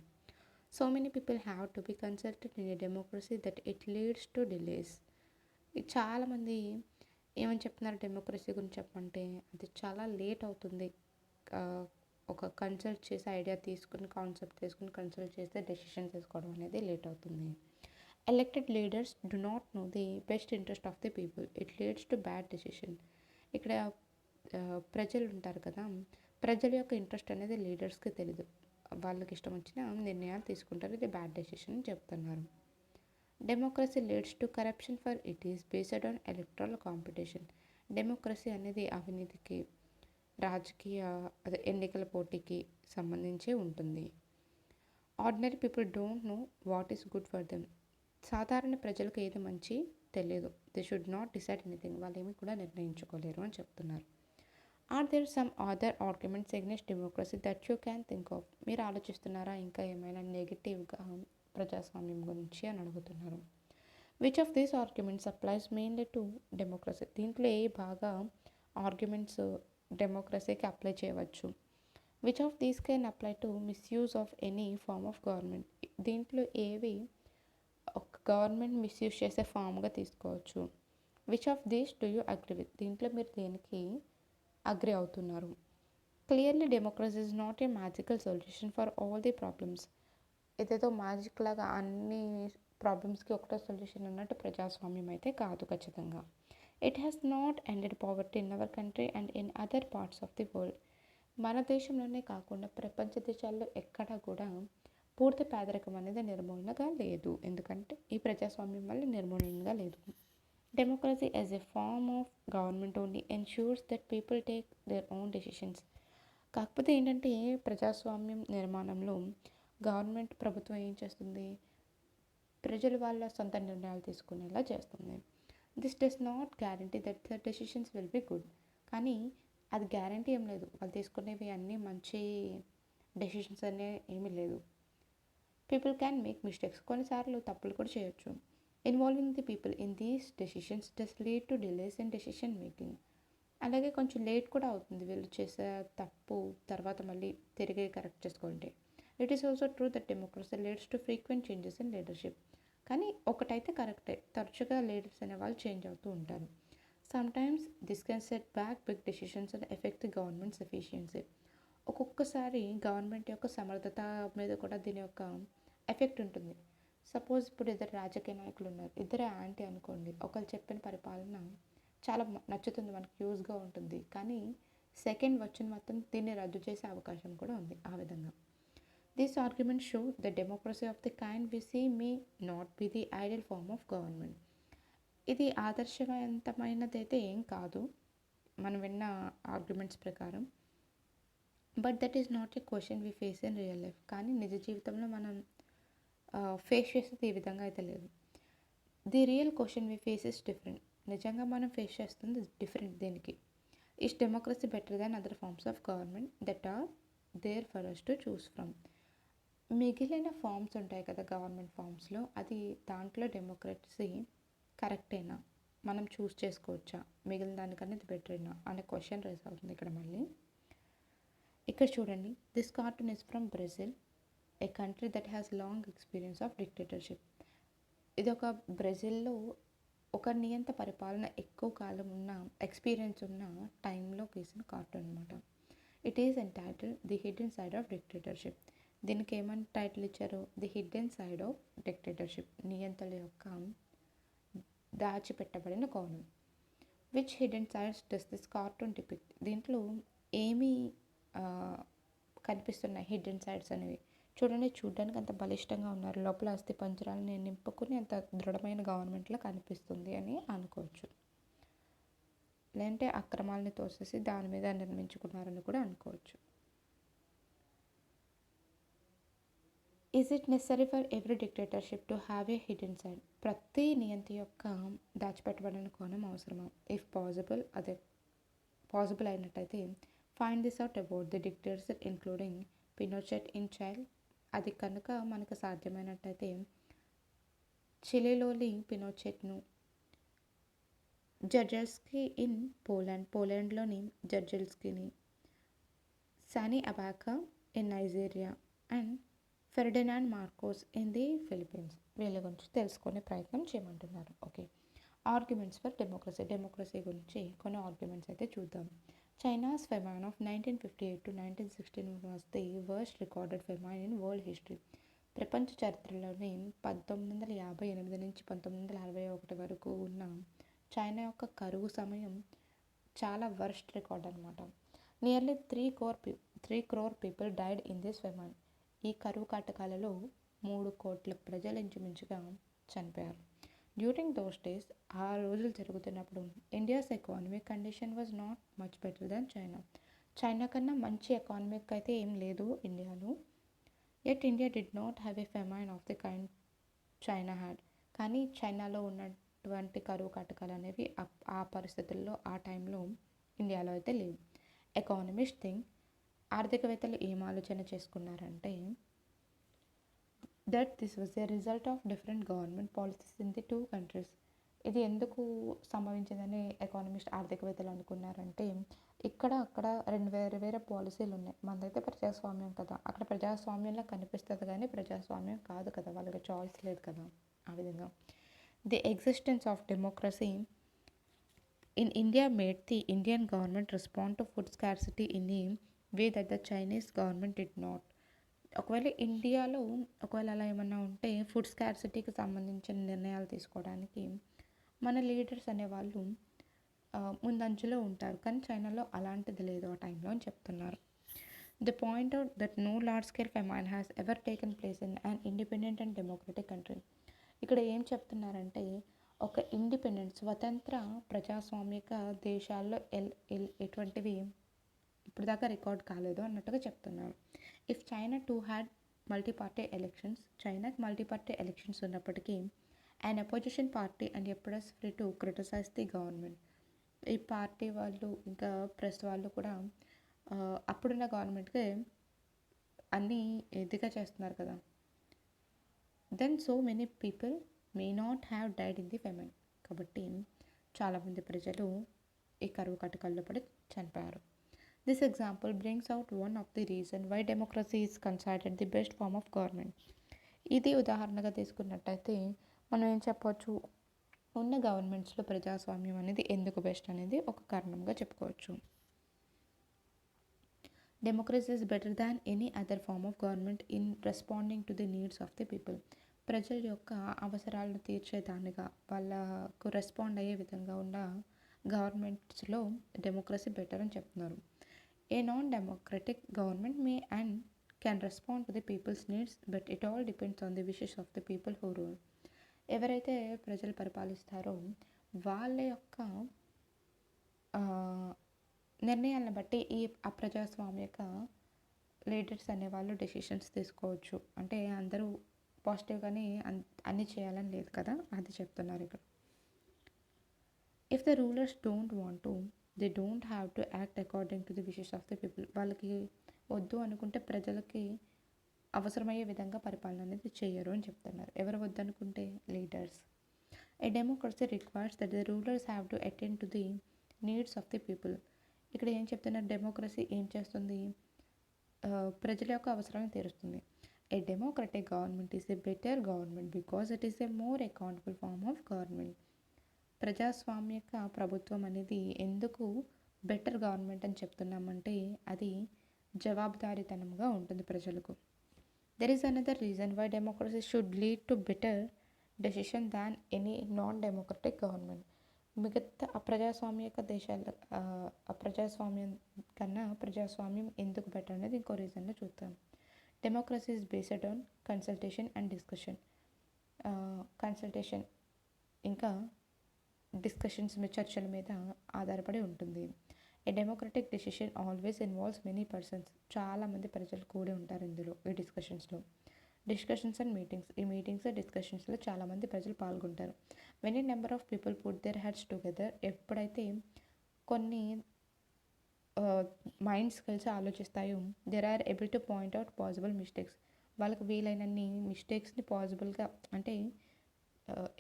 So many people have to be consulted in a democracy that it leads to delays. చాలామంది ఏమని చెప్తున్నారు డెమోక్రసీ గురించి చెప్పంటే, అది చాలా లేట్ అవుతుంది. ఒక కన్సల్ట్ చేసి ఐడియా తీసుకుని, కాన్సెప్ట్ తీసుకుని కన్సల్ట్ చేస్తే డెసిషన్ తీసుకోవడం అనేది లేట్ అవుతుంది. Elected leaders do not know the best interest of the people. It leads to bad decision. ఇక్కడ ప్రజలు ఉంటారు కదా, ప్రజల యొక్క ఇంట్రెస్ట్ అనేది లీడర్స్కి తెలీదు. వాళ్ళకి ఇష్టం వచ్చిన నిర్ణయాలు తీసుకుంటారు. ఇది బ్యాడ్ డెసిషన్ అని చెప్తున్నారు. Democracy leads to corruption for it is based on electoral competition. Democracy అనేది అవినీతికి, రాజకీయ ఎన్నికల పోటీకి సంబంధించి ఉంటుంది. Ordinary people don't know what is good for them. సాధారణ ప్రజలకు ఏది మంచి తెలియదు. They should not decide anything. వాళ్ళు ఏమి కూడా నిర్ణయించుకోలేరు అని చెప్తున్నారు. Are there some other arguments against democracy that you can think of? మీరు ఆలోచిస్తున్నారా ఇంకా ఏమైనా నెగిటివ్గా ప్రజాస్వామ్యం గురించి అని అడుగుతున్నారు. Which of these arguments applies mainly to democracy? దీంట్లో ఏ బాగా ఆర్గ్యుమెంట్స్ డెమోక్రసీకి అప్లై చేయవచ్చు? Which of these can apply to misuse of any form of government? దీంట్లో ఏవి ఒక గవర్నమెంట్ మిస్యూజ్ చేసే ఫామ్గా తీసుకోవచ్చు? Which of these do you agree with? దీంట్లో మీరు దేనికి అగ్రి అవుతున్నారు? Clearly democracy is not a magical solution for all the problems. ఇదేదో మ్యాజిక్ లాగా అన్ని ప్రాబ్లమ్స్కి ఒకటే సొల్యూషన్ అన్నట్టు ప్రజాస్వామ్యం అయితే కాదు ఖచ్చితంగా. It has not ended poverty in our country and in other parts of the world. మన దేశంలోనే కాకుండా ప్రపంచ దేశాల్లో ఎక్కడా కూడా పూర్తి పేదరికం అనేది నిర్మూలనగా లేదు. ఎందుకంటే ఈ ప్రజాస్వామ్యం వల్ల నిర్మూలనగా లేదు. Democracy as a form of government only ensures that people take their own decisions. కాకపోతే ఏంటంటే ప్రజాస్వామ్యం నిర్మాణంలో గవర్నమెంట్, ప్రభుత్వం ఏం చేస్తుంది? ప్రజలు వాళ్ళ సొంత నిర్ణయాలు తీసుకునేలా చేస్తుంది. This does not guarantee that the decisions will be good. కానీ అది గ్యారంటీ ఏం లేదు, వాళ్ళు తీసుకునేవి అన్నీ మంచి డెసిషన్స్ అనే ఏమీ లేదు. People can make mistakes. కొన్నిసార్లు తప్పులు కూడా చేయొచ్చు. Involving the people in these decisions does lead to delays in decision making. అలాగే కొంచెం లేట్ కూడా అవుతుంది వీళ్ళు చేసే తప్పు తర్వాత మళ్ళీ తిరిగి కరెక్ట్ చేసుకుంటే. It is also true that democracy leads to frequent changes in leadership. కానీ ఒకటైతే కరెక్టే, తరచుగా లీడర్స్ అనే వాళ్ళు చేంజ్ అవుతూ ఉంటారు. Sometimes this can set back big decisions and affect the government's efficiency. ఒక్కొక్కసారి గవర్నమెంట్ యొక్క సమర్థత మీద కూడా దీని యొక్క ఎఫెక్ట్ ఉంటుంది. సపోజ్ ఇప్పుడు ఇద్దరు రాజకీయ నాయకులు ఉన్నారు, ఇద్దరే యాంటీ అనుకోండి. ఒకరు చెప్పిన పరిపాలన చాలా నచ్చుతుంది, మనకు యూజ్గా ఉంటుంది, కానీ సెకండ్ వచ్చిన మొత్తం దీన్ని రద్దు చేసే అవకాశం కూడా ఉంది. ఆ విధంగా this argument show the democracy of the kind we see may not be the ideal form of government. ఇది ఆదర్శవంతమైనదైతే ఏం కాదు మనం విన్న ఆర్గ్యుమెంట్స్ ప్రకారం. But that is not a question we face in real life. కానీ నిజ జీవితంలో మనం ఫేస్ చేసేది ఈ విధంగా అయితే లేదు. The real question we face is different. నిజంగా మనం ఫేస్ చేస్తుంది డిఫరెంట్. దీనికి is democracy better than other forms of government that are there for us to choose from. మిగిలిన ఫార్మ్స్ ఉంటాయి కదా గవర్నమెంట్ ఫార్మ్స్లో, అది దాంట్లో డెమోక్రసీ కరెక్టేనా, మనం చూస్ చేసుకోవచ్చా, మిగిలిన దానికన్నా ఇది బెటరేనా అనే క్వశ్చన్ రైజ్ అవుతుంది ఇక్కడ. మళ్ళీ ఇక్కడ చూడండి, this cartoon is from Brazil, A country that has long experience of dictatorship. ఇది ఒక బ్రెజిల్లో ఒక నియంత పరిపాలన ఎక్కువ కాలం ఉన్న ఎక్స్పీరియన్స్ ఉన్న టైంలో గీసిన కార్టూన్ అనమాట. It is entitled the hidden side of dictatorship. దీనికి ఏమని టైటిల్ ఇచ్చారు? The hidden side of dictatorship, నియంతల యొక్క దాచిపెట్టబడిన కోణం. Which hidden sides does this cartoon depict? దీంట్లో ఏమి కనిపిస్తున్నాయి హిడెన్ సైడ్స్ అనేవి? చూడండి, చూడడానికి అంత బలిష్టంగా ఉన్నారు, లోపల అస్థి పంజరాలని నింపుకుని అంత దృఢమైన గవర్నమెంట్లో కనిపిస్తుంది అని అనుకోవచ్చు. లేదంటే అక్రమాలని తోసేసి దాని మీద నిర్మించుకున్నారని కూడా అనుకోవచ్చు. Is it necessary for every dictatorship to have a hidden side? ప్రతి నియంత యొక్క దాచిపెట్టబడిన కోణం అవసరమా? ఇఫ్ పాసిబుల్, అదే పాసిబుల్ అయినట్టయితే find this out about the dictators including Pinochet in Chile. అది కనుక మనకు సాధ్యమైనట్టయితే చిలీలోని పినోచెట్ను, జర్జల్స్కీ ఇన్ పోలాండ్లోని జర్జల్స్కీని, Sani Abacha in Nigeria and Ferdinand Marcos in the Philippines. వీళ్ళ గురించి తెలుసుకునే ప్రయత్నం చేయమంటున్నారు. Okay, arguments for democracy. Democracy గురించి కొన్ని ఆర్గ్యుమెంట్స్ అయితే చూద్దాం. China's famine of 1958 to 1916 was the worst recorded famine in world history. ప్రపంచ చరిత్రలోనే 1958 నుంచి 1961 వరకు ఉన్న చైనా యొక్క కరువు సమయం చాలా వర్స్ట్ రికార్డ్ అనమాట. Nearly 3 crore people died in this famine. ఈ కరువు కాటకాలలో 3 కోట్ల ప్రజలు ఇంచుమించుగా చనిపోయారు. డ్యూరింగ్ దోస్ డేస్, ఆ రోజులు జరుగుతున్నప్పుడు, India's economic condition was not much better than China. China కన్నా మంచి ఎకానమిక్ అయితే ఏం లేదు ఇండియాలో. At India did not have a famine of the kind China had. కానీ చైనాలో ఉన్నటువంటి కరువు కాటకాలు అనేవి ఆ పరిస్థితుల్లో ఆ టైంలో ఇండియాలో అయితే లేవు. ఎకానమిస్ట్ థింక్, ఆర్థికవేత్తలు ఏం ఆలోచన చేసుకున్నారంటే that this was a result of different government policies in the 2 countries. ఇది ఎందుకు సంభవించిందని ఎకానమిస్ట్ ఆర్థికవేత్తలు అనుకున్నారంటే, ఇక్కడ అక్కడ వేరే వేరే పాలసీలు ఉన్నాయి. మనదైతే ప్రజాస్వామ్యం కదా, అక్కడ ప్రజాస్వామ్యంలో కనిపిస్తుంది కానీ ప్రజాస్వామ్యం కాదు కదా, వాళ్ళకి చాయిస్ లేదు కదా. ఆ విధంగా the existence of democracy in India made the Indian government respond to food scarcity in a way that the Chinese government did not. ఒకవేళ ఇండియాలో అలా ఏమన్నా ఉంటే ఫుడ్ స్కార్సిటీకి సంబంధించిన నిర్ణయాలు తీసుకోవడానికి మన లీడర్స్ అనేవాళ్ళు ముందంచులో ఉంటారు, కానీ చైనాలో అలాంటిది లేదు ఆ టైంలో అని చెప్తున్నారు. The point out that no large scale famine has ever taken place in an independent and democratic country. ఇక్కడ ఏం చెప్తున్నారంటే, ఒక ఇండిపెండెంట్ స్వతంత్ర ప్రజాస్వామిక దేశాల్లో ఎటువంటివి ఇప్పుడు దాకా రికార్డ్ కాలేదు అన్నట్టుగా చెప్తున్నారు. If China too had multiparty elections, చైనాకి మల్టీపార్టీ ఎలక్షన్స్ ఉన్నప్పటికీ and opposition party and press free to criticise the government. ఈ పార్టీ వాళ్ళు ఇంకా ప్రెస్ వాళ్ళు కూడా అప్పుడున్న గవర్నమెంట్కి అన్నీ ఇదిగా చేస్తున్నారు కదా. Then so many people may not have died in the famine. కాబట్టి చాలామంది ప్రజలు ఈ కరువు కటకాల్లో పడి చనిపోయారు. This example brings out one of the reason why democracy is considered the best form of government. ఇది ఉదాహరణగా తీసుకున్నట్టయితే మనం ఏం చెప్పవచ్చు, ఉన్న గవర్నమెంట్స్లో ప్రజాస్వామ్యం అనేది ఎందుకు బెస్ట్ అనేది ఒక కారణంగా చెప్పుకోవచ్చు. Democracy is better than any other form of government in responding to the needs of the people. ప్రజల యొక్క అవసరాలను తీర్చేదానిగా, వాళ్ళకు రెస్పాండ్ అయ్యే విధంగా ఉన్న గవర్నమెంట్స్లో డెమోక్రసీ బెటర్ అని చెప్తున్నారు. A non democratic government may and can respond to the people's needs but it all depends on the wishes of the people who rule. ఎవరైతే ప్రజలు పరిపాలిస్తారో వాళ్ళ యొక్క నిర్ణయాలను బట్టి ఈ అప్రజాస్వామిక లీడర్స్ అనేవాళ్ళు డెసిషన్స్ తీసుకోవచ్చు. అంటే అందరూ పాజిటివ్గానే అన్నీ చేయాలని లేదు కదా, అది చెప్తున్నారు ఇక్కడ. If the rulers don't want to, they don't have to act according to the wishes of the people. వాళ్ళకి వద్దు అనుకుంటే ప్రజలకి అవసరమయ్యే విధంగా పరిపాలన అనేది చేయరు అని చెప్తున్నారు. ఎవరు వద్దనుకుంటే leaders. A democracy requires that the rulers have to attend to the needs of the people. ఇక్కడ ఏం చెప్తున్నారు, డెమోక్రసీ ఏం చేస్తుంది, ప్రజల యొక్క అవసరాలను తీరుస్తుంది. A democratic government is a better government because it is a more accountable form of government. ప్రజాస్వామ్యక ప్రభుత్వం అనేది ఎందుకు బెటర్ గవర్నమెంట్ అని చెప్తున్నామంటే అది జవాబుదారీతనంగా ఉంటుంది ప్రజలకు. There is another reason why democracy should lead to better decision than any non democratic government. మిగతా అప్రజాస్వామ్యక దేశాల అప్రజాస్వామ్యం కన్నా ప్రజాస్వామ్యం ఎందుకు బెటర్ అనేది ఇంకో రీజన్లో చూద్దాం. Democracy is based on consultation and discussion. Consultation ఇంకా డిస్కషన్స్ చర్చల మీద ఆధారపడి ఉంటుంది. A democratic decision always involves many persons. చాలామంది ప్రజలు కూడి ఉంటారు ఇందులో, ఈ డిస్కషన్స్లో. Discussions and meetings. ఈ మీటింగ్స్ డిస్కషన్స్లో చాలామంది ప్రజలు పాల్గొంటారు. When a number of people put their heads together. ఎప్పుడైతే కొన్ని మైండ్స్ కలిసి ఆలోచిస్తాయో there are able to point out possible mistakes. వాళ్ళకి వీలైనన్ని మిస్టేక్స్ని పాసిబుల్గా అంటే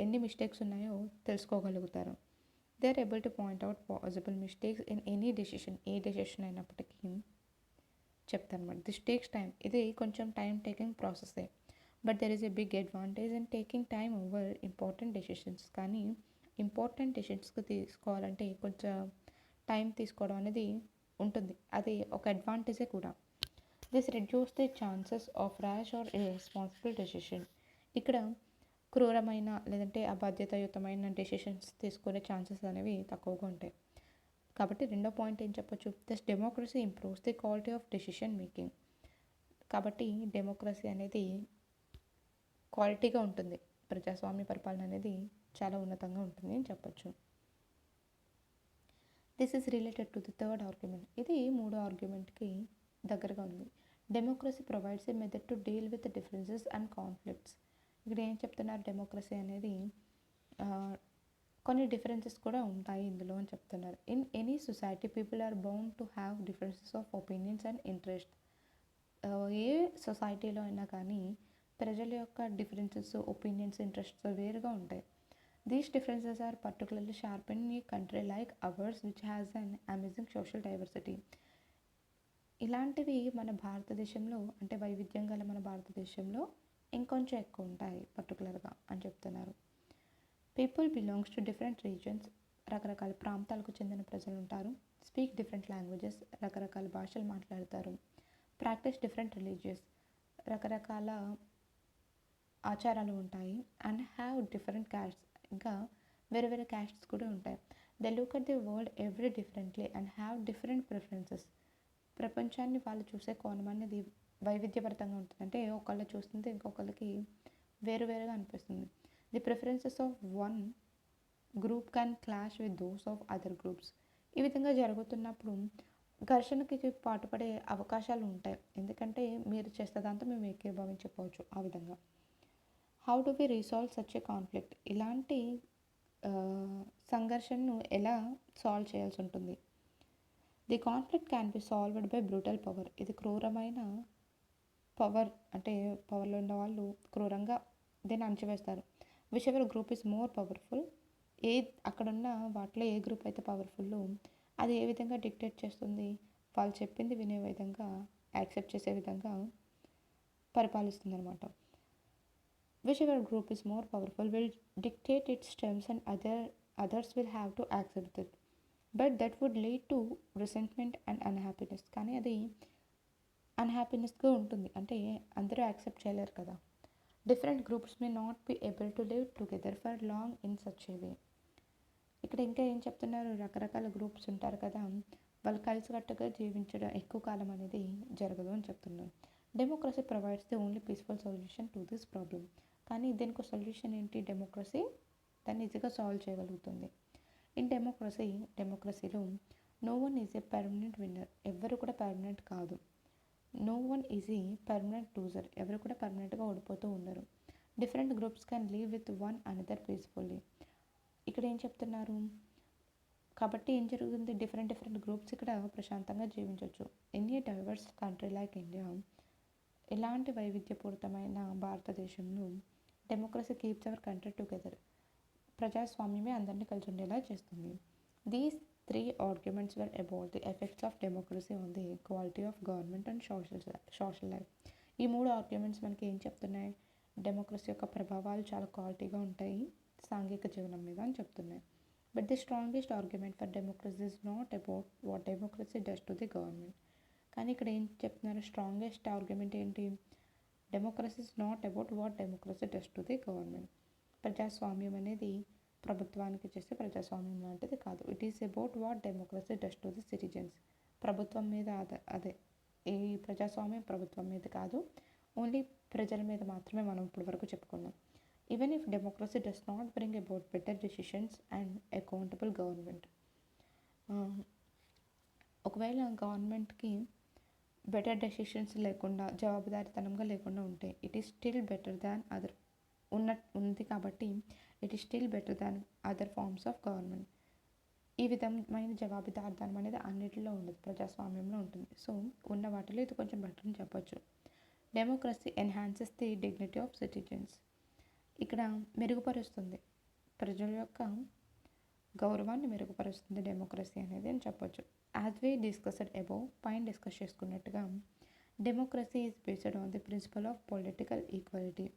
ఎన్ని మిస్టేక్స్ ఉన్నాయో తెలుసుకోగలుగుతారు. They are able to point out possible mistakes in any decision. A decision అయినప్పటికీ చెప్తాను అనమాట. This takes time. ఇది కొంచెం టైం టేకింగ్ ప్రాసెసే. But there is a big advantage in taking time over important decisions. కానీ important డెసిషన్స్కి తీసుకోవాలంటే కొంచెం టైం తీసుకోవడం అనేది ఉంటుంది, అది ఒక అడ్వాంటేజే కూడా. This reduce the chances of rash or irresponsible decision. ఇక్కడ క్రూరమైన లేదంటే అబాధ్యతాయుతమైన డెసిషన్స్ తీసుకునే ఛాన్సెస్ అనేవి తక్కువగా ఉంటాయి. కాబట్టి రెండో పాయింట్ ఏం చెప్పొచ్చు, this democracy improves the quality of decision making. కాబట్టి డెమోక్రసీ అనేది క్వాలిటీగా ఉంటుంది, ప్రజాస్వామ్య పరిపాలన అనేది చాలా ఉన్నతంగా ఉంటుంది అని చెప్పొచ్చు. This is related to the third argument. ఇది మూడో ఆర్గ్యుమెంట్కి దగ్గరగా ఉంది. Democracy provides A method to deal with differences and conflicts. ఇక్కడ ఏం చెప్తున్నారు, డెమోక్రసీ అనేది కొన్ని డిఫరెన్సెస్ కూడా ఉంటాయి ఇందులో అని చెప్తున్నారు. In any society people are bound to have differences of opinions and interest. ఏ సొసైటీలో అయినా కానీ ప్రజల యొక్క డిఫరెన్సెస్, ఒపీనియన్స్, ఇంట్రెస్ట్స్ వేరుగా ఉంటాయి. These differences are particularly sharp in a country like ours which has an amazing social diversity. ఇలాంటివి మన భారతదేశంలో అంటే వైవిధ్యం గల మన భారతదేశంలో ఇంకొంచెం ఎక్కువ ఉంటాయి పర్టికులర్గా అని చెప్తున్నారు. People belongs to different reasons. రకరకాల ప్రాంతాలకు చెందిన ప్రజలు ఉంటారు. Speak different languages. రకరకాల భాషలు మాట్లాడతారు. Practice different religious. రకరకాల ఆచారాలు ఉంటాయి. And have different castes. ఇంకా వేరే వేరే క్యాస్ట్స్ కూడా ఉంటాయి. They look at the world every differently and have different preferences. ప్రపంచాన్ని వాళ్ళు చూసే కోణం అనేది వైవిధ్యభరితంగా ఉంటుంది. అంటే ఒకళ్ళు చూస్తుంటే ఇంకొకళ్ళకి వేరువేరుగా అనిపిస్తుంది. The preferences of one group can clash with those of other groups. ఈ విధంగా జరుగుతున్నప్పుడు ఘర్షణకి పాటుపడే అవకాశాలు ఉంటాయి. ఎందుకంటే మీరు చేస్తే దాంతో మేము ఏకీభవించకపోవచ్చు ఆ విధంగా. How do we resolve such a conflict. ఇలాంటి సంఘర్షణను ఎలా సాల్వ్ చేయాల్సి ఉంటుంది. The conflict can be solved by brutal power. ఇది క్రూరమైన పవర్, అంటే పవర్లో ఉన్న వాళ్ళు క్రూరంగా దీన్ని అణచివేస్తారు. Whichever group is more powerful. అక్కడున్న వాటిలో ఏ గ్రూప్ అయితే పవర్ఫుల్ అది ఏ విధంగా డిక్టేట్ చేస్తుంది, వాళ్ళు చెప్పింది వినే విధంగా, యాక్సెప్ట్ చేసే విధంగా పరిపాలిస్తుంది అనమాట. Whichever group is more powerful will dictate its terms and others will have to accept it. But that would lead to resentment and unhappiness. కానీ అది అన్హ్యాపీనెస్గా ఉంటుంది, అంటే అందరూ యాక్సెప్ట్ చేయలేరు కదా. Different groups may not be able to live together for long in such a way. ఇక్కడ ఇంకా ఏం చెప్తున్నారు, రకరకాల గ్రూప్స్ ఉంటారు కదా, వాళ్ళు కలిసికట్టుగా జీవించడం ఎక్కువ కాలం అనేది జరగదు అని చెప్తున్నారు. Democracy provides the only peaceful solution to this problem. కానీ దీనికి సొల్యూషన్ ఏంటి, డెమోక్రసీ దాన్ని ఈజీగా సాల్వ్ చేయగలుగుతుంది. ఇన్ డెమోక్రసీలో no one is a permanent winner, ఎవరు కూడా పర్మనెంట్ కాదు. No one is a permanent loser, ఎవరు కూడా పర్మనెంట్గా ఓడిపోతూ ఉండరు. Different groups can live with one another peacefully. ఇక్కడ ఏం చెప్తున్నారు, కాబట్టి ఏం జరుగుతుంది, డిఫరెంట్ గ్రూప్స్ ఇక్కడ ప్రశాంతంగా జీవించవచ్చు. In a diverse country like India, ఇలాంటి వైవిధ్యపూరితమైన భారతదేశంలో democracy keeps our country together, ప్రజాస్వామ్యమే అందరినీ కలిసి ఉండేలా చేస్తుంది. These 3 arguments were about the effects of democracy on the quality of government and social life. ఈ 3 ఆర్గ్యుమెంట్స్ మనకి ఏం చెప్తున్నాయి, డెమోక్రసీ యొక్క ప్రభావాలు చాలా క్వాలిటీగా ఉంటాయి సాంఘిక జీవనం మీద అని చెప్తున్నాయి. But the strongest argument for democracy is not about what democracy does to the government. కానీ ఇక్కడ ఏం చెప్తున్నారు, స్ట్రాంగెస్ట్ ఆర్గ్యుమెంట్ ఏంటి, democracy is not about what democracy does to the government. ప్రజాస్వామ్యం అనేది ప్రభుత్వానికి చేసే ప్రజాస్వామ్యం లాంటిది కాదు. It is about what democracy does to the citizens. ప్రభుత్వం మీద అదే ఈ ప్రజాస్వామ్యం ప్రభుత్వం మీద కాదు, ఓన్లీ ప్రజల మీద మాత్రమే మనం ఇప్పటి వరకు చెప్పుకున్నాం. Even if democracy does not bring about better decisions and accountable government. ఒకవేళ గవర్నమెంట్కి బెటర్ డెసిషన్స్ లేకుండా, జవాబుదారీతనంగా లేకుండా ఉంటే, it is still better than other ఉంది కాబట్టి it is still better than other forms of government. ఈ విధమైన జవాబుదారీతనం అనేది అన్నిటిలో ఉండదు, ప్రజాస్వామ్యంలో ఉంటుంది. సో ఉన్న వాటిలో ఇది కొంచెం బెటర్ అని చెప్పొచ్చు. Democracy enhances the dignity of citizens. ఇక్కడ మెరుగుపరుస్తుంది, ప్రజల యొక్క గౌరవాన్ని మెరుగుపరుస్తుంది డెమోక్రసీ అనేది అని చెప్పొచ్చు. యాజ్ వీ డిస్కస్డ్ అబౌవ్, పైన డిస్కస్ చేసుకున్నట్టుగా, democracy is based on the principle of political equality.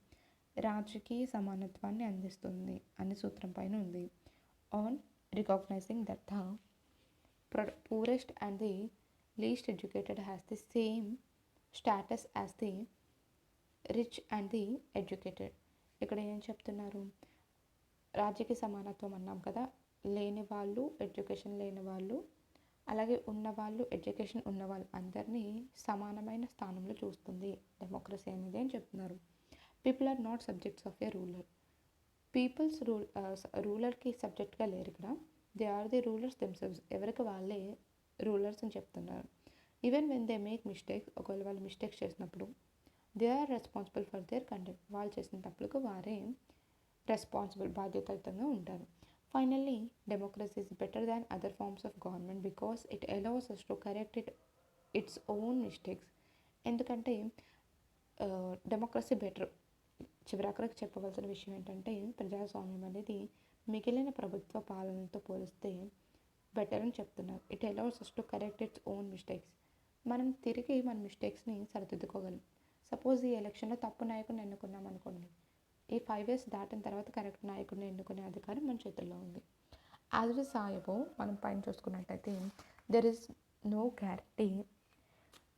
రాజకీయ సమానత్వాన్ని అందిస్తుంది అనే సూత్రం పైన ఉంది. On recognizing that the poorest and the least educated has the same status as the rich and the educated. ఇక్కడ ఏం చెప్తున్నారు, రాజకీయ సమానత్వం అన్నాం కదా, లేని వాళ్ళు, ఎడ్యుకేషన్ లేని వాళ్ళు, అలాగే ఉన్నవాళ్ళు, ఎడ్యుకేషన్ ఉన్నవాళ్ళు అందరినీ సమానమైన స్థానంలో చూస్తుంది డెమోక్రసీ అనేది అని చెప్తున్నారు. People are not subjects of a ruler. రూలర్కి సబ్జెక్ట్గా లేరు ఇక్కడ, they are the rulers themselves, ఎవరికి వాళ్ళే రూలర్స్ అని చెప్తున్నారు. Even when they make mistakes, ఒకవేళ వాళ్ళు మిస్టేక్స్ చేసినప్పుడు, they are responsible for their conduct, వాళ్ళు చేసిన తప్పులకు వారే బాధ్యతాయుతంగా ఉంటారు. Finally, democracy is better than other forms of government because it allows us to correct its own mistakes. ఎందుకంటే డెమోక్రసీ బెటర్. చివరాఖరికి చెప్పవలసిన విషయం ఏంటంటే, ప్రజాస్వామ్యం అనేది మిగిలిన ప్రభుత్వ పాలనతో పోలిస్తే బెటర్ అని చెప్తున్నారు. It allows us to correct its own mistakes. మనం తిరిగి మన మిస్టేక్స్ని సరిదిద్దుకోగలం. సపోజ్ ఈ ఎలక్షన్లో తప్పు నాయకుడిని ఎన్నుకున్నాం అనుకోండి, ఈ 5 years దాటిన తర్వాత కరెక్ట్ నాయకుడిని ఎన్నుకునే అధికారం మన చేతుల్లో ఉంది. యాజ్ వి సా అబౌవ్, మనం పైన చూసుకున్నట్టయితే, there is no guarantee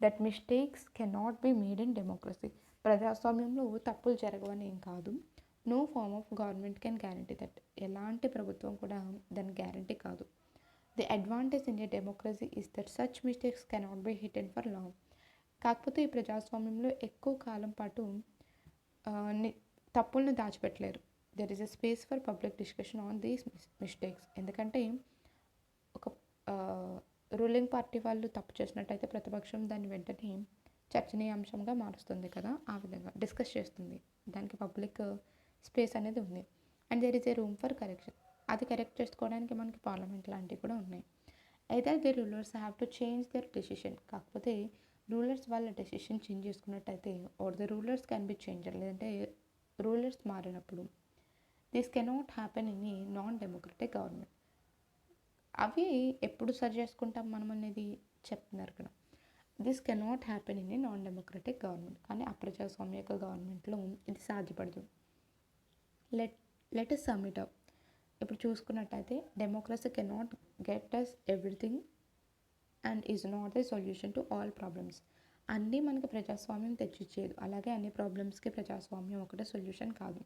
that mistakes cannot be made in democracy. ప్రజాస్వామ్యంలో తప్పులు జరగవని ఏం కాదు. No form of government can guarantee that. ఎలాంటి ప్రభుత్వం కూడా దాని గ్యారంటీ కాదు. The advantage in a democracy is that such mistakes cannot be hidden for long. కాకపోతే ఈ ప్రజాస్వామ్యంలో ఎక్కువ కాలం పాటు తప్పులను దాచిపెట్టలేరు. There is a space for public discussion on these mistakes. ఎందుకంటే ఒక రూలింగ్ పార్టీ వాళ్ళు తప్పు చేసినట్టయితే ప్రతిపక్షం దాన్ని వెంటనే చర్చనీయాంశంగా మారుస్తుంది కదా, ఆ విధంగా డిస్కస్ చేస్తుంది. దానికి పబ్లిక్ స్పేస్ అనేది ఉంది. And there is a room for correction. అది కరెక్ట్ చేసుకోవడానికి మనకి పార్లమెంట్ లాంటివి కూడా ఉన్నాయి. Either the rulers have to change their decision. కాకపోతే రూలర్స్ వాళ్ళ డెసిషన్ చేంజ్ చేసుకున్నట్టయితే, or the rulers can be changed, లేదంటే రూలర్స్ మారినప్పుడు, this cannot happen in a non democratic government. అవి ఎప్పుడు సరి చేసుకుంటాం మనం అనేది చెప్తున్నారు ఇక్కడ. This cannot happen in a non democratic government. కానీ అప్రజాస్వామ్యక గవర్నమెంట్లో ఇది సాధ్యపడదు. Let let us sum it up. ఇప్పుడు చూసుకున్నట్టయితే democracy cannot get us everything and is not the solution to all problems. అన్నీ మనకి ప్రజాస్వామ్యం తెచ్చిచ్చేది, అలాగే అన్ని ప్రాబ్లమ్స్కి ప్రజాస్వామ్యం ఒకటే సొల్యూషన్ కాదు.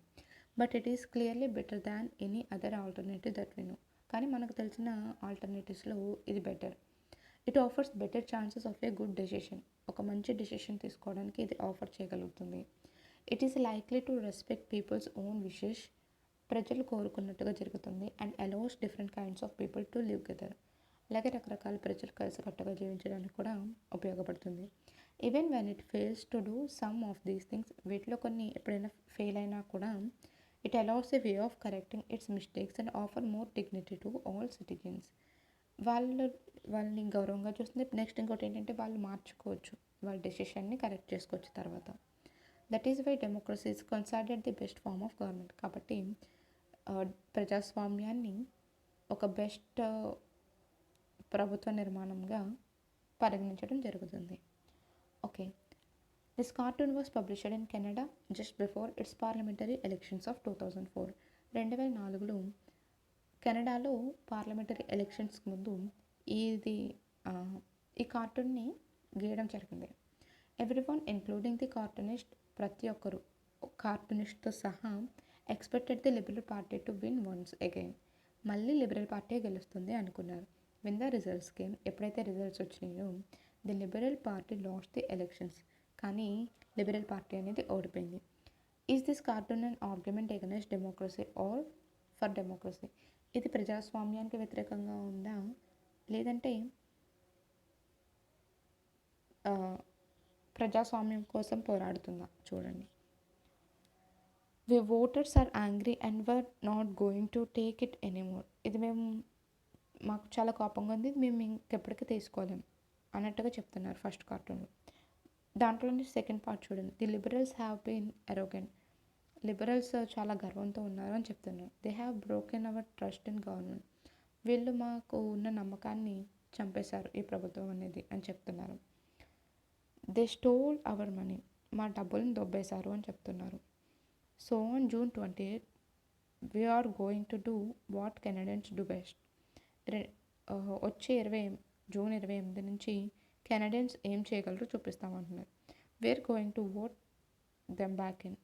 But it is clearly better than any other alternative that we know. కానీ మనకు తెలిసిన ఆల్టర్నేటివ్స్లో ఇది better. It offers better chances of a good decision. ఒక మంచి డెసిషన్ తీసుకోవడానికి ఇది ఆఫర్ చేయగలుగుతుంది. It is likely to respect people's own wishes. ప్రజలు కోరుకున్నట్టుగా జరుగుతుంది. And allows different kinds of people to live together. అలాగే రకరకాల ప్రజలు కలిసికట్టుగా జీవించడానికి కూడా ఉపయోగపడుతుంది. Even when it fails to do some of these things, వీటిలో కొన్ని ఎప్పుడైనా ఫెయిల్ అయినా కూడా it allows a way of correcting it's mistakes and offer more dignity to all citizens. వాళ్ళని గౌరవంగా చూస్తుంది. నెక్స్ట్ ఇంకోటి ఏంటంటే వాళ్ళు మార్చుకోవచ్చు, వాళ్ళ డెసిషన్ని కరెక్ట్ చేసుకోవచ్చు తర్వాత. That is why democracy is considered the best form of government. కాబట్టి ప్రజాస్వామ్యాన్ని ఒక బెస్ట్ ప్రభుత్వ నిర్మాణంగా పరిగణించడం జరుగుతుంది. Okay, this cartoon was published in Canada just before its parliamentary elections of 2004. 2004లో కెనడాలో పార్లమెంటరీ ఎలక్షన్స్ ముందు ఈ కార్టూన్ని గీయడం జరిగింది. ఎవ్రీవన్ ఇంక్లూడింగ్ ది కార్టూనిస్ట్, ప్రతి ఒక్కరు కార్టూనిస్ట్తో సహా expected the liberal party to win once again. మళ్ళీ లిబరల్ పార్టీ గెలుస్తుంది అనుకున్నారు. విన్ ద రిజల్ట్స్ కేమ్, ఎప్పుడైతే రిజల్ట్స్ వచ్చినాయో the liberal party lost the elections. కానీ లిబరల్ పార్టీ అనేది ఓడిపోయింది. Is this cartoon and argument against democracy or for democracy? ఇది ప్రజాస్వామ్యానికి వ్యతిరేకంగా ఉందా, లేదంటే ప్రజాస్వామ్యం కోసం పోరాడుతుందా? చూడండి. We voters are angry and were not going to take it anymore. ఇది మాకు చాలా కోపంగా ఉంది, మేము ఇంకెప్పటికీ తీసుకోలేము అన్నట్టుగా చెప్తున్నారు ఫస్ట్ కార్టూన్లో. దాంట్లోని సెకండ్ పార్ట్ చూడండి. The liberals have been arrogant. Liberals చాలా గర్వంతో ఉన్నారు అని చెప్తున్నారు. They have broken our trust in government. వీళ్ళు మాకు ఉన్న నమ్మకాన్ని చంపేశారు ఈ ప్రభుత్వం అనేది అని చెప్తున్నారు. They stole our money. మా డబ్బులను దొబ్బేశారు అని చెప్తున్నారు. So on June 28 we are going to do what Canadians do best. వచ్చే జూన్ 28 నుంచి కెనడియన్స్ ఏం చేయగలరో చూపిస్తామంటున్నారు. We're going to vote them back in.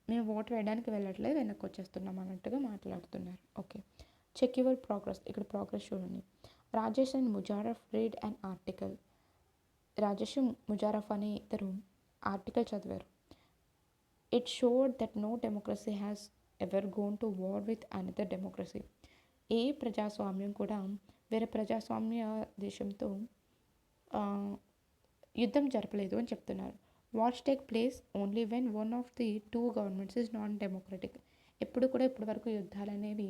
మేము ఓటు వేయడానికి వెళ్ళట్లేదు, వెనక్కి వచ్చేస్తున్నాం అన్నట్టుగా మాట్లాడుతున్నారు. Okay, check your progress. ఇక్కడ ప్రోగ్రెస్ చూడండి. Rajesh and Mujaraf read and article. Rajesh Mujaraf అనే ఇద్దరు ఆర్టికల్ చదివారు. It showed that no democracy has ever gone to war with another democracy. ఏ ప్రజాస్వామ్యం కూడా వేరే ప్రజాస్వామ్య దేశంతో యుద్ధం జరపలేదు అని చెప్తున్నారు. What's take place only when one of the two governments is non democratic. ఎప్పుడు కూడా ఇప్పటి వరకు యుద్ధాలు అనేవి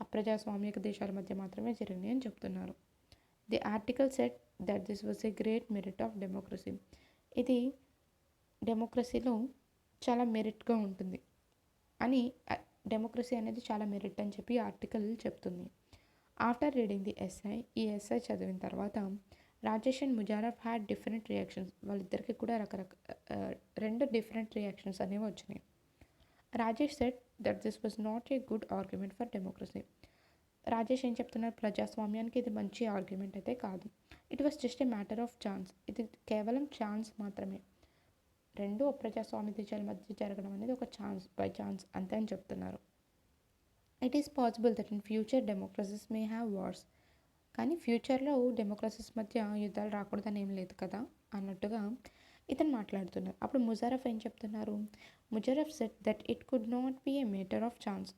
అప్రజాస్వామిక దేశాల మధ్య మాత్రమే జరిగినాయి అని చెప్తున్నారు. The article set that this was a great merit of democracy. ఇది డెమోక్రసీలో చాలా మెరిట్గా ఉంటుంది అని, డెమోక్రసీ అనేది చాలా మెరిట్ అని చెప్పి ఆర్టికల్ చెప్తుంది. ఆఫ్టర్ రీడింగ్ ది ఎస్ఐ, ఈ ఎస్ఐ చదివిన తర్వాత Rajesh and Mujaraf had different reactions. వాళ్ళిద్దరికి కూడా రెండు డిఫరెంట్ రియాక్షన్స్ అనేవి వచ్చినాయి. Rajesh said that this was not a good argument for democracy. Rajesh ఏం చెప్తున్నారు, ప్రజాస్వామ్యానికి ఇది మంచి ఆర్గ్యుమెంట్ అయితే కాదు. It was just a matter of chance. ఇది కేవలం ఛాన్స్ మాత్రమే. రెండు అప్రజాస్వామ్య దేశాల మధ్య జరగడం అనేది ఒక ఛాన్స్, బై ఛాన్స్ అంతే అని చెప్తున్నారు. It is possible that in future democracies may have wars. కానీ ఫ్యూచర్లో డెమోక్రసీస్ మధ్య యుద్ధాలు రాకూడదని ఏం లేదు కదా అన్నట్టుగా ఇతను మాట్లాడుతున్నారు. అప్పుడు ముజారఫ్ ఏం చెప్తున్నారు, Mujaraf said that it could not be a matter of chance.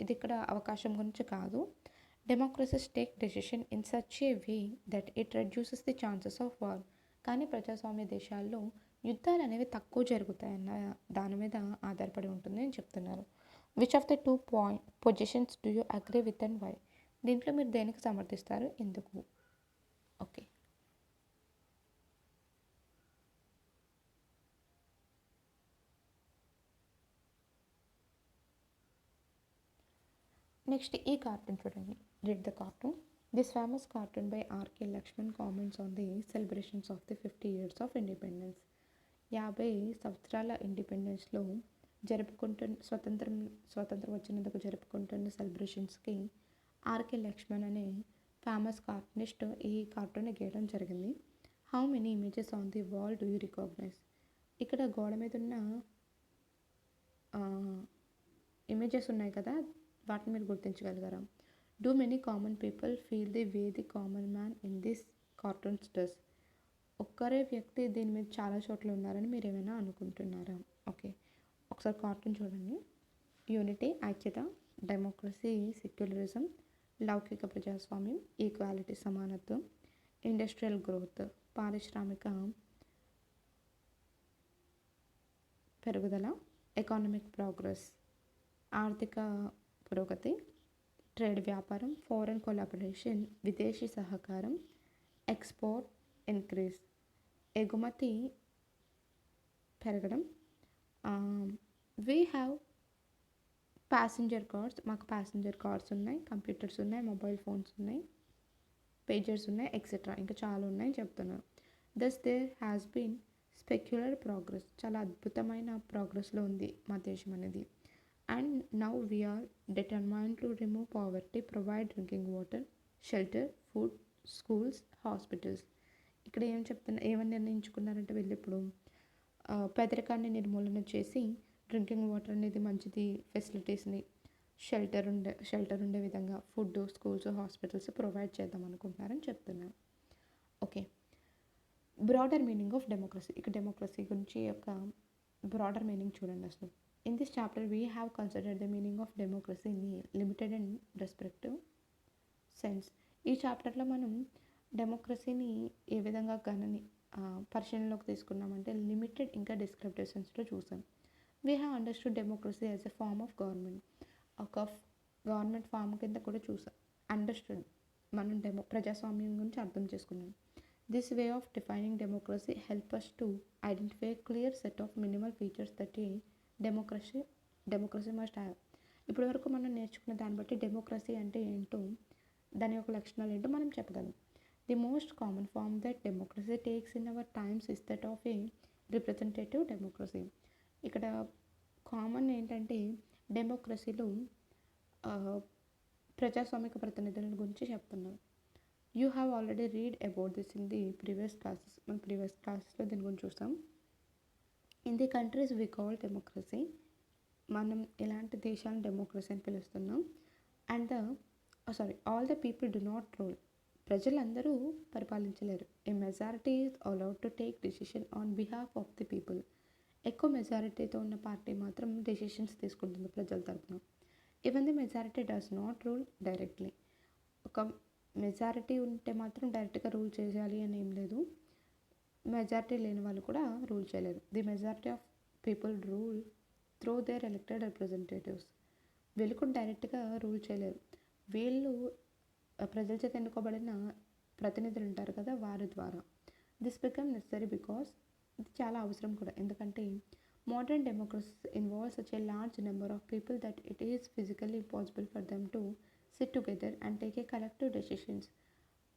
ఇది ఇక్కడ అవకాశం గురించి కాదు. Democracies take decision in such a way that it reduces the chances of war. కానీ ప్రజాస్వామ్య దేశాల్లో యుద్ధాలు అనేవి తక్కువ జరుగుతాయన్న దాని మీద ఆధారపడి ఉంటుంది అని చెప్తున్నారు. Which of the two positions do you agree with and why? దీంట్లో మీరు దేనికి సమర్థిస్తారు, ఎందుకు? ఓకే, నెక్స్ట్ ఈ కార్టూన్ చూడండి. Read the cartoon. This famous cartoon by R.K. Lakshman comments on the celebrations of the 50 years of independence. 50 సంవత్సరాల ఇండిపెండెన్స్లో స్వతంత్రం వచ్చినందుకు జరుపుకుంటున్న సెలబ్రేషన్స్కి ఆర్కే లక్ష్మణ్ అనే ఫేమస్ కార్టూనిస్ట్ ఈ కార్టూన్ గీయడం జరిగింది. How many images on the wall do you recognize? ఇక్కడ గోడ మీద ఉన్న ఇమేజెస్ ఉన్నాయి కదా, వాటిని మీరు గుర్తించగలిగారా? Do many common people feel the way the common man in this cartoons does? ఒక్కరే వ్యక్తి దీని మీద చాలా చోట్ల ఉన్నారని మీరు ఏమైనా అనుకుంటున్నారా? ఓకే, ఒకసారి కార్టూన్ చూడండి. యూనిటీ ఐక్యత, డెమోక్రసీ సెక్యులరిజం, లౌకిక ప్రజాస్వామ్యం, ఈక్వాలిటీ సమానత్వం, ఇండస్ట్రియల్ గ్రోత్ పారిశ్రామిక పెరుగుదల, ఎకానమిక్ ప్రోగ్రెస్ ఆర్థిక పురోగతి, ట్రేడ్ వ్యాపారం, ఫారెన్ కొలాబరేషన్ విదేశీ సహకారం, ఎక్స్పోర్ట్ ఇంక్రీజ్ ఎగుమతి పెరగడం, వీ హ్యావ్ ప్యాసింజర్ కార్స్ మాకు ప్యాసింజర్ కార్స్ ఉన్నాయి, కంప్యూటర్స్ ఉన్నాయి, మొబైల్ ఫోన్స్ ఉన్నాయి, పేజర్స్ ఉన్నాయి, ఎక్సెట్రా ఇంకా చాలా ఉన్నాయి చెప్తున్నారు. Thus there has been spectacular progress చాలా అద్భుతమైన ప్రోగ్రెస్లో ఉంది మా దేశం అనేది. And now we're determined to remove poverty, provide drinking water, shelter, food, schools, hospitals. ఇక్కడ ఏమని నిర్ణయించుకున్నారంటే వీళ్ళు ఇప్పుడు పేదరికాన్ని నిర్మూలన చేసి డ్రింకింగ్ వాటర్ అనేది మంచిది ఫెసిలిటీస్ని షెల్టర్ ఉండే విధంగా ఫుడ్, స్కూల్స్, హాస్పిటల్స్ ప్రొవైడ్ చేద్దాం అనుకుంటున్నారని చెప్తున్నారు. Okay, broader meaning of democracy. ఇక డెమోక్రసీ గురించి యొక్క బ్రాడర్ మీనింగ్ చూడండి. అసలు in this chapter we have considered the meaning of democracy in limited and respective sense. ఈ చాప్టర్లో మనం డెమోక్రసీని ఏ విధంగా పరిశీలనలోకి తీసుకున్నామంటే లిమిటెడ్ ఇంకా డిస్క్రిప్టివ్ సెన్స్లో చూసాం. We have understood democracy as a form of government, ఒక గవర్నమెంట్ ఫామ్ కింద కూడా చూసాం. అండర్స్టూడ్ మనం ప్రజాస్వామ్యం గురించి అర్థం చేసుకున్నాం. This way of defining democracy help us to identify a clear set of minimal features that a democracy must have. ఇప్పటి వరకు మనం నేర్చుకున్న దాన్ని బట్టి డెమోక్రసీ అంటే ఏంటో, దాని యొక్క లక్షణాలు ఏంటో మనం చెప్పగలం. The most common form that democracy takes in our times is that of a representative democracy. ఇక్కడ కామన్ ఏంటంటే డెమోక్రసీలో ప్రజాస్వామిక ప్రతినిధుల గురించి చెప్తున్నారు. You have already read about this in the previous classes. మనం ప్రీవియస్ క్లాసెస్లో దీని గురించి చూస్తాం. In the countries we call democracy, మనం ఎలాంటి దేశాలను డెమోక్రసీ అని పిలుస్తున్నాం. And all the people do not rule, ప్రజలందరూ పరిపాలించలేరు. A majority is allowed to take decision on behalf of the people, ఎక్కువ మెజారిటీతో ఉన్న పార్టీ మాత్రం డెసిషన్స్ తీసుకుంటుంది ప్రజల తరపున. Even the majority does not rule directly, ఒక మెజారిటీ ఉంటే మాత్రం డైరెక్ట్గా రూల్ చేయాలి అని ఏం లేదు, మెజారిటీ లేని వాళ్ళు కూడా రూల్ చేయలేరు. The majority of people rule through there elected representatives, వీళ్ళు కూడా డైరెక్ట్గా రూల్ చేయలేరు, వీళ్ళు ప్రజల చేత ఎన్నుకోబడిన ప్రతినిధులు ఉంటారు కదా, వారి ద్వారా. దిస్ బికమ్ నెసరీ బికాస్, ఇది చాలా అవసరం కూడా, ఎందుకంటే modern democracy involves such a large number of people that it is physically impossible for them to SIT together and take a collective decisions.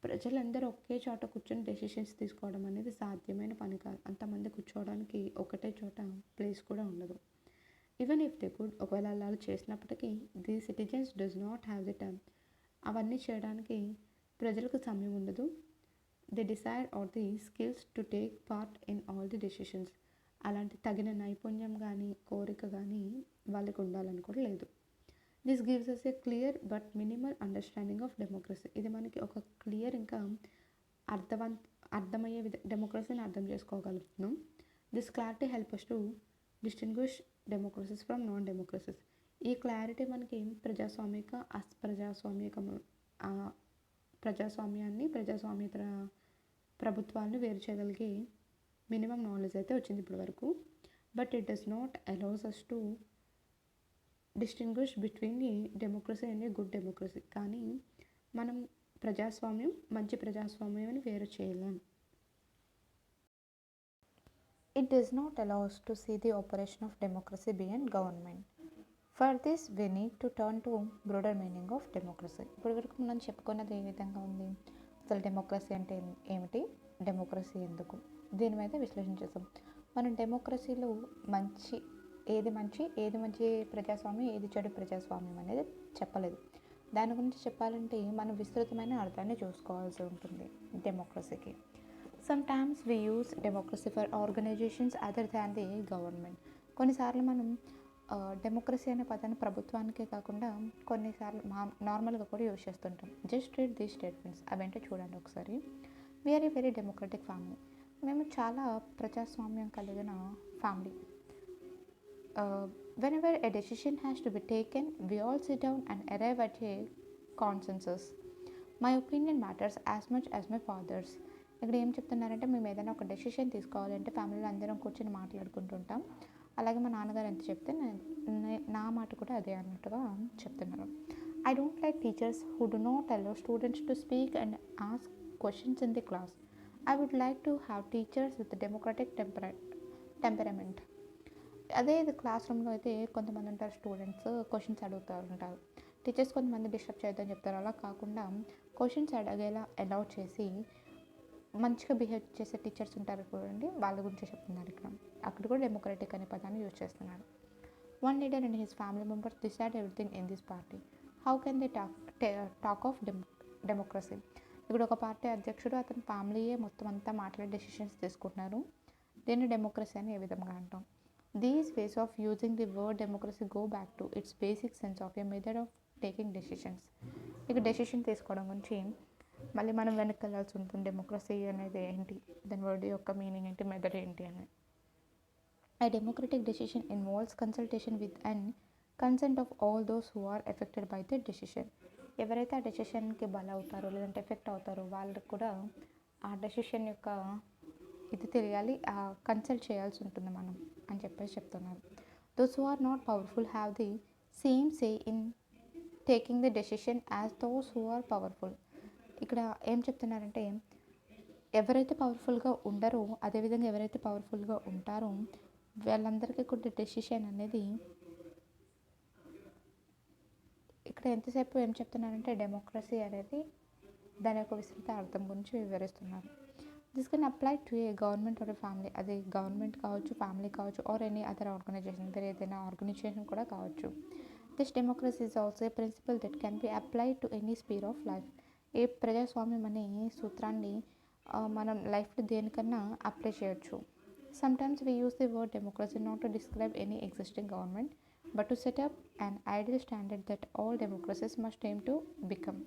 ప్రజలందరూ ఒకే చోట కూర్చొని డెసిషన్స్ తీసుకోవడం అనేది సాధ్యమైన పని కాదు. అంతమంది కూర్చోవడానికి ఒకటే చోట ప్లేస్ కూడా ఉండదు. ఈవెన్ ఇఫ్ దే కుడ్, ఒకవేళ అలా చేసినప్పటికీ the citizens does not have the time, అవన్నీ చేయడానికి ప్రజలకు సమయం ఉండదు. The decide or the skills to take part in all the decisions, అలాంటి తగిన నైపుణ్యం కానీ కోరిక కానీ వాళ్ళకి ఉండాలని కూడా లేదు. This gives us a clear but minimal understanding of democracy. ఇది మనకి ఒక క్లియర్ ఇంకా అర్థమయ్యే డెమోక్రసీని అర్థం చేసుకోగలుగుతున్నాం. This clarity help us to distinguish democracies from non democracies. ఈ క్లారిటీ మనకి ప్రజాస్వామ్యేతర ప్రభుత్వాలను వేరు చేయగలిగే మినిమం నాలెడ్జ్ అయితే వచ్చింది ఇప్పటి వరకు. But it does not allows us to distinguish between the democracy and a good democracy. కానీ మనం మంచి ప్రజాస్వామ్యం అని వేరు చేయలేం. It does not allow us to see the operation of democracy beyond government. For this we need to turn to broader meaning of democracy. ఇప్పుడు వరకు మనం చెప్పుకున్నది ఏ విధంగా ఉంది, అసలు డెమోక్రసీ అంటే ఏమిటి, డెమోక్రసీ ఎందుకు, దీని మీద విశ్లేషించేసాం. మనం డెమోక్రసీలో ఏది మంచి ప్రజాస్వామ్యం, ఏది చెడు ప్రజాస్వామ్యం అనేది చెప్పలేదు. దాని గురించి చెప్పాలంటే మనం విస్తృతమైన అర్థాన్ని చూసుకోవాల్సి ఉంటుంది డెమోక్రసీకి. Sometimes we use democracy for organizations other than the government. కొన్నిసార్లు మనం డెమోక్రసీ అనే పదాన్ని ప్రభుత్వానికే కాకుండా కొన్నిసార్లు నార్మల్గా కూడా యూజ్ చేస్తుంటాం. జస్ట్ రీడ్ దీస్ స్టేట్మెంట్స్, అవేంటో చూడండి ఒకసారి. We are a very democratic family. మేము చాలా ప్రజాస్వామ్యం కలిగిన family. Whenever a decision has to be taken, we all sit down and arrive at a consensus. My opinion matters as much as my father's. ఇక్కడ ఏం చెప్తున్నారంటే, మేము ఏదైనా ఒక డెసిషన్ తీసుకోవాలంటే ఫ్యామిలీలో అందరం కూర్చొని మాట్లాడుకుంటుంటాం. అలాగే మా నాన్నగారు ఎంత చెప్తే నా మాట కూడా అదే అన్నట్టుగా చెప్తున్నారు. I don't like teachers who do not allow students to speak and ask questions in the class. I would like to have teachers with democratic temperament. అదే ఇది క్లాస్ రూమ్లో అయితే కొంతమంది ఉంటారు, స్టూడెంట్స్ క్వశ్చన్స్ అడుగుతూ ఉంటారు. టీచర్స్ కొంతమంది డిస్టర్బ్ చేయొద్దని చెప్తారు. అలా కాకుండా క్వశ్చన్స్ అడిగేలా అలౌ చేసి మంచిగా బిహేవ్ చేసే టీచర్స్ ఉంటారు చూడండి, వాళ్ళ గురించి చెప్తున్నారు ఇక్కడ. అక్కడ కూడా డెమోక్రటిక్ అనే పదాన్ని యూజ్ చేస్తున్నారు. One leader and his family members decide everything in this party. How can they talk of democracy. ఇక్కడ ఒక పార్టీ అధ్యక్షుడు, అతని ఫ్యామిలీయే మొత్తం అంతా మాట్లాడే డెసిషన్స్ తీసుకుంటున్నారు. దీన్ని డెమోక్రసీ అని ఏ విధంగా అంటాం. These ways of using the word democracy go back to its basic sense of a method of taking decisions. ఇక డెసిషన్ తీసుకోవడం గురించి మళ్ళీ మనం వెనక్కి వెళ్ళాల్సి ఉంటుంది. డెమోక్రసీ అనేది ఏంటి, దాని వర్డ్ యొక్క మీనింగ్ ఏంటి, మెథడ్ ఏంటి అని. A democratic decision involves consultation with and consent of all those who are affected by the decision. ఎవరైతే ఆ డెసిషన్కి బలవుతారో లేదంటే ఎఫెక్ట్ అవుతారో వాళ్ళకి కూడా ఆ డెసిషన్ యొక్క ఇది తెలియాలి, కన్సల్ట్ చేయాల్సి ఉంటుంది మనం అని చెప్పేసి చెప్తున్నారు. Those who are not powerful have the same say in taking the decision as those who are powerful. ఇక్కడ ఏం చెప్తున్నారంటే, ఎవరైతే పవర్ఫుల్గా ఉండరో అదేవిధంగా ఎవరైతే పవర్ఫుల్గా ఉంటారో వాళ్ళందరికీ కూడా డెసిషన్ అనేది, ఇక్కడ ఎంతసేపు ఏం చెప్తున్నారంటే డెమోక్రసీ అనేది దాని యొక్క విస్తృత అర్థం గురించి వివరిస్తున్నారు. This can apply to a government or a family. అది గవర్నమెంట్ కావచ్చు, ఫ్యామిలీ కావచ్చు, ఆర్ ఎనీ అదర్ ఆర్గనైజేషన్, వేరే ఏదైనా ఆర్గనైజేషన్ కూడా కావచ్చు. This democracy is also a principle that can be applied to any sphere of life. ఏ ప్రజాస్వామ్యం అనే సూత్రాన్ని మనం లైఫ్లో దేనికన్నా అప్లై చేయొచ్చు. Sometimes we use the word democracy not to describe any existing government but to set up and ideal standard that all democracies must aim to become.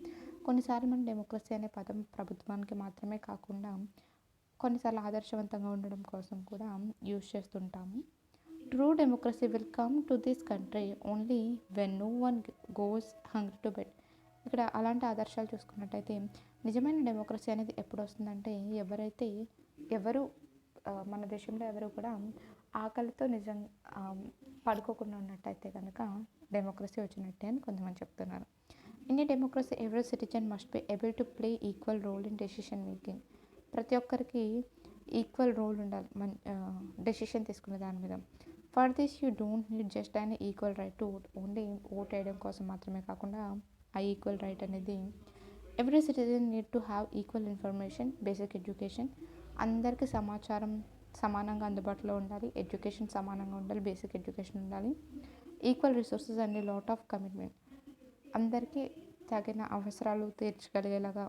కొన్నిసార్లు మనం డెమోక్రసీ అనే పదం ప్రభుత్వానికి మాత్రమే కాకుండా కొన్నిసార్లు ఆదర్శవంతంగా ఉండడం కోసం కూడా యూజ్ చేస్తుంటాము. True democracy will come to this country only when no one goes hungry to bed. ఇక్కడ అలాంటి ఆదర్శాలు చూసుకున్నట్టయితే నిజమైన డెమోక్రసీ అనేది ఎప్పుడు వస్తుందంటే ఎవరు మన దేశంలో ఎవరు కూడా ఆకలితో పడుకోకుండా ఉన్నట్టయితే కనుక డెమోక్రసీ వచ్చినట్టే అని కొంతమంది చెప్తున్నారు. In a democracy every citizen must be able to play equal role in decision making. ప్రతి ఒక్కరికి ఈక్వల్ రోల్ ఉండాలి డెసిషన్ తీసుకునే దాని మీద. For this you don't need just and equal right to vote. Only vote వేయడం కోసం మాత్రమే కాకుండా ఆ ఈక్వల్ రైట్ అనేది every citizen need to have equal information, basic education. అందరికీ సమాచారం సమానంగా అందుబాటులో ఉండాలి, ఎడ్యుకేషన్ సమానంగా ఉండాలి, బేసిక్ ఎడ్యుకేషన్ ఉండాలి, equal resources and lot of commitment. అందరికీ తగిన అవసరాలు తీర్చగలిగేలాగా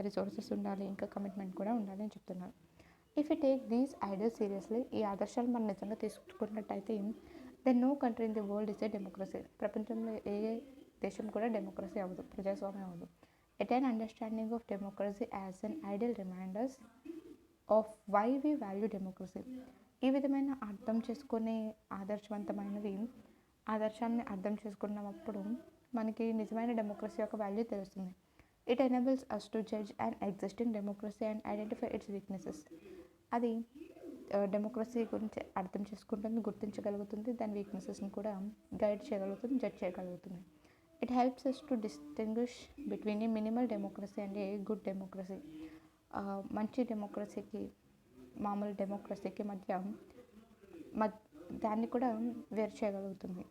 రిసోర్సెస్ ఉండాలి, ఇంకా కమిట్మెంట్ కూడా ఉండాలి అని చెప్తున్నారు. If you take these ideas seriously, ఈ ఆదర్శాలు మనం నిజంగా తీసుకున్నట్టయితే then no country in the world is a democracy. ప్రపంచంలో ఏ దేశం కూడా డెమోక్రసీ అవ్వదు, ప్రజాస్వామ్యం అవ్వదు. At an understanding of democracy as an ideal reminders of why we value democracy. ఈ విధమైన అర్థం చేసుకునే ఆదర్శాన్ని అర్థం చేసుకున్నప్పుడు మనకి నిజమైన డెమోక్రసీ యొక్క వాల్యూ తెలుస్తుంది. It enables us to judge and existing democracy and identify its weaknesses. అది డెమోక్రసీ గురించి అర్థం చేసుకుంటుంది, గుర్తించగలుగుతుంది, దాని వీక్నెసెస్ని కూడా గైడ్ చేయగలుగుతుంది, జడ్జ్ చేయగలుగుతుంది. It helps us to distinguish between a minimal democracy and a good democracy. మంచి డెమోక్రసీకి మామూలు డెమోక్రసీకి మధ్య దాన్ని కూడా వేరు చేయగలుగుతుంది.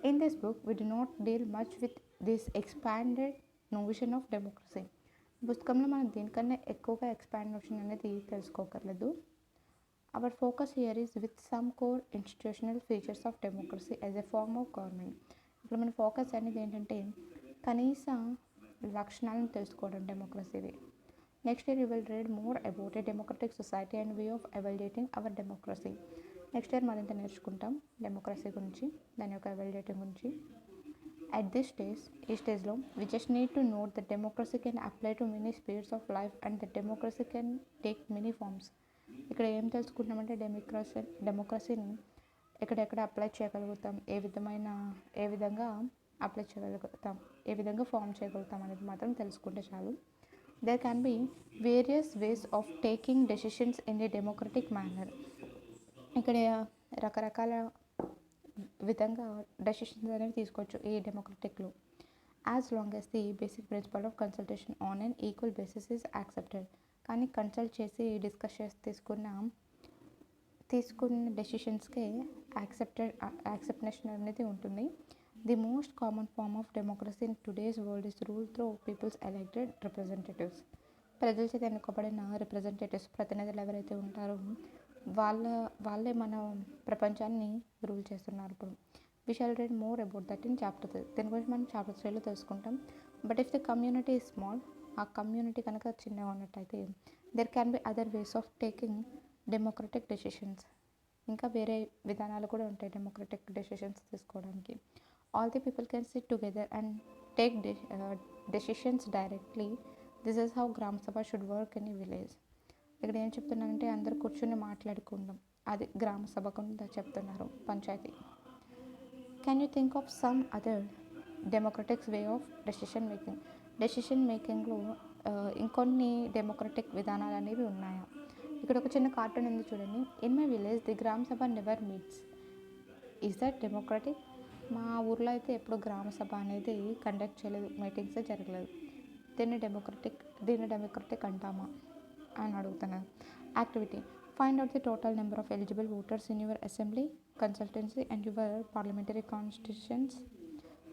In this book, we do not deal much with this expanded notion of democracy. పుస్తకంలో మనం దీనికన్నా ఎక్కువగా ఎక్స్పాండేషన్ అనేది తెలుసుకోకర్లేదు. Our focus here is with some core institutional features of democracy as a form of government. ఇప్పుడు మన ఫోకస్ అనేది ఏంటంటే కనీస లక్షణాలను తెలుసుకోవడం డెమోక్రసీవి. Next year you will read more about a democratic society and way of evaluating our democracy. Next year మరింత నేర్చుకుంటాం డెమోక్రసీ గురించి, దాని యొక్క ఎవాల్యుయేటింగ్ గురించి. అట్ దిస్ స్టేజ్ ఈ స్టేజ్లో we just need to note that democracy can apply to many spheres of life and that democracy can take many forms. ఇక్కడ ఏం తెలుసుకుంటామంటే డెమోక్రసీని ఎక్కడెక్కడ అప్లై చేయగలుగుతాం, ఏ విధంగా అప్లై చేయగలుగుతాం, ఏ విధంగా ఫామ్ చేయగలుగుతాం అనేది మాత్రం తెలుసుకుంటే చాలు. There can be various ways of taking decisions in a democratic manner. ఇక్కడ రకరకాల విధంగా డెసిషన్స్ అనేవి తీసుకోవచ్చు ఈ డెమోక్రటిక్లో, as long as the basic principle of consultation on an equal basis is accepted. కానీ కన్సల్ట్ చేసి డిస్కస్ చేసి తీసుకున్న డెసిషన్స్కే యాక్సెప్టేషన్ అనేది ఉంటుంది. The most common form of democracy in today's world is rule through people's elected representatives. ప్రజల చేత ఎన్నుకోబడిన రిప్రజెంటేటివ్స్, ప్రతినిధులు ఎవరైతే ఉంటారో వాళ్ళే మన ప్రపంచాన్ని రూల్ చేస్తున్నారు. ఇప్పుడు we shall read more about that in chapter 3. దీని గురించి మనం చాప్టర్ 3లో తెలుసుకుంటాం. But if the community is small, ఆ కమ్యూనిటీ కనుక చిన్నగా ఉన్నట్టయితే there can be other ways of taking democratic decisions. ఇంకా వేరే విధానాలు కూడా ఉంటాయి డెమోక్రటిక్ డెసిషన్స్ తీసుకోవడానికి. All the people can sit together and take decisions directly. This is how gram sabha should work in a village. ఇక్కడ ఏం చెప్తున్నానంటే అందరు కూర్చొని మాట్లాడుకుందాం, అది గ్రామ సభ కింద చెప్తున్నారు, panchayati. Can you think of some other democratics way of decision మేకింగ్లో ఇంకొన్ని డెమోక్రటిక్ విధానాలు అనేవి ఉన్నాయా? ఇక్కడ ఒక చిన్న కార్టూన్ ఉంది చూడండి. In my village the gram sabha never meets. Is that democratic? మా ఊర్లో అయితే ఎప్పుడు గ్రామ సభ అనేది కండక్ట్ చేయలేదు, మీటింగ్సే జరగలేదు. దీన్ని డెమోక్రటిక్ అంటామా అని అడుగుతున్నాను. Activity: find out the total number of eligible voters in your assembly, consultancy and your parliamentary constitutions.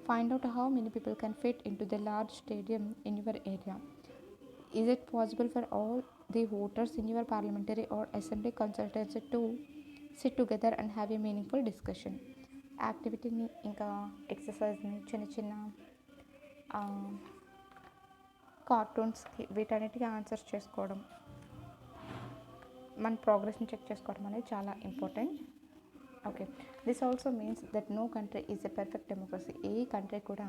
Find out how many people can fit into the large stadium in your area. Is it possible for all the voters in your parliamentary or assembly consultancy to sit together and have a meaningful discussion? యాక్టివిటీని ఇంకా ఎక్సర్సైజ్ని చిన్న కార్టూన్స్కి వీటన్నిటికీ answers చేసుకోవడం, మన ప్రోగ్రెస్ని check చేసుకోవడం అనేది చాలా important. Okay, this also means that no country is a perfect democracy. ఏ country కూడా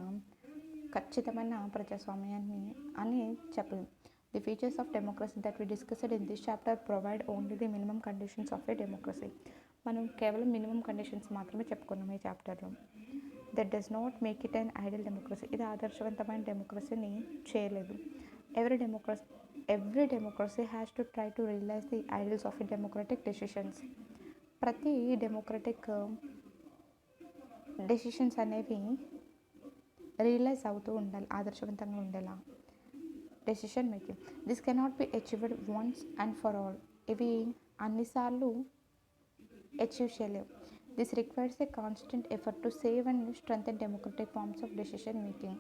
ఖచ్చితమైన ప్రజాస్వామ్యాన్ని అని చెప్పదు. The features of democracy that we discussed in this chapter provide only the minimum conditions of a democracy. మనం కేవలం minimum conditions మాత్రమే చెప్పుకున్నాం ఈ చాప్టర్లో. That does not make it an ideal democracy. ఇది ఆదర్శవంతమైన డెమోక్రసీని చేయలేదు. Every democracy has to try to realise the ideals of a democratic decisions. ప్రతి డెమోక్రటిక్ డెసిషన్స్ అనేవి రియలైజ్ అవుతూ ఉండాలి, ఆదర్శవంతంగా ఉండేలా. Decision making this cannot be achieved once and for all. ఇవి అన్నిసార్లు అచీవ్ చేయలేవు. This requires a constant effort to save and strengthen democratic forms of decision making.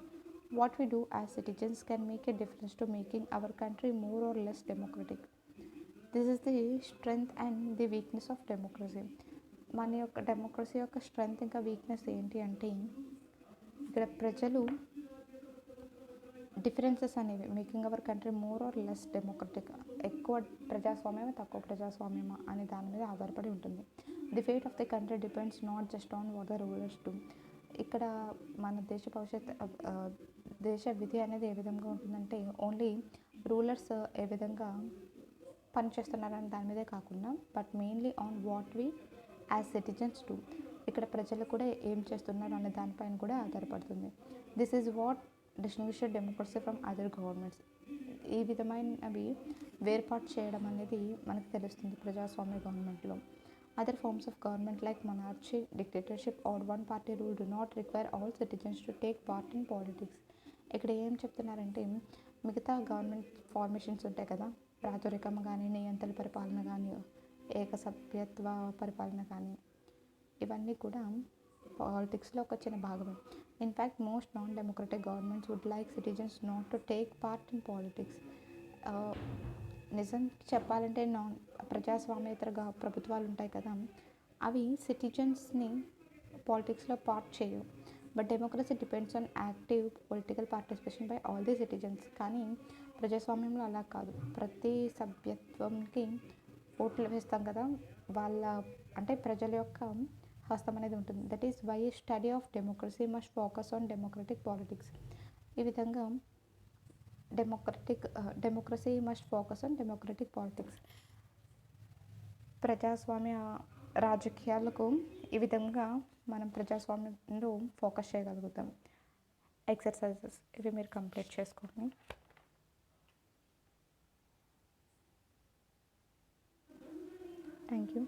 What we do as citizens can make a difference to making our country more or less democratic. This is the strength and the weakness of democracy. మన యొక్క democracy యొక్క strength ఇంకా weakness ఏంటి అంటే ఇక్కడ ప్రజలు differences అనేవి making our country more or less democratic, ఎక్కువ ప్రజాస్వామ్యమా తక్కువ ప్రజాస్వామ్యమా అనే దాని మీద ఆధారపడి ఉంటుంది. The fate of the country depends not just on what the rulers do. ఇక్కడ మన దేశ విధి అనేది ఏ విధంగా ఉంటుందంటే ఓన్లీ రూలర్స్ ఏ విధంగా పనిచేస్తున్నారని దాని మీదే కాకుండా but mainly on what we as citizens do. ఇక్కడ ప్రజలు కూడా ఏం చేస్తున్నారు అనే దానిపైన కూడా ఆధారపడుతుంది. This is what distinguishes democracy from other governments. ఈ విధమైనవి వేర్పాటు చేయడం అనేది మనకు తెలుస్తుంది ప్రజాస్వామ్య గవర్నమెంట్లో. Other forms of government like monarchy, dictatorship or one party rule do not require all citizens to take part in politics. ఇక్కడ ఏం చెప్తున్నారంటే మిగతా గవర్నమెంట్ ఫార్మేషన్స్ ఉంటాయి కదా, ప్రాచురికం కానీ, నియంత్రణ పరిపాలన కానీ, ఏకసభ్యత్వ పరిపాలన కానీ, ఇవన్నీ కూడా పాలిటిక్స్లో ఒక చిన్న భాగమే. In fact most non democratic governments would like citizens not to take part in politics. నిజం చెప్పాలంటే ప్రజాస్వామ్యేతర ప్రభుత్వాలు ఉంటాయి కదా, అవి సిటిజన్స్ని పాలిటిక్స్లో పార్ట్ చేయవు. But democracy depends on active political participation by all the citizens. కానీ ప్రజాస్వామ్యంలో అలా కాదు. ప్రతి సభ్యత్వంకి ఓట్లు వేస్తాం కదా, వాళ్ళ అంటే ప్రజల యొక్క హస్తం అనేది ఉంటుంది. That is why study of democracy must focus on democratic politics. ఈ విధంగా democracy must focus on democratic politics. ప్రజాస్వామ్య రాజకీయాలకు ఈ విధంగా మనం ప్రజాస్వామ్యంలో ఫోకస్ చేయగలుగుతాం. ఎక్సర్సైజెస్ ఇవి మీరు కంప్లీట్ చేసుకోండి. Thank you.